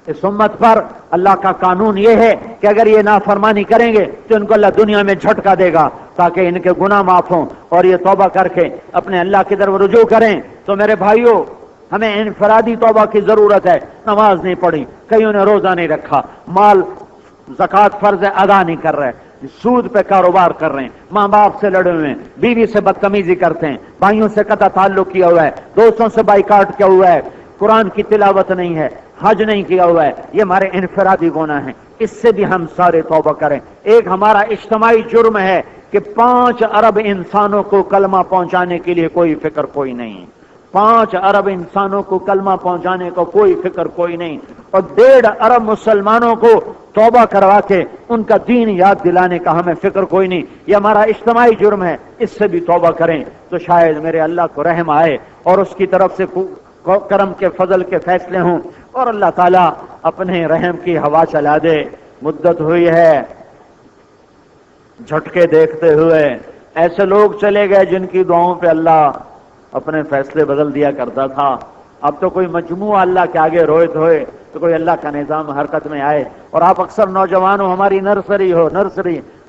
اس امت پر اللہ کا قانون یہ ہے کہ اگر یہ نافرمانی کریں گے تو ان کو اللہ دنیا میں جھٹکا دے گا تاکہ ان کے گناہ معاف ہوں اور یہ توبہ کر کے اپنے اللہ کی طرف رجوع کریں۔ تو میرے بھائیوں، ہمیں انفرادی توبہ کی ضرورت ہے۔ نماز نہیں پڑھی، کئیوں نے روزہ نہیں رکھا، مال زکوٰۃ فرض ادا نہیں کر رہے، سود پہ کاروبار کر رہے ہیں، ماں باپ سے لڑے ہوئے ہیں، بیوی سے بدتمیزی کرتے ہیں، بھائیوں سے قطع تعلق کیا ہوا ہے، دوستوں سے بائیکاٹ کیا ہوا ہے، قرآن کی تلاوت نہیں ہے، حج نہیں کیا ہوا ہے، یہ ہمارے انفرادی گناہ ہیں۔ اس سے بھی ہم سارے توبہ کریں۔ ایک ہمارا اجتماعی جرم ہے کہ 5 ارب انسانوں کو کلمہ پہنچانے کے لیے کوئی فکر کوئی نہیں، 5 ارب انسانوں کو کلمہ پہنچانے کو کوئی فکر کوئی نہیں، اور 1.5 ارب مسلمانوں کو توبہ کروا کے ان کا دین یاد دلانے کا ہمیں فکر کوئی نہیں۔ یہ ہمارا اجتماعی جرم ہے، اس سے بھی توبہ کریں تو شاید میرے اللہ کو رحم آئے اور اس کی طرف سے کرم کے فضل کے فیصلے ہوں اور اللہ تعالیٰ اپنے رحم کی ہوا چلا دے۔ مدت ہوئی ہے جھٹکے دیکھتے ہوئے، ایسے لوگ چلے گئے جن کی دعاؤں پہ اللہ اپنے فیصلے بدل دیا کرتا تھا۔ اب تو کوئی مجموعہ اللہ کے آگے روئے دھوئے تو کوئی اللہ کا نظام حرکت میں آئے۔ اور آپ اکثر نوجوان ہو، ہماری نرسری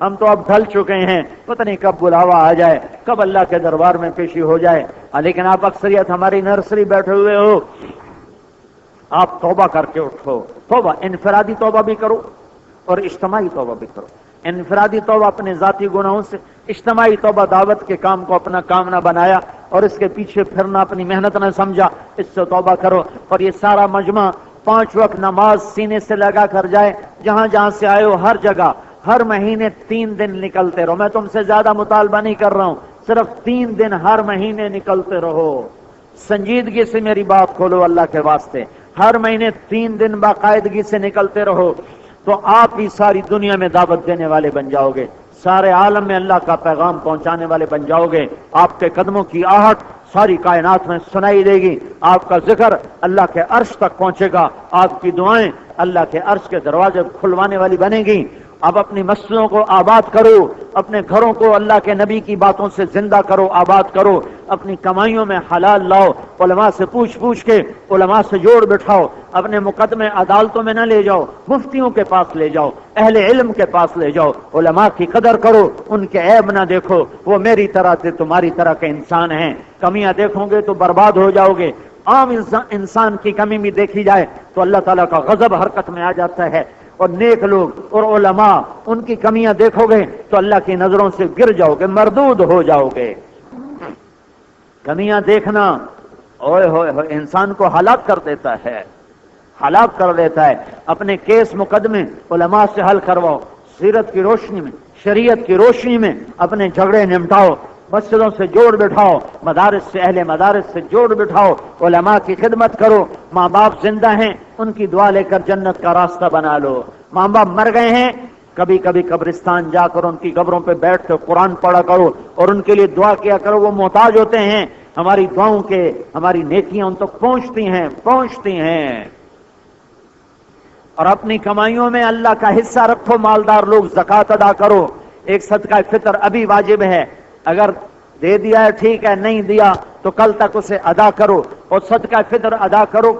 ہم تو اب ڈھل چکے ہیں، پتہ نہیں کب بلاوا آ جائے، کب اللہ کے دربار میں پیشی ہو جائے، لیکن آپ اکثریت ہماری نرسری بیٹھے ہوئے ہو۔ آپ توبہ کر کے اٹھو، توبہ انفرادی توبہ بھی کرو اور اجتماعی توبہ بھی کرو. انفرادی توبہ اپنے ذاتی گناہوں سے، اجتماعی توبہ دعوت کے کام کو اپنا کام نہ بنایا اور اس کے پیچھے پھرنا اپنی محنت نہ سمجھا، اس سے توبہ کرو. اور یہ سارا مجمع 5 وقت نماز سینے سے لگا کر جائے، جہاں جہاں سے آئے ہو ہر جگہ ہر مہینے 3 دن نکلتے رہو. میں تم سے زیادہ مطالبہ نہیں کر رہا ہوں، صرف 3 دن ہر مہینے نکلتے رہو. سنجیدگی سے میری بات کھولو اللہ کے واسطے. ہر مہینے 3 دن باقاعدگی سے نکلتے رہو تو آپ ہی ساری دنیا میں دعوت دینے والے بن جاؤ گے، سارے عالم میں اللہ کا پیغام پہنچانے والے بن جاؤ گے. آپ کے قدموں کی آہٹ ساری کائنات میں سنائی دے گی، آپ کا ذکر اللہ کے عرش تک پہنچے گا، آپ کی دعائیں اللہ کے عرش کے دروازے کھلوانے والی بنے گی. اب اپنی مسجدوں کو آباد کرو، اپنے گھروں کو اللہ کے نبی کی باتوں سے زندہ کرو، آباد کرو. اپنی کمائیوں میں حلال لاؤ، علماء سے پوچھ کے علماء سے جوڑ بٹھاؤ. اپنے مقدمے عدالتوں میں نہ لے جاؤ، مفتیوں کے پاس لے جاؤ، اہل علم کے پاس لے جاؤ. علماء کی قدر کرو، ان کے عیب نہ دیکھو، وہ میری طرح سے تمہاری طرح کے انسان ہیں. کمیاں دیکھو گے تو برباد ہو جاؤ گے. عام انسان کی کمی بھی دیکھی جائے تو اللہ تعالیٰ کا غضب حرکت میں آ جاتا ہے. اور نیک لوگ اور علماء ان کی کمیاں دیکھو گے تو اللہ کی نظروں سے گر جاؤ گے، مردود ہو جاؤ گے. کمیاں دیکھنا اوئے ہوئے ہوئے انسان کو ہلاک کر دیتا ہے، ہلاک کر دیتا ہے. اپنے کیس مقدمے علماء سے حل کرواؤ، سیرت کی روشنی میں، شریعت کی روشنی میں اپنے جھگڑے نمٹاؤ. مسجدوں سے جوڑ بٹھاؤ، مدارس سے، اہل مدارس سے جوڑ بٹھاؤ، علماء کی خدمت کرو. ماں باپ زندہ ہیں، ان کی دعا لے کر جنت کا راستہ بنا لو. ماں باپ مر گئے ہیں، کبھی کبھی قبرستان جا کر ان کی قبروں پہ بیٹھ کر قرآن پڑھا کرو اور ان کے لیے دعا کیا کرو. وہ محتاج ہوتے ہیں، ہماری دعاؤں کے، ہماری نیکیاں ان تک پہنچتی ہیں. اور اپنی کمائیوں میں اللہ کا حصہ رکھو. مالدار لوگ زکوٰۃ ادا کرو. ایک صدقہ فطر ابھی واجب ہے، اگر دے دیا ہے ٹھیک ہے، نہیں دیا تو کل تک اسے ادا کرو. اور صدقہ فطر ادا کرو،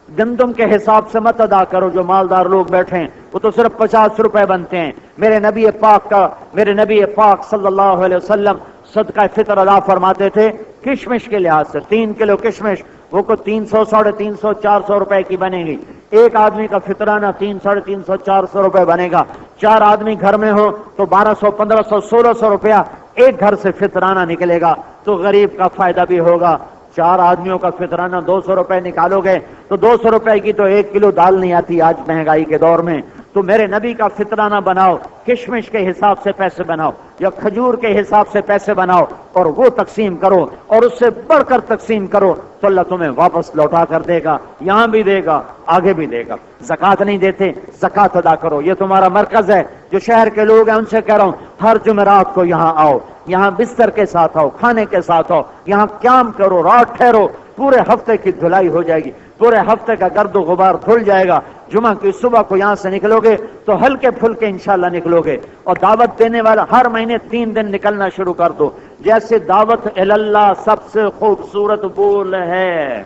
گندم کے حساب سے مت ادا کرو. جو مالدار لوگ بیٹھے ہیں وہ تو صرف 50 روپے بنتے ہیں. میرے نبی پاک صلی اللہ علیہ وسلم صدقہ فطر ادا فرماتے تھے کشمش کے لحاظ سے. 3 کلو کشمش وہ کو 300 ساڑھے 300 400 روپے کی بنے گی. ایک آدمی کا فطرانہ 300 ساڑھے 300 400 روپے بنے گا. 4 آدمی گھر میں ہو تو 1200 1500 1600 روپیہ ایک گھر سے فطرانہ نکلے گا تو غریب کا فائدہ بھی ہوگا. 4 آدمیوں کا فطرانہ 200 روپے نکالو گے تو 200 روپے کی تو 1 کلو دال نہیں آتی آج مہنگائی کے دور میں. تو میرے نبی کا فطرانہ بناؤ، کشمش کے حساب سے پیسے بناؤ یا کھجور کے حساب سے پیسے بناؤ اور وہ تقسیم کرو اور اس سے بڑھ کر تقسیم کرو تو اللہ تمہیں واپس لوٹا کر دے گا، یہاں بھی دے گا، آگے بھی دے گا. زکوٰۃ نہیں دیتے، زکوٰۃ ادا کرو. یہ تمہارا مرکز ہے. جو شہر کے لوگ ہیں ان سے کہہ رہا ہوں ہر جمعرات کو یہاں آؤ، یہاں بستر کے ساتھ آؤ، کھانے کے ساتھ آؤ، یہاں قیام کرو، رات ٹھہرو. پورے ہفتے کی دھلائی ہو جائے گی، پورے ہفتے کا گرد و غبار دھل جائے گا. جمعہ کی صبح کو یہاں سے نکلو گے تو ہلکے پھلکے انشاءاللہ نکلو گے. اور دعوت دینے والا ہر مہینے 3 دن نکلنا شروع کر دو. جیسے دعوت اللہ سب سے خوبصورت بول ہے،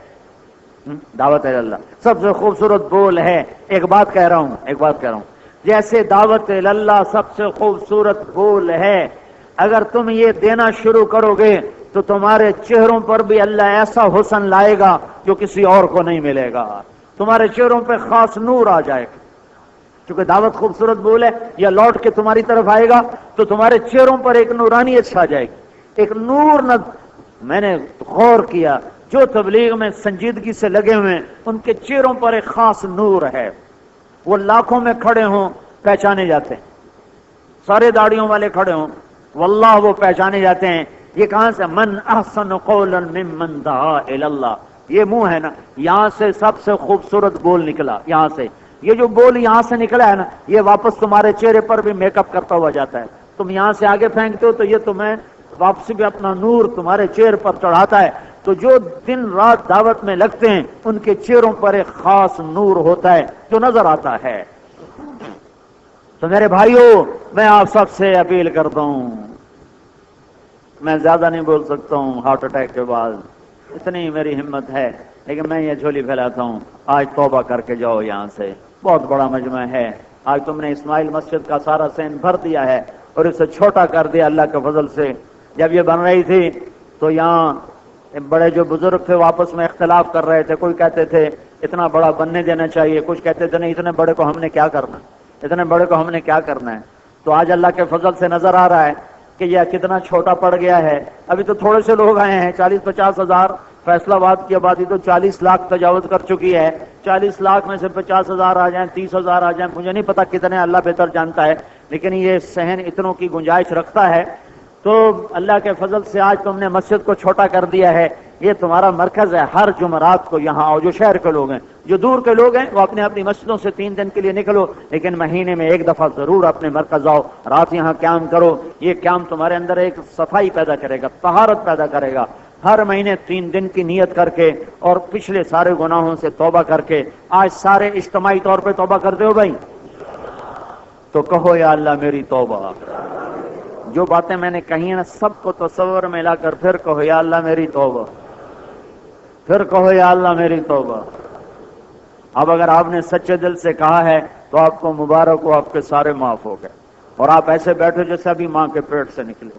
دعوت اللہ سب سے خوبصورت بول ہے. ایک بات کہہ رہا ہوں جیسے دعوت اللہ سب سے خوبصورت بول ہے، اگر تم یہ دینا شروع کرو گے تو تمہارے چہروں پر بھی اللہ ایسا حسن لائے گا جو کسی اور کو نہیں ملے گا. تمہارے چہروں پہ خاص نور آ جائے گا. چونکہ دعوت خوبصورت بول ہے، یا لوٹ کے تمہاری طرف آئے گا تو تمہارے چہروں پر ایک نورانیت چھا جائے گی، ایک نور. میں نے غور کیا جو تبلیغ میں سنجیدگی سے لگے ہوئے ان کے چہروں پر ایک خاص نور ہے. وہ لاکھوں میں کھڑے ہوں پہچانے جاتے ہیں، سارے داڑیوں والے کھڑے ہوں واللہ وہ پہچانے جاتے ہیں. یہ کہاں سے؟ من احسن قولا ممن دعا الی اللہ. یہ منہ ہے نا، یہاں سے سب سے خوبصورت بول نکلا. یہاں سے یہ جو بول یہاں سے نکلا ہے نا، یہ واپس تمہارے چہرے پر بھی میک اپ کرتا ہوا جاتا ہے. تم یہاں سے آگے پھینکتے ہو تو یہ تمہیں واپسی بھی اپنا نور تمہارے چہرے پر چڑھاتا ہے. تو جو دن رات دعوت میں لگتے ہیں ان کے چہروں پر ایک خاص نور ہوتا ہے جو نظر آتا ہے. تو میرے بھائیوں، میں آپ سب سے اپیل کرتا ہوں، میں زیادہ نہیں بول سکتا ہوں ہارٹ اٹیک کے بعد، اتنی میری ہمت ہے، لیکن میں یہ جھولی پھیلاتا ہوں آج توبہ کر کے جاؤ. یہاں سے بہت بڑا مجمع ہے. آج تم نے اسماعیل مسجد کا سارا سین بھر دیا ہے اور اسے چھوٹا کر دیا اللہ کے فضل سے. جب یہ بن رہی تھی تو یہاں بڑے جو بزرگ تھے وہ آپس میں اختلاف کر رہے تھے. کوئی کہتے تھے اتنا بڑا بننے دینا چاہیے، کچھ کہتے تھے نہیں اتنے بڑے کو ہم نے کیا کرنا. اتنے بڑے کو ہم نے کیا کرنا ہے؟ تو آج اللہ کے فضل سے نظر آ رہا ہے کہ یہ کتنا چھوٹا پڑ گیا ہے. ابھی تو تھوڑے سے لوگ آئے ہیں, 40-50 ہزار. فیصلہ آباد کی آبادی تو 40 لاکھ تجاوز کر چکی ہے. 40 لاکھ میں سے 50 ہزار آ جائیں, 30 ہزار آ جائیں, مجھے نہیں پتا کتنے, اللہ بہتر جانتا ہے, لیکن یہ صحن اتنوں کی گنجائش رکھتا ہے. تو اللہ کے فضل سے آج تم نے مسجد کو چھوٹا کر دیا ہے. یہ تمہارا مرکز ہے. ہر جمعرات کو یہاں آؤ. جو شہر کے لوگ ہیں, جو دور کے لوگ ہیں, وہ اپنے اپنی مسجدوں سے 3 دن کے لیے نکلو, لیکن مہینے میں 1 دفعہ ضرور اپنے مرکز آؤ. رات یہاں قیام کرو. یہ قیام تمہارے اندر ایک صفائی پیدا کرے گا, طہارت پیدا کرے گا. ہر مہینے 3 دن کی نیت کر کے اور پچھلے سارے گناہوں سے توبہ کر کے آج سارے اجتماعی طور پہ توبہ کرتے ہو بھائی, تو کہو یا اللہ میری توبہ. جو باتیں میں نے کہی ہیں نا, سب کو تصور میں لا کر پھر کہو یا اللہ میری توبہ, پھر کہو یا اللہ میری توبہ. اب اگر آپ نے سچے دل سے کہا ہے تو آپ کو مبارک ہو, آپ کے سارے معاف ہو گئے, اور آپ ایسے بیٹھے جیسے ابھی ماں کے پیٹ سے نکلے,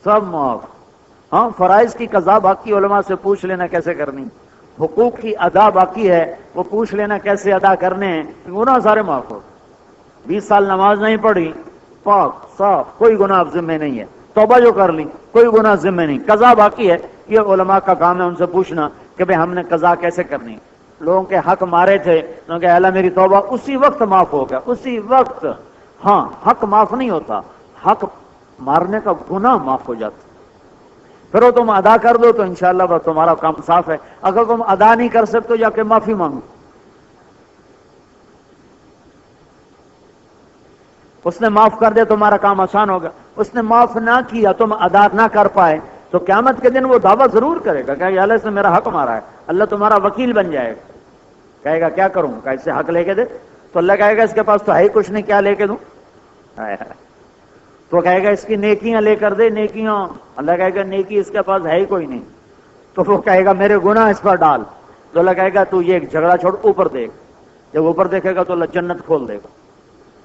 سب معاف. ہاں, فرائض کی قضا باقی, علماء سے پوچھ لینا کیسے کرنی. حقوق کی ادا باقی ہے, وہ پوچھ لینا کیسے ادا کرنے ہیں. گناہ سارے معاف ہو. 20 سال نماز نہیں پڑھی, پاک صاف, کوئی گناہ اب ذمہ نہیں ہے. توبہ جو کر لی, کوئی گناہ ذمہ نہیں. قضا باقی ہے, یہ علماء کا کام ہے ان سے پوچھنا کہ بھئی ہم نے قضا کیسے کرنی. لوگوں کے حق مارے تھے, انہوں نے کہا اللہ میری توبہ, اسی وقت معاف ہو گیا, اسی وقت. ہاں, حق معاف نہیں ہوتا, حق مارنے کا گناہ معاف ہو جاتا. پھر وہ تم ادا کر دو تو انشاءاللہ بس تمہارا کام صاف ہے. اگر تم ادا نہیں کر سکتے جا کے معافی مانگو. اس نے معاف کر دے تمہارا کام آسان ہوگا. اس نے معاف نہ کیا, تم ادا نہ کر پائے, تو قیامت کے دن وہ دعویٰ ضرور کرے گا کہ اللہ سے میرا حق مارا ہے. اللہ تمہارا وکیل بن جائے گا, کہے گا کیا کروں, کہ اس سے حق لے کے دے. تو اللہ کہے گا اس کے پاس تو ہے ہی کچھ نہیں, کیا لے کے دوں. تو کہے گا اس کی نیکیاں لے کر دے, نیکیاں. اللہ کہے گا نیکی اس کے پاس ہے ہی کوئی نہیں. تو وہ کہے گا میرے گناہ اس پر ڈال. تو اللہ کہے گا تو یہ ایک جھگڑا چھوڑ, اوپر دیکھ. جب اوپر دیکھے گا تو اللہ جنت کھول دے گا.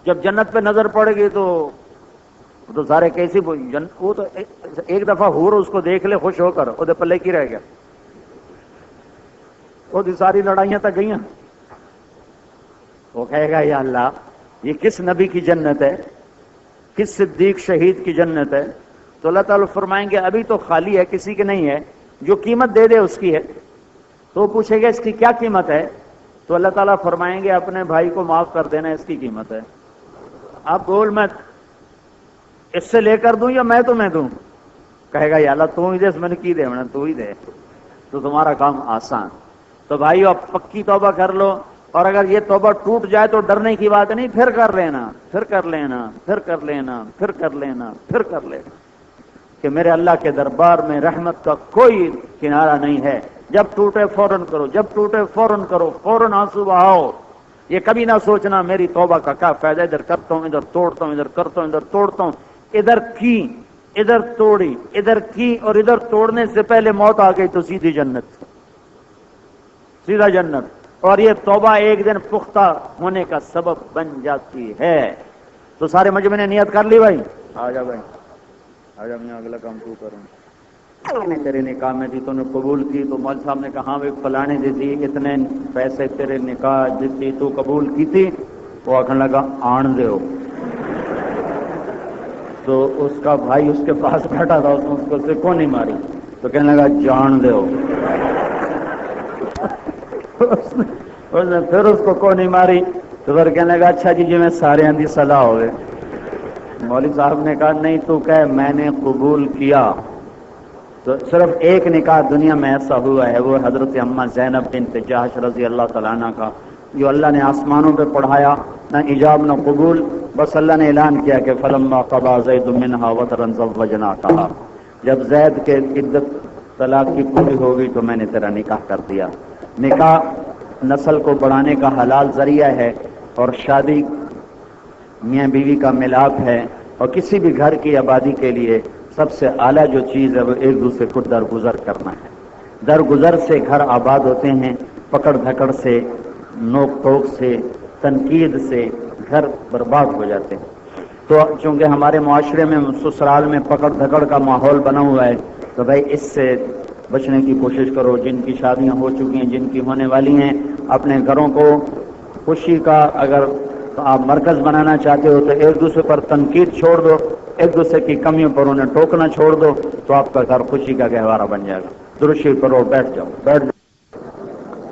جب جنت پہ نظر پڑے گی تو سارے کیسی وہ تو ایک دفعہ حور اس کو دیکھ لے خوش ہو کر, وہ پلے کی رہ گیا, وہ ساری لڑائیاں تک گئی. وہ کہے گا یا اللہ یہ کس نبی کی جنت ہے, کس صدیق شہید کی جنت ہے. تو اللہ تعالیٰ فرمائیں گے ابھی تو خالی ہے, کسی کی نہیں ہے, جو قیمت دے دے اس کی ہے. تو وہ پوچھے گا اس کی کیا قیمت ہے. تو اللہ تعالیٰ فرمائیں گے اپنے بھائی کو معاف کر دینا, اس کی قیمت ہے. آپ بول میں اس سے لے کر دوں یا میں تمہیں دوں. کہے گا یا اللہ تو ہی دے, اس میں نے کی دے, میں نے تو ہی دے, تو تمہارا کام آسان. تو بھائی اب پکی توبہ کر لو, اور اگر یہ توبہ ٹوٹ جائے تو ڈرنے کی بات نہیں, پھر کر لینا, پھر کر لینا, پھر کر لینا, پھر کر لینا, پھر کر لینا, کہ میرے اللہ کے دربار میں رحمت کا کوئی کنارہ نہیں ہے. جب ٹوٹے فوراً کرو, جب ٹوٹے فوراً کرو, فوراً آنسو بہاؤ. یہ کبھی نہ سوچنا میری توبہ کا کیا فائدہ, ادھر کرتا ہوں, ادھر توڑتا ہوں, ادھر کرتا ہوں, ادھر توڑتا ہوں. ادھر کی, ادھر توڑی, ادھر کی, اور ادھر توڑنے سے پہلے موت آ گئی تو سیدھی جنت, سیدھا جنت. اور یہ توبہ ایک دن پختہ ہونے کا سبب بن جاتی ہے. تو سارے مجمع نے نیت کر لی بھائی, آ جا بھائی, آ جا, میں اگلا کام تو کروں. نے تیرے نکاح میں دی, تو نے قبول کی, تو مول صاحب نے کہا ہاں فلانے دی تھی, اتنے پیسے تیرے نکاح جتنی تو قبول کی تھی. وہ آخر لگا آن دے ہو. تو اس کا بھائی اس کے پاس بیٹھا تھا, اس نے اس کو سکو نہیں ماری, تو کہنے لگا جان دے ہو. اس نے پھر اس کو نہیں ماری, تو پھر کہنے لگا اچھا جی میں سارے اندھی صلاح ہوئے. مولوی صاحب نے کہا نہیں, تو کہ میں نے قبول کیا. تو صرف ایک نکاح دنیا میں ایسا ہوا ہے, وہ حضرت اماں زینب بنت جحش رضی اللہ تعالیٰ عنہ کا, جو اللہ نے آسمانوں پہ پڑھایا, نہ ایجاب نہ قبول, بس اللہ نے اعلان کیا کہ فلما قضى زید منها وطرا زوجناکہا, جب زید کے عدت طلاق کی پوری ہو گئی تو میں نے تیرا نکاح کر دیا. نکاح نسل کو بڑھانے کا حلال ذریعہ ہے, اور شادی میاں بیوی کا ملاپ ہے, اور کسی بھی گھر کی آبادی کے لیے سب سے اعلیٰ جو چیز ہے وہ ایک دوسرے کو درگزر کرنا ہے. درگزر سے گھر آباد ہوتے ہیں, پکڑ دھکڑ سے, نوک ٹوک سے, تنقید سے گھر برباد ہو جاتے ہیں. تو چونکہ ہمارے معاشرے میں سسرال میں پکڑ دھکڑ کا ماحول بنا ہوا ہے, تو بھائی اس سے بچنے کی کوشش کرو. جن کی شادیاں ہو چکی ہیں, جن کی ہونے والی ہیں, اپنے گھروں کو خوشی کا اگر آپ مرکز بنانا چاہتے ہو تو ایک دوسرے پر تنقید چھوڑ دو، ایک دوسرے کی کمیوں پر انہیں ٹوکنا چھوڑ دو، تو آپ کا گھر خوشی کا گہوارہ بن جائے گا۔ درود شریف کرو، بیٹھ جاؤ، بیٹھ جاؤ۔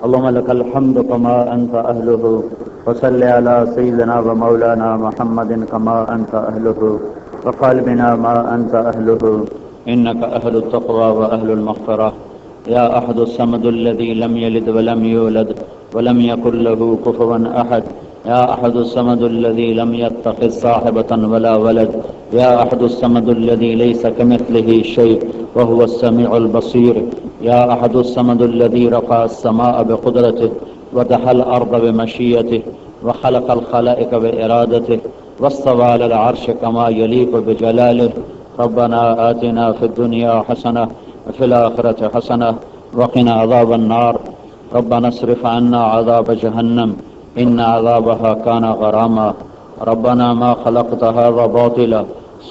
اللهم لك الحمد كما أنت أهله، وصل على سيدنا ومولانا محمد كما أنت أهله، وقلبنا ما أنت أهله، إنك أهل التقوى وأهل المغفرة. يا أحد الصمد الذي لم يلد ولم يولد ولم يكن له كفوا أحد. يا أحد الصمد الذي لم يتخذ صاحبة ولا ولد. يا أحد الصمد الذي ليس كمثله شيء وهو السميع البصير. يا أحد الصمد الذي رفع السماء بقدرته ودحى الأرض بمشيئته وخلق الخلائق بإرادته واستوى على العرش كما يليق بجلاله. ربنا آتنا في الدنيا حسنة وفي الآخرة حسنة وقنا عذاب النار. ربنا اصرف عنا عذاب جهنم إن عذابها كان غراما. ربنا ما خلقت هذا باطلا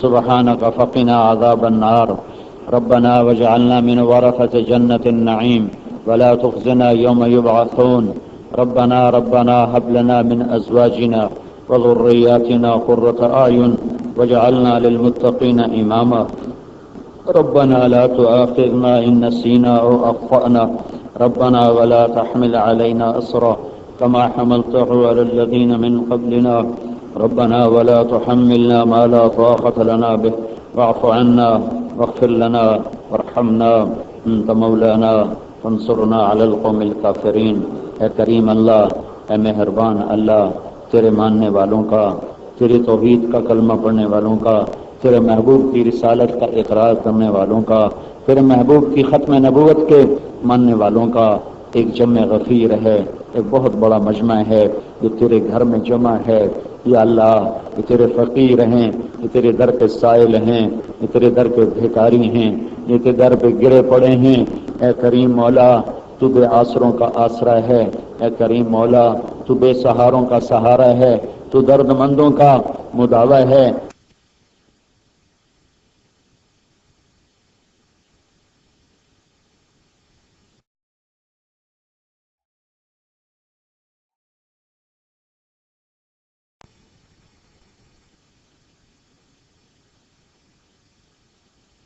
سبحانك فقنا عذاب النار. ربنا واجعلنا من ورثة جنة النعيم ولا تخزنا يوم يبعثون. ربنا هب لنا من أزواجنا وذرياتنا قرة أعين واجعلنا للمتقين إماما. ربنا لا تؤاخذنا إن نسينا أو أخطأنا. ربنا ولا تحمل علينا أصرا كما حملته على الذين من قبلنا. ربنا ولا تحملنا ما لا طاقة لنا به واعف عنا واغفر لنا وارحمنا انت مولانا فانصرنا على القوم الكافرين. اے کریم اللہ، اے مہربان اللہ، تیرے ماننے والوں کا، تیری توحید کا کلمہ پڑھنے والوں کا، تیرے محبوب کی رسالت کا اقرار کرنے والوں کا، تیرے محبوب کی ختم نبوت کے ماننے والوں کا ایک جمع غفیر ہے، ایک بہت بڑا مجمع ہے جو تیرے گھر میں جمع ہے. یا اللہ، یہ تیرے فقیر ہیں، یہ تیرے در پہ سائل ہیں، یہ تیرے در پہ بھیکاری ہیں، یہ تیرے در پہ گرے پڑے ہیں. اے کریم مولا، تو بے آسروں کا آسرا ہے. اے کریم مولا، تو بے سہاروں کا سہارا ہے، تو درد مندوں کا مداوا ہے.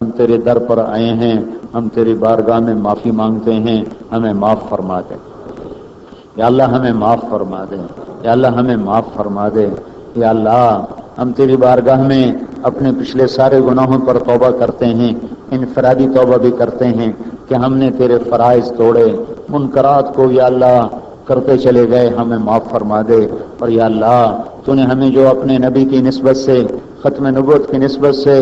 ہم تیرے در پر آئے ہیں، ہم تیری بارگاہ میں معافی مانگتے ہیں، ہمیں معاف فرما دے. یا اللہ ہمیں معاف فرما دے، یا اللہ ہمیں معاف فرما دے. یا اللہ، ہم تیری بارگاہ میں اپنے پچھلے سارے گناہوں پر توبہ کرتے ہیں، انفرادی توبہ بھی کرتے ہیں کہ ہم نے تیرے فرائض توڑے، منکرات کو یا اللہ کرتے چلے گئے، ہمیں معاف فرما دے. اور یا اللہ، تو نے ہمیں جو اپنے نبی کی نسبت سے، ختم نبوت کی نسبت سے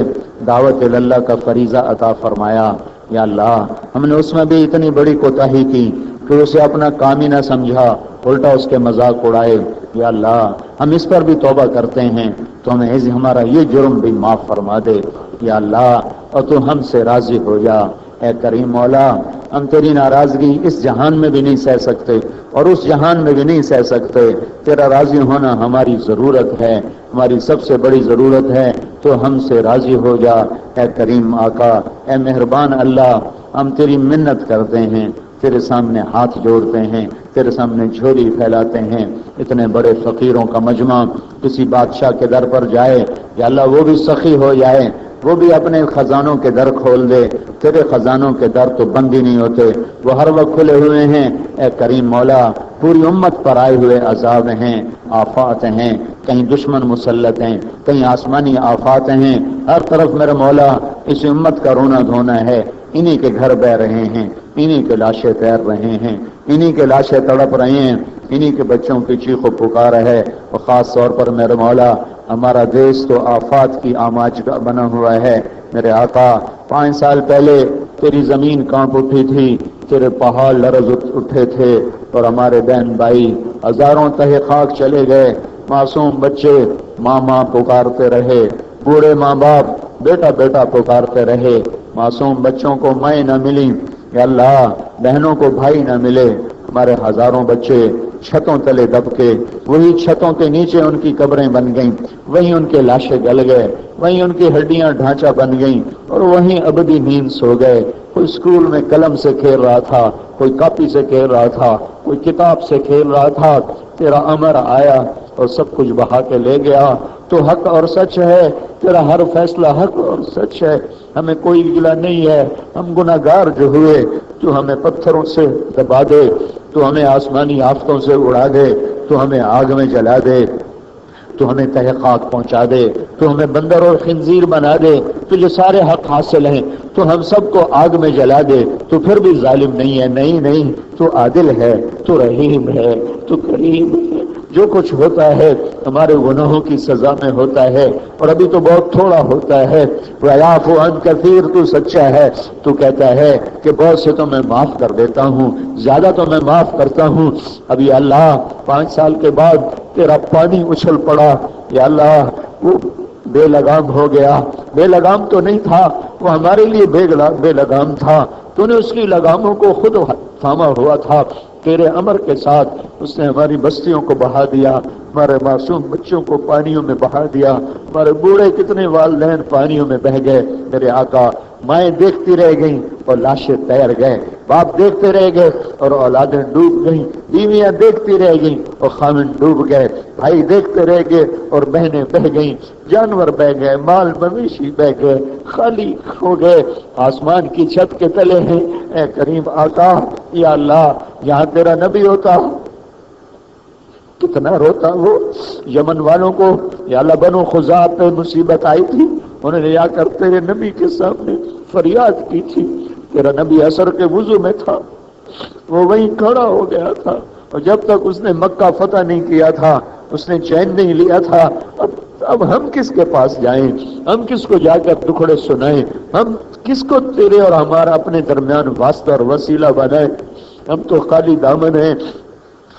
دعوت اللہ کا فریضہ عطا فرمایا، یا اللہ ہم نے اس میں بھی اتنی بڑی کوتاہی کی کہ اسے اپنا کام ہی نہ سمجھا، الٹا اس کے مذاق اڑائے. یا اللہ ہم اس پر بھی توبہ کرتے ہیں، تو ہمیں ہمارا یہ جرم بھی معاف فرما دے. یا اللہ، اور تو ہم سے راضی ہو جا. اے کریم مولا، ہم تیری ناراضگی اس جہان میں بھی نہیں سہ سکتے اور اس جہان میں بھی نہیں سہ سکتے. تیرا راضی ہونا ہماری ضرورت ہے، ہماری سب سے بڑی ضرورت ہے. تو ہم سے راضی ہو جا. اے کریم آقا، اے مہربان اللہ، ہم تیری منت کرتے ہیں، تیرے سامنے ہاتھ جوڑتے ہیں، تیرے سامنے جھولی پھیلاتے ہیں. اتنے بڑے فقیروں کا مجمع کسی بادشاہ کے در پر جائے، یا اللہ وہ بھی سخی ہو جائے، وہ بھی اپنے خزانوں کے در کھول دے. تیرے خزانوں کے در تو بند ہی نہیں ہوتے، وہ ہر وقت کھلے ہوئے ہیں. اے کریم مولا، پوری امت پر آئے ہوئے عذاب ہیں، آفات ہیں، کہیں دشمن مسلط ہیں، کہیں آسمانی آفات ہیں. ہر طرف میرے مولا اس امت کا رونا دھونا ہے. انہی کے گھر بہ رہے ہیں، انہی کے لاشیں تیر رہے ہیں، انہی کے لاشیں تڑپ رہے ہیں، انہی کے بچوں کی چیخ و پکار ہے. اور خاص طور پر میرے مولا، ہمارا دیش تو آفات کی آماج کا بنا ہوا ہے. میرے آقا، 5 سال پہلے تیری زمین کانپ اٹھی تھی، تیرے پہاڑ لرز اٹھے تھے، اور ہمارے بہن بھائی ہزاروں تہے خاک چلے گئے. معصوم بچے ماں ماں پکارتے رہے، بوڑھے ماں باپ بیٹا بیٹا پکارتے رہے. معصوم بچوں کو مائیں نہ ملی، یا اللہ بہنوں کو بھائی نہ ملے. ہمارے ہزاروں بچے چھتوں تلے دب کے، وہی چھتوں کے نیچے ان کی قبریں بن گئیں، وہیں ان کے لاشیں گل گئے، وہیں ان کی ہڈیاں ڈھانچہ بن گئیں، اور وہیں ابدی نیند سو گئے. کوئی اسکول میں قلم سے کھیل رہا تھا، کوئی کاپی سے کھیل رہا تھا، کوئی کتاب سے کھیل رہا تھا، تیرا امر آیا اور سب کچھ بہا کے لے گیا۔ تو حق اور سچ ہے، تیرا ہر فیصلہ حق اور سچ ہے، ہمیں کوئی گلہ نہیں ہے۔ ہم گناہگار جو ہوئے تو ہمیں پتھروں سے دبا دے، تو ہمیں آسمانی آفتوں سے اڑا دے، تو ہمیں آگ میں جلا دے، تو ہمیں تحقیقات پہنچا دے، تو ہمیں بندر اور خنزیر بنا دے، تو جو سارے حق حاصل ہیں تو ہم سب کو آگ میں جلا دے، تو پھر بھی ظالم نہیں ہے۔ نہیں نہیں، تو عادل ہے، تو رحیم ہے، تو کریم ہے۔ جو کچھ ہوتا ہے ہمارے گناہوں کی سزا میں ہوتا ہے، اور ابھی تو بہت تھوڑا ہوتا ہے۔ وَيَعْفُو عَنْ كَثِيرٍ، تو سچا ہے، تو کہتا ہے کہ بہت سے تو میں معاف کر دیتا ہوں، زیادہ تو میں معاف کرتا ہوں۔ ابھی اللہ 5 سال کے بعد تیرا پانی اچھل پڑا، یا اللہ وہ بے لگام ہو گیا۔ بے لگام تو نہیں تھا، وہ ہمارے لیے بے لگام تھا، تو نے اس کی لگاموں کو خود تھاما ہوا تھا۔ تیرے امر کے ساتھ اس نے ہماری بستیوں کو بہا دیا، ہمارے معصوم بچوں کو پانیوں میں بہا دیا، ہمارے بوڑھے کتنے والدین پانیوں میں بہہ گئے۔ میرے آقا، مائیں دیکھتی رہ گئیں اور لاشیں تیر گئے، باپ دیکھتے رہ گئے اور اولادیں ڈوب گئیں، بیویاں دیکھتی رہ گئیں اور خامن ڈوب گئے، بھائی دیکھتے رہ گئے اور بہنیں بہ گئیں، جانور بہ گئے، مال مویشی بہ گئے، خالی ہو گئے، آسمان کی چھت کے تلے ہیں۔ اے کریم آقا، یا اللہ، یہاں تیرا نبی ہوتا کتنا روتا وہ۔ یمن والوں کو یا اللہ بنو خزاعہ پہ مصیبت آئی تھی، انہوں نے آ کر تیرے نبی کے سامنے فریاد کی تھی۔ تیرا نبی عصر کے وضو میں تھا، وہ وہیں کھڑا ہو گیا تھا، اور جب تک اس نے مکہ فتح نہیں کیا تھا اس نے چین نہیں لیا تھا۔ اب ہم کس کے پاس جائیں؟ ہم کس کو جا کر ٹکڑے سنائیں؟ ہم کس کو تیرے اور ہمارا اپنے درمیان واسطہ اور وسیلہ بنائیں؟ ہم تو خالی دامن ہیں،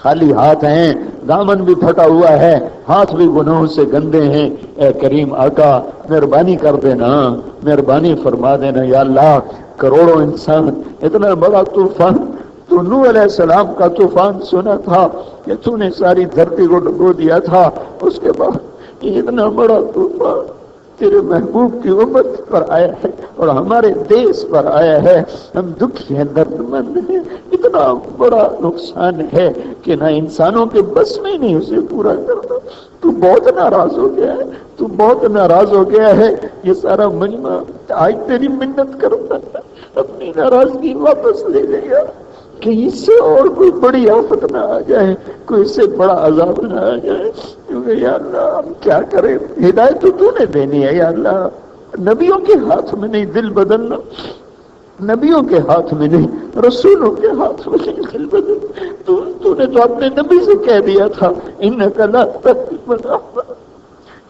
خالی ہاتھ ہیں، دامن بھی پھٹا ہوا ہے، ہاتھ بھی گناہوں سے گندے ہیں۔ اے کریم آقا، مہربانی کر دینا، مہربانی فرما دینا۔ یا اللہ، کروڑوں انسان، اتنا بڑا طوفان، تو نوح علیہ السلام کا طوفان سنا تھا کہ تو نے ساری دھرتی کو ڈبو دیا تھا، اس کے بعد یہ اتنا بڑا طوفان تیرے محبوب کی امت پر آیا ہے اور ہمارے دیس پر آیا ہے۔ ہم دکھی ہیں، درد مند ہیں، اتنا بڑا نقصان ہے کہ نہ انسانوں کے بس میں نہیں اسے پورا کرنا۔ تو بہت ناراض ہو گیا ہے، تو بہت ناراض ہو گیا ہے۔ یہ سارا مجمع آج تیری منت کرتا ہے، اپنی ناراضگی واپس لے لیا کہ اس سے اور کوئی بڑی آفت نہ آ جائے، کوئی اس سے بڑا عذاب نہ آ جائے۔ کیونکہ یا اللہ ہم کیا کریں، ہدایت تو نے دینی ہے۔ یا اللہ، نبیوں کے ہاتھ میں نہیں دل بدلنا، نبیوں کے ہاتھ میں نہیں، رسولوں کے ہاتھ میں نہیں دل بدلنا۔ تو نے تو اپنے نبی سے کہہ دیا تھا انک لا تہدی من احببت،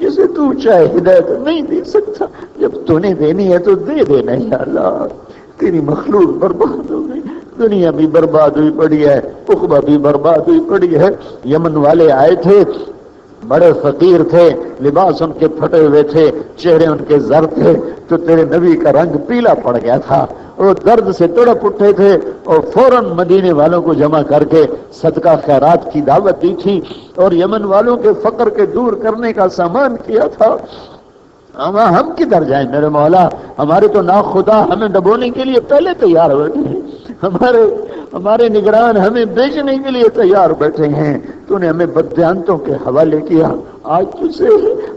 جسے تو چاہے ہدایت نہیں دے سکتا، جب تو نے دینی ہے تو دے دینا۔ یا اللہ، تیری مخلوق برباد ہو گئی، دنیا بھی برباد ہوئی پڑی ہے، عقبہ بھی برباد ہوئی پڑی ہے۔ یمن والے آئے تھے، بڑے فقیر تھے، لباس ان کے پھٹے ہوئے تھے، چہرے ان کے زرد تھے، تو تیرے نبی کا رنگ پیلا پڑ گیا تھا، وہ درد سے تڑپ اٹھے تھے، اور فوراً مدینے والوں کو جمع کر کے صدقہ خیرات کی دعوت دی تھی، اور یمن والوں کے فقر کے دور کرنے کا سامان کیا تھا۔ ہم کدھر جائیں میرے مولا؟ ہمارے تو ناخدا ہمیں ڈبونے کے لیے پہلے تیار بیٹھے ہیں، ہمارے نگران ہمیں بیچنے کے لیے تیار بیٹھے ہیں۔ تو نے ہمیں بددیانتوں کے حوالے کیا، آج تجھے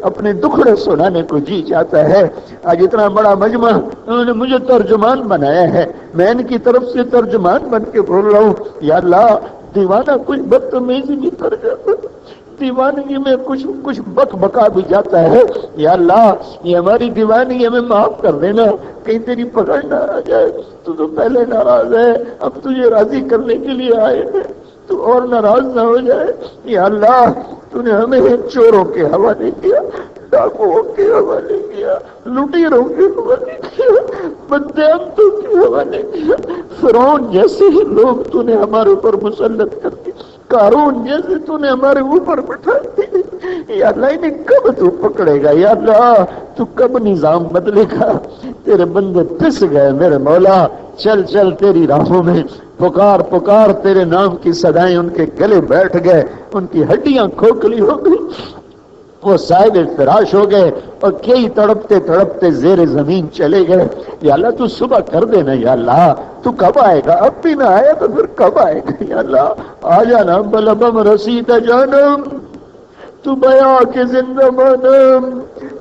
اپنے دکھڑے سنانے کو جی چاہتا ہے۔ آج اتنا بڑا مجمع، انہوں نے مجھے ترجمان بنایا ہے، میں ان کی طرف سے ترجمان بن کے بول رہا ہوں۔ یا اللہ، دیوانہ کچھ بدتمیزی بھی کر جاتا ہے، دیوانگی میں کچھ بک بکا بھی جاتا ہے۔ یا اللہ، یہ ہماری دیوانگی ہمیں معاف کر دینا، کہیں تیری پکڑ نہ آ جائے۔ تو پہلے ناراض ہے، اب تجھے راضی کرنے کے لیے آئے ہیں، تو اور ناراض نہ ہو جائے۔ یا اللہ، تو نے ہمیں چوروں کے حوالے کیا، ڈاکوؤں کے حوالے کیا، لٹیروں کے حوالے کیا، بددیانتوں کے حوالے کیا۔ فرعون جیسے ہی لوگ تو نے ہمارے اوپر مسلط کر دی، قارون جیسے تو نے ہمارے اوپر بٹھا دی۔ یا اللہ، انہیں کب تو پکڑے گا؟ یا اللہ، تو کب نظام بدلے گا؟ تیرے بندے پس گئے میرے مولا، چل چل تیری راہوں میں، پکار پکار تیرے نام کی صدائیں ان کے گلے بیٹھ گئے، ان کی ہڈیاں کھوکھلی ہو گئی، وہ صاحب فراش ہو گئے اور کئی تڑپتے تڑپتے زیر زمین چلے گئے. یا اللہ تو صبح کر دینا، یا اللہ تو کب آئے گا؟ اب بھی نہ آیا تو پھر کب آئے گا؟ یا اللہ آ جانا. بلبم رسید جانم تو بیا کے زندہ مانم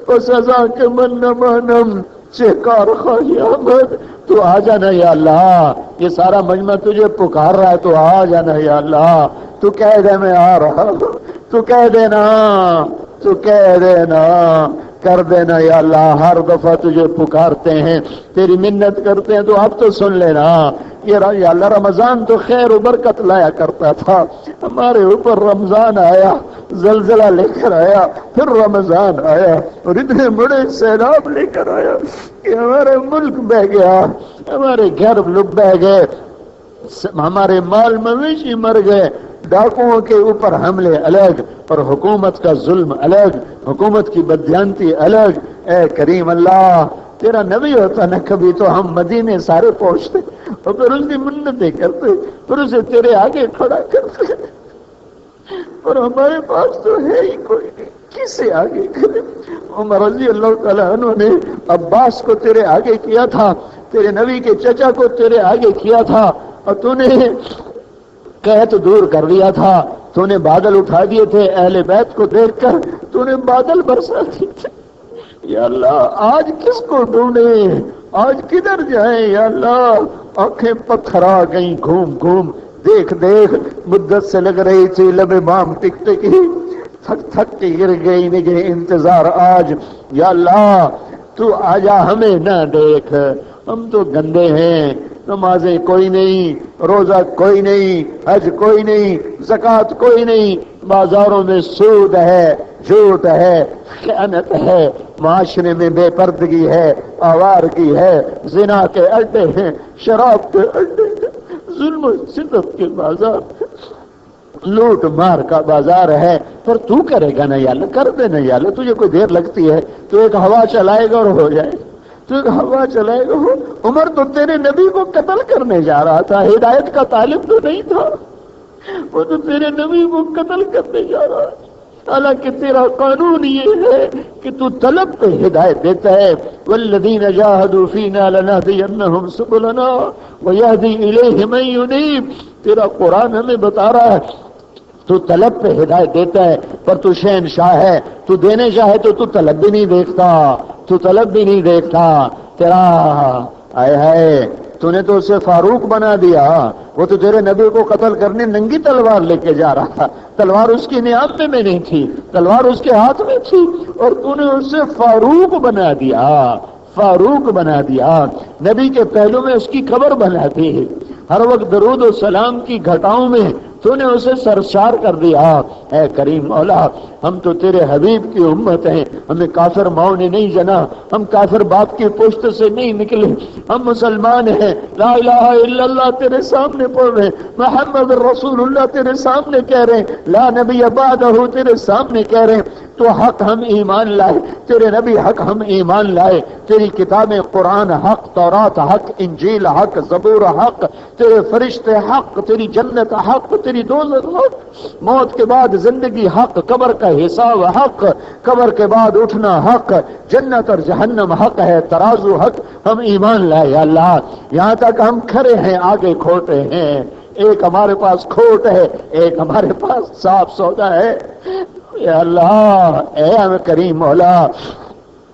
و سزا کے من نہ مانم سے کار خواہی آمد. تو آ جانا یا اللہ، یہ سارا مجمع تجھے پکار رہا ہے، تو آ جانا یا اللہ. تو کہہ دے میں آ رہا ہوں، تو کہہ دینا، تو کہہ دینا، کر دینا یا اللہ. ہر دفعہ تجھے پکارتے ہیں، تیری منت کرتے ہیں تو اب تو سن لینا. یہ یا اللہ رمضان تو خیر و برکت لایا کرتا تھا، ہمارے اوپر رمضان آیا، زلزلہ لے کر آیا، پھر رمضان آیا اور اتنے بڑے سیلاب لے کر آیا کہ ہمارا ملک بہ گیا، ہمارے گھر لوگ بہ گئے، ہمارے مال مویشی مر گئے، ڈاکوؤں کے اوپر حملے الگ اور حکومت کا ظلم الگ، حکومت کی بددیانتی الگ. اے کریم اللہ، تیرا نبی ہوتا نا کبھی تو ہم مدینے سارے پہنچتے اور پھر اس کی منتیں کرتے، پھر اسے تیرے آگے کھڑا کرتے. اور ہمارے پاس تو ہے ہی کوئی نہیں، کسے آگے کرے؟ عمر رضی اللہ تعالیٰ عنہ نے عباس کو تیرے آگے کیا تھا، تیرے نبی کے چچا کو تیرے آگے کیا تھا، اور تو نے قحط دور کر دیا تھا، تو نے بادل اٹھا دیے تھے اہل بیت کو دیکھ کر، تو نے بادل برسا دیے تھے. یا اللہ آج کس کو ڈھونڈیں، آج کدھر جائیں؟ یا اللہ آنکھیں پتھر آ گئیں، گھوم گھوم دیکھ دیکھ، مدت سے لگ رہی تھی لب بام ٹک ٹکی، تھک تھک کے گر گئی نگہ انتظار آج. یا اللہ تو آجا ہمیں نہ دیکھ، ہم تو گندے ہیں، نمازیں کوئی نہیں، روزہ کوئی نہیں، حج کوئی نہیں، زکوٰۃ کوئی نہیں، بازاروں میں سود ہے، جھوٹ ہے، خیانت ہے، معاشرے میں بے پردگی ہے، آوارگی ہے، زنا کے اڈے ہیں، شراب کے اڈے ہیں، ظلم و ستم کے بازار، لوٹ مار کا بازار ہے. پر تو کرے گا نا یا اللہ، کر دینا یا اللہ. تجھے کوئی دیر لگتی ہے تو ایک ہوا چلائے گا اور ہو جائے، تو ایک ہوا چلائے گا. عمر تو تیرے نبی کو قتل کرنے جا رہا تھا، ہدایت کا طالب تو نہیں تھا، وہ تو تیرے نبی کو قتل کرنے جا رہا ہے. حالانکہ تیرا قانون یہ ہے کہ تو طلب پہ ہدایت دیتا ہے. والذین جاہدوا فینا لنہدینہم سبلنا ویہدی الیہ من ینیب. تیرا قرآن ہمیں بتا رہا ہے تو طلب پہ ہدایت دیتا ہے، پر تو شہنشاہ ہے، تو دینے چاہے تو طلب بھی نہیں دیکھتا، تو طلب بھی نہیں دیکھتا. تیرا آئے ہے تو نے تو اسے فاروق بنا دیا. وہ تو تیرے نبی کو قتل کرنے ننگی تلوار لے کے جا رہا تھا، تلوار اس کی نیابت میں نہیں تھی، تلوار اس کے ہاتھ میں تھی، اور تو نے اسے فاروق بنا دیا، فاروق بنا دیا. نبی کے پہلو میں اس کی قبر بنا دی، ہر وقت درود و سلام کی گھٹاؤں میں تو نے اسے سرشار کر دیا. اے کریم مولا، ہم تو تیرے حبیب کی امت ہیں، ہمیں کافر ماؤں نے نہیں جنا، ہم کافر باپ کی پشت سے نہیں نکلے، ہم مسلمان ہیں. لا الہ الا اللہ تیرے سامنے پڑھ رہے ہیں، محمد رسول اللہ تیرے سامنے کہہ رہے ہیں، لا نبی بعدہ تیرے سامنے کہہ رہے ہیں. تو حق ہم ایمان لائے، تیرے نبی حق ہم ایمان لائے، تیری کتابیں قرآن حق، تورات حق، انجیل حق، زبور حق، تیرے فرشتے حق، تیری جنت حق، تیری دوزخ حق، موت کے بعد زندگی حق، قبر کا حساب حق، قبر کے بعد اٹھنا حق، جنت اور جہنم حق ہے، ترازو حق. ہم ایمان لائے. یا اللہ یہاں تک ہم کھڑے ہیں، آگے کھوٹے ہیں، ایک ہمارے پاس کھوٹ ہے، ایک ہمارے پاس صاف سودا ہے. یا اللہ اے کریم مولا،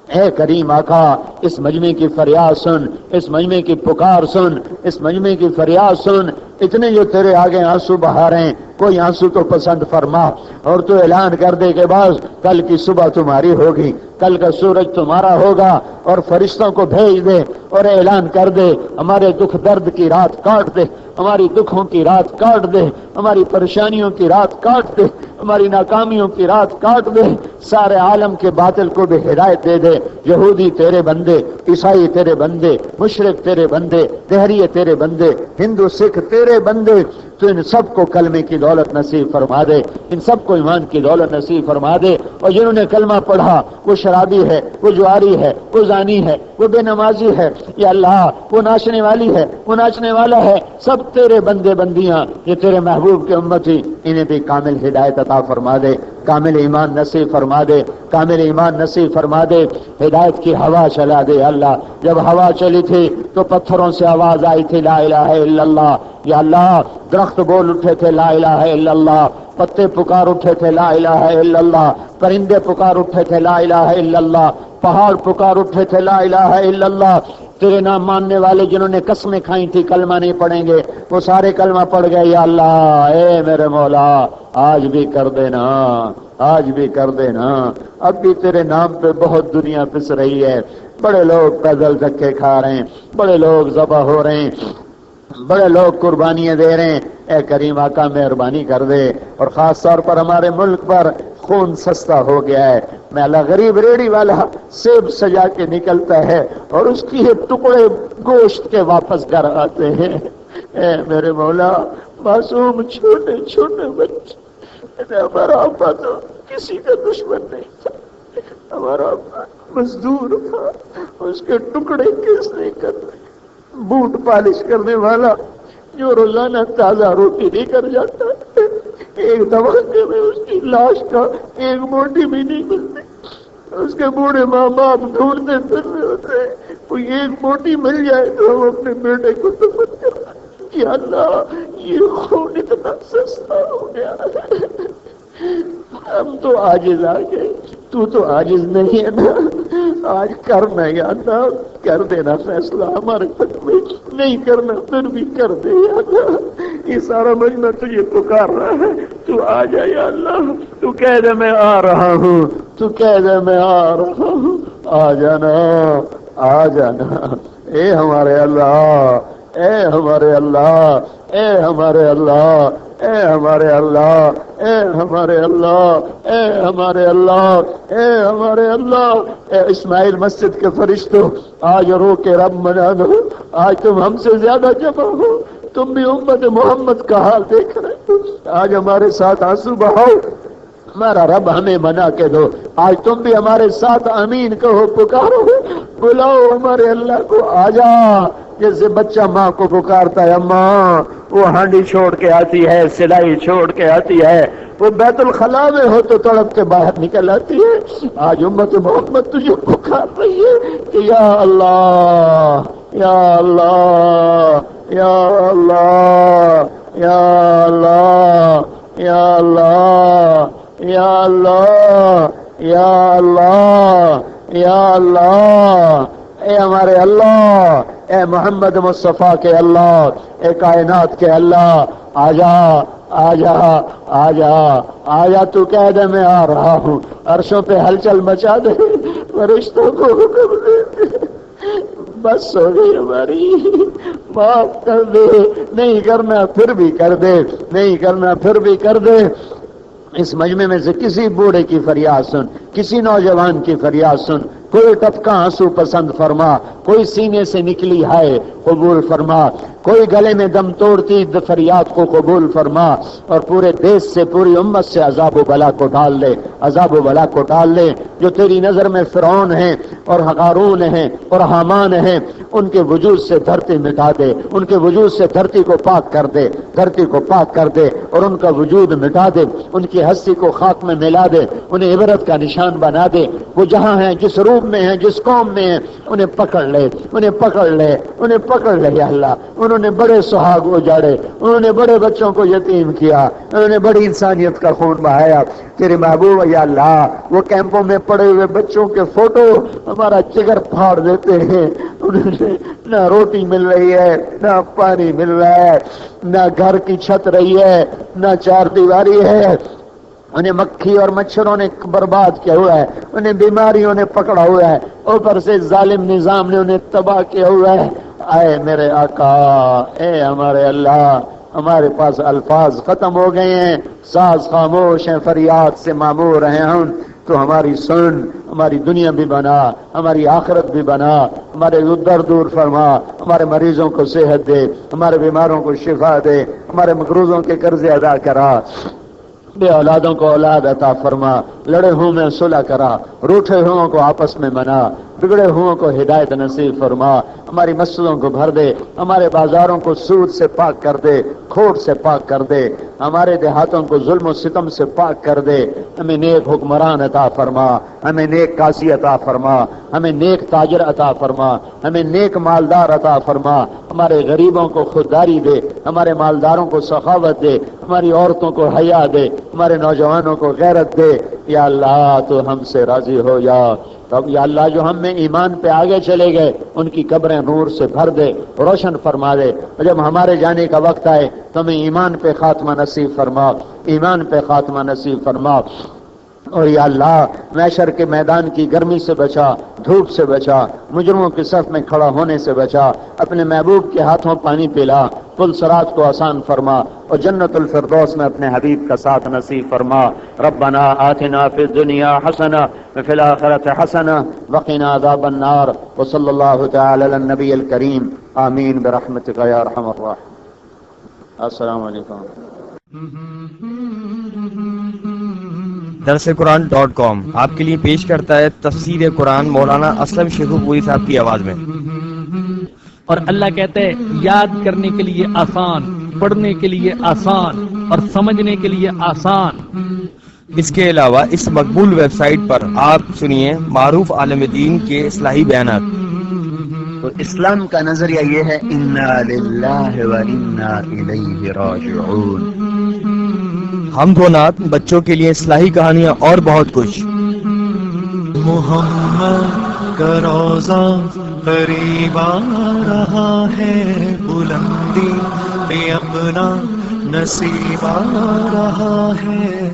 اے کریم آقا، اس مجمع کی فریاد سن، اس مجمع کی پکار سن، اس مجمع کی فریاد سن. اتنے جو تیرے آگے آنسو بہا رہے ہیں، کوئی آنسو تو پسند فرما، اور تو اعلان کر دے کہ بس کل کی صبح تمہاری ہوگی، کل کا سورج تمہارا ہوگا، اور فرشتوں کو بھیج دے اور اعلان کر دے ہمارے دکھ درد کی رات کاٹ دے، ہماری دکھوں کی رات کاٹ دے، ہماری پریشانیوں کی رات کاٹ دے، ہماری ناکامیوں کی رات کاٹ دے. سارے عالم کے باطل کو بھی ہدایت دے دے. یہودی تیرے بندے، عیسائی تیرے بندے، مشرک تیرے بندے، دہریے تیرے بندے، ہندو سکھ تیرے بندے. تو ان سب کو کلمے کی دولت نصیب فرما دے، ان سب کو ایمان کی دولت نصیب فرما دے، اور جنہوں نے کلمہ پڑھا وہ شرابی ہے، وہ جواری ہے، وہ زانی ہے، وہ بے نمازی ہے، یا اللہ وہ ناچنے والی ہے، وہ ناچنے والا ہے، سب تیرے بندے بندیاں، یہ تیرے محبوب کے امتی، انہیں بھی کامل ہدایت عطا فرما دے، کامل ایمان نصیب فرما دے، کامل ایمان نصیب فرما دے، ہدایت کی ہوا چلا دے اللہ۔ جب ہوا چلی تھی تو پتھروں سے آواز آئی تھی لا الہ الا اللہ، یا اللہ درخت بول اٹھے تھے لا الہ الا اللہ، پتے پکار اٹھے تھے لا الہ الا اللہ، پرندے پکار اٹھے تھے لا الہ الا اللہ، پہاڑ پکار اٹھے تھے لا الہ الا اللہ۔ تیرے نام ماننے والے جنہوں نے قسمیں کھائی تھی کلمہ نہیں پڑھیں گے، وہ سارے کلمہ پڑھ گئے، یا اللہ اے میرے مولا آج بھی کر دینا، آج بھی کر دینا۔ اب بھی تیرے نام پہ بہت دنیا پس رہی ہے، بڑے لوگ پیدل دھکے کھا رہے ہیں، بڑے لوگ ذبح ہو رہے ہیں، بڑے لوگ قربانیاں دے رہے ہیں، اے کریم آقا مہربانی کر دے۔ اور خاص طور پر ہمارے ملک پر خون سستا ہو گیا ہے، میں اللہ غریب ریڑھی والا سیب سجا کے نکلتا ہے اور اس کی ٹکڑے گوشت کے واپس گھر آتے ہیں۔ اے میرے مولا معصوم چھوٹے چھوٹے بچے، ہمارا ابا تو کسی کا دشمن نہیں تھا، ہمارا ابا مزدور تھا، اس کے ٹکڑے کس نے کر رہے، بوٹ پالش کرنے والا جو روزانہ تازہ روٹی دے کر جاتا ہے، ایک دھماکے میں اس کی لاش کا ایک موٹی بھی نہیں ملتی، اس کے بوڑھے ماں باپ ڈھونڈتے پھر رہے ہوتے ہیں، کوئی ایک موٹی مل جائے تو ہم اپنے بیٹے کو دفن کریں۔ یا اللہ یہ خون اتنا سستا ہو گیا، ہم تو عاجز آ گئے، تو تو عاجز نہیں ہے نا، آج کرنا یا اللہ کر دینا فیصلہ ہمارے حق میں، نہیں کرنا پھر بھی کر دے یا اللہ، یہ سارا مجمع تجھے پکار رہا ہے، تو آ جا یا اللہ، تو کہہ دے میں آ رہا ہوں، تو کہہ دے میں آ رہا ہوں، آ جانا آ جانا، اے ہمارے اللہ، اے ہمارے اللہ، اے ہمارے اللہ، اے ہمارے اللہ، اے ہمارے اللہ، اے ہمارے اللہ، اے ہمارے اللہ، اے اسماعیل مسجد کے فرشتوں آج رو کے رب منا دو، آج تم ہم سے زیادہ جمع ہو، تم بھی امت محمد کا حال دیکھ رہے ہو، آج ہمارے ساتھ آنسو بہاؤ، ہمارا رب ہمیں منا کے دو، آج تم بھی ہمارے ساتھ امین کہو، پکارو، بلاؤ ہمارے اللہ کو، آ جا، جیسے بچہ ماں کو پکارتا ہے، اماں، وہ ہانڈی چھوڑ کے آتی ہے، سلائی چھوڑ کے آتی ہے، وہ بیت الخلاء میں ہو تو تڑپ کے باہر نکل آتی ہے، آج امت محمد تجھے پکار رہی ہے کہ یا اللہ، یا اللہ، یا اللہ، یا اللہ، یا اللہ، یا اللہ، یا اللہ، یا اللہ، اے ہمارے اللہ، اے محمد مصطفیٰ کے اللہ، اے کائنات کے اللہ، آجا آجا آجا آجا، تو کہہ دے میں آ رہا ہوں، عرشوں پہ ہلچل مچا دے، فرشتوں کو حکم دے، بس ہو گئی ہماری، معاف کر دے، نہیں کرنا پھر بھی کر دے، نہیں کرنا پھر بھی کر دے۔ اس مجمع میں سے کسی بوڑھے کی فریاد سن، کسی نوجوان کی فریاد سن، کوئی ٹپکا آنسو پسند فرما، کوئی سینے سے نکلی ہائے قبول فرما، کوئی گلے میں دم توڑتی فریاد کو قبول فرما، اور پورے دیش سے، پوری امت سے عذاب و بلا کو ڈال لے، عذاب و بلا کو ڈال لے۔ جو تیری نظر میں فرعون ہیں اور قارون ہیں اور حامان ہیں، ان کے وجود سے دھرتی مٹا دے، ان کے وجود سے دھرتی کو پاک کر دے، دھرتی کو پاک کر دے اور ان کا وجود مٹا دے، ان کی ہستی کو خاک میں ملا دے، انہیں عبرت کا نشان بنا دے، وہ جہاں ہیں، جس روپ میں ہیں، جس قوم میں ہیں، انہیں پکڑ لے، انہیں پکڑ لے، انہیں پکڑ لے یا اللہ۔ انہوں نے بڑے سہاگ اجاڑے، انہوں نے بڑے بچوں کو یتیم کیا، انہوں نے بڑی انسانیت کا خون بہایا، تیرے محبوب یا اللہ وہ کیمپوں میں پڑے ہوئے بچوں کے فوٹو ہمارا جگر پھاڑ دیتے ہیں، انہوں نے نہ روٹی مل رہی ہے، نہ پانی مل رہا ہے، نہ گھر کی چھت رہی ہے، نہ چار دیواری ہے، انہیں مکھی اور مچھروں نے برباد کیا ہوا ہے، انہیں بیماریوں نے پکڑا ہوا ہے، اوپر سے ظالم نظام نے انہیں تباہ کیا ہوا ہے۔ اے میرے آقا، اے ہمارے اللہ، ہمارے پاس الفاظ ختم ہو گئے ہیں، ساز خاموش ہیں، فریاد سے معمور ہیں ہم، تو ہماری سن ہماری دنیا بھی بنا، ہماری آخرت بھی بنا، ہمارے درد دور فرما، ہمارے مریضوں کو صحت دے، ہمارے بیماروں کو شفا دے، ہمارے مقروضوں کے قرض ادا کرا، بے اولادوں کو اولاد عطا فرما، لڑے ہوں میں صلح کرا، روٹھے ہوں کو آپس میں منا، بگڑے ہوں کو ہدایت نصیب فرما، ہماری مسجدوں کو بھر دے، ہمارے بازاروں کو سود سے پاک کر دے، کھوٹ سے پاک کر دے، ہمارے دیہاتوں کو ظلم و ستم سے پاک کر دے، ہمیں نیک حکمران عطا فرما، ہمیں نیک قاضی عطا فرما، ہمیں نیک تاجر عطا فرما، ہمیں نیک مالدار عطا فرما، ہمارے غریبوں کو خودداری دے، ہمارے مالداروں کو سخاوت دے، ہماری عورتوں کو حیا دے، ہمارے نوجوانوں کو غیرت دے۔ یا اللہ تو ہم سے راضی ہو جا۔ رب یا اللہ جو ہم میں ایمان پہ آگے چلے گئے ان کی قبریں نور سے بھر دے، روشن فرما دے، اور جب ہمارے جانے کا وقت آئے تو ہمیں ایمان پہ خاتمہ نصیب فرما، ایمان پہ خاتمہ نصیب فرما۔ اور یا اللہ محشر کے میدان کی گرمی سے بچا، دھوپ سے بچا، مجرموں کی صف میں کھڑا ہونے سے بچا، اپنے محبوب کے ہاتھوں پانی پلا، پل صراط کو آسان فرما، اور جنت الفردوس میں اپنے حبیب کا ساتھ نصیب فرما۔ ربنا آتنا فی الدنیا حسنہ وفی الآخرۃ حسنہ وقنا عذاب النار، وصلی اللہ تعالی علی النبی الکریم، آمین برحمتک یا ارحم الراحمین۔ السلام علیکم۔ درسقرآن.com آپ کے لیے پیش کرتا ہے تفسیر قرآن مولانا اسلم شیخو پوری صاحب کی آواز میں۔ اور اللہ کہتا ہے یاد کرنے کے لیے آسان، پڑھنے کے لیے آسان اور سمجھنے کے لیے آسان۔ اس کے علاوہ اس مقبول ویب سائٹ پر آپ سنیے معروف عالم دین کے اصلاحی بیانات۔ تو اسلام کا نظریہ یہ ہے انا للہ و انا الیہ راجعون۔ حمد و نعت، بچوں کے لیے اصلاحی کہانیاں اور بہت کچھ۔ محمد کا روزہ قریب آ رہا ہے، بلندی پہ اپنا نصیب آ رہا ہے۔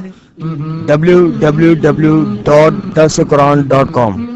www.darsequran.com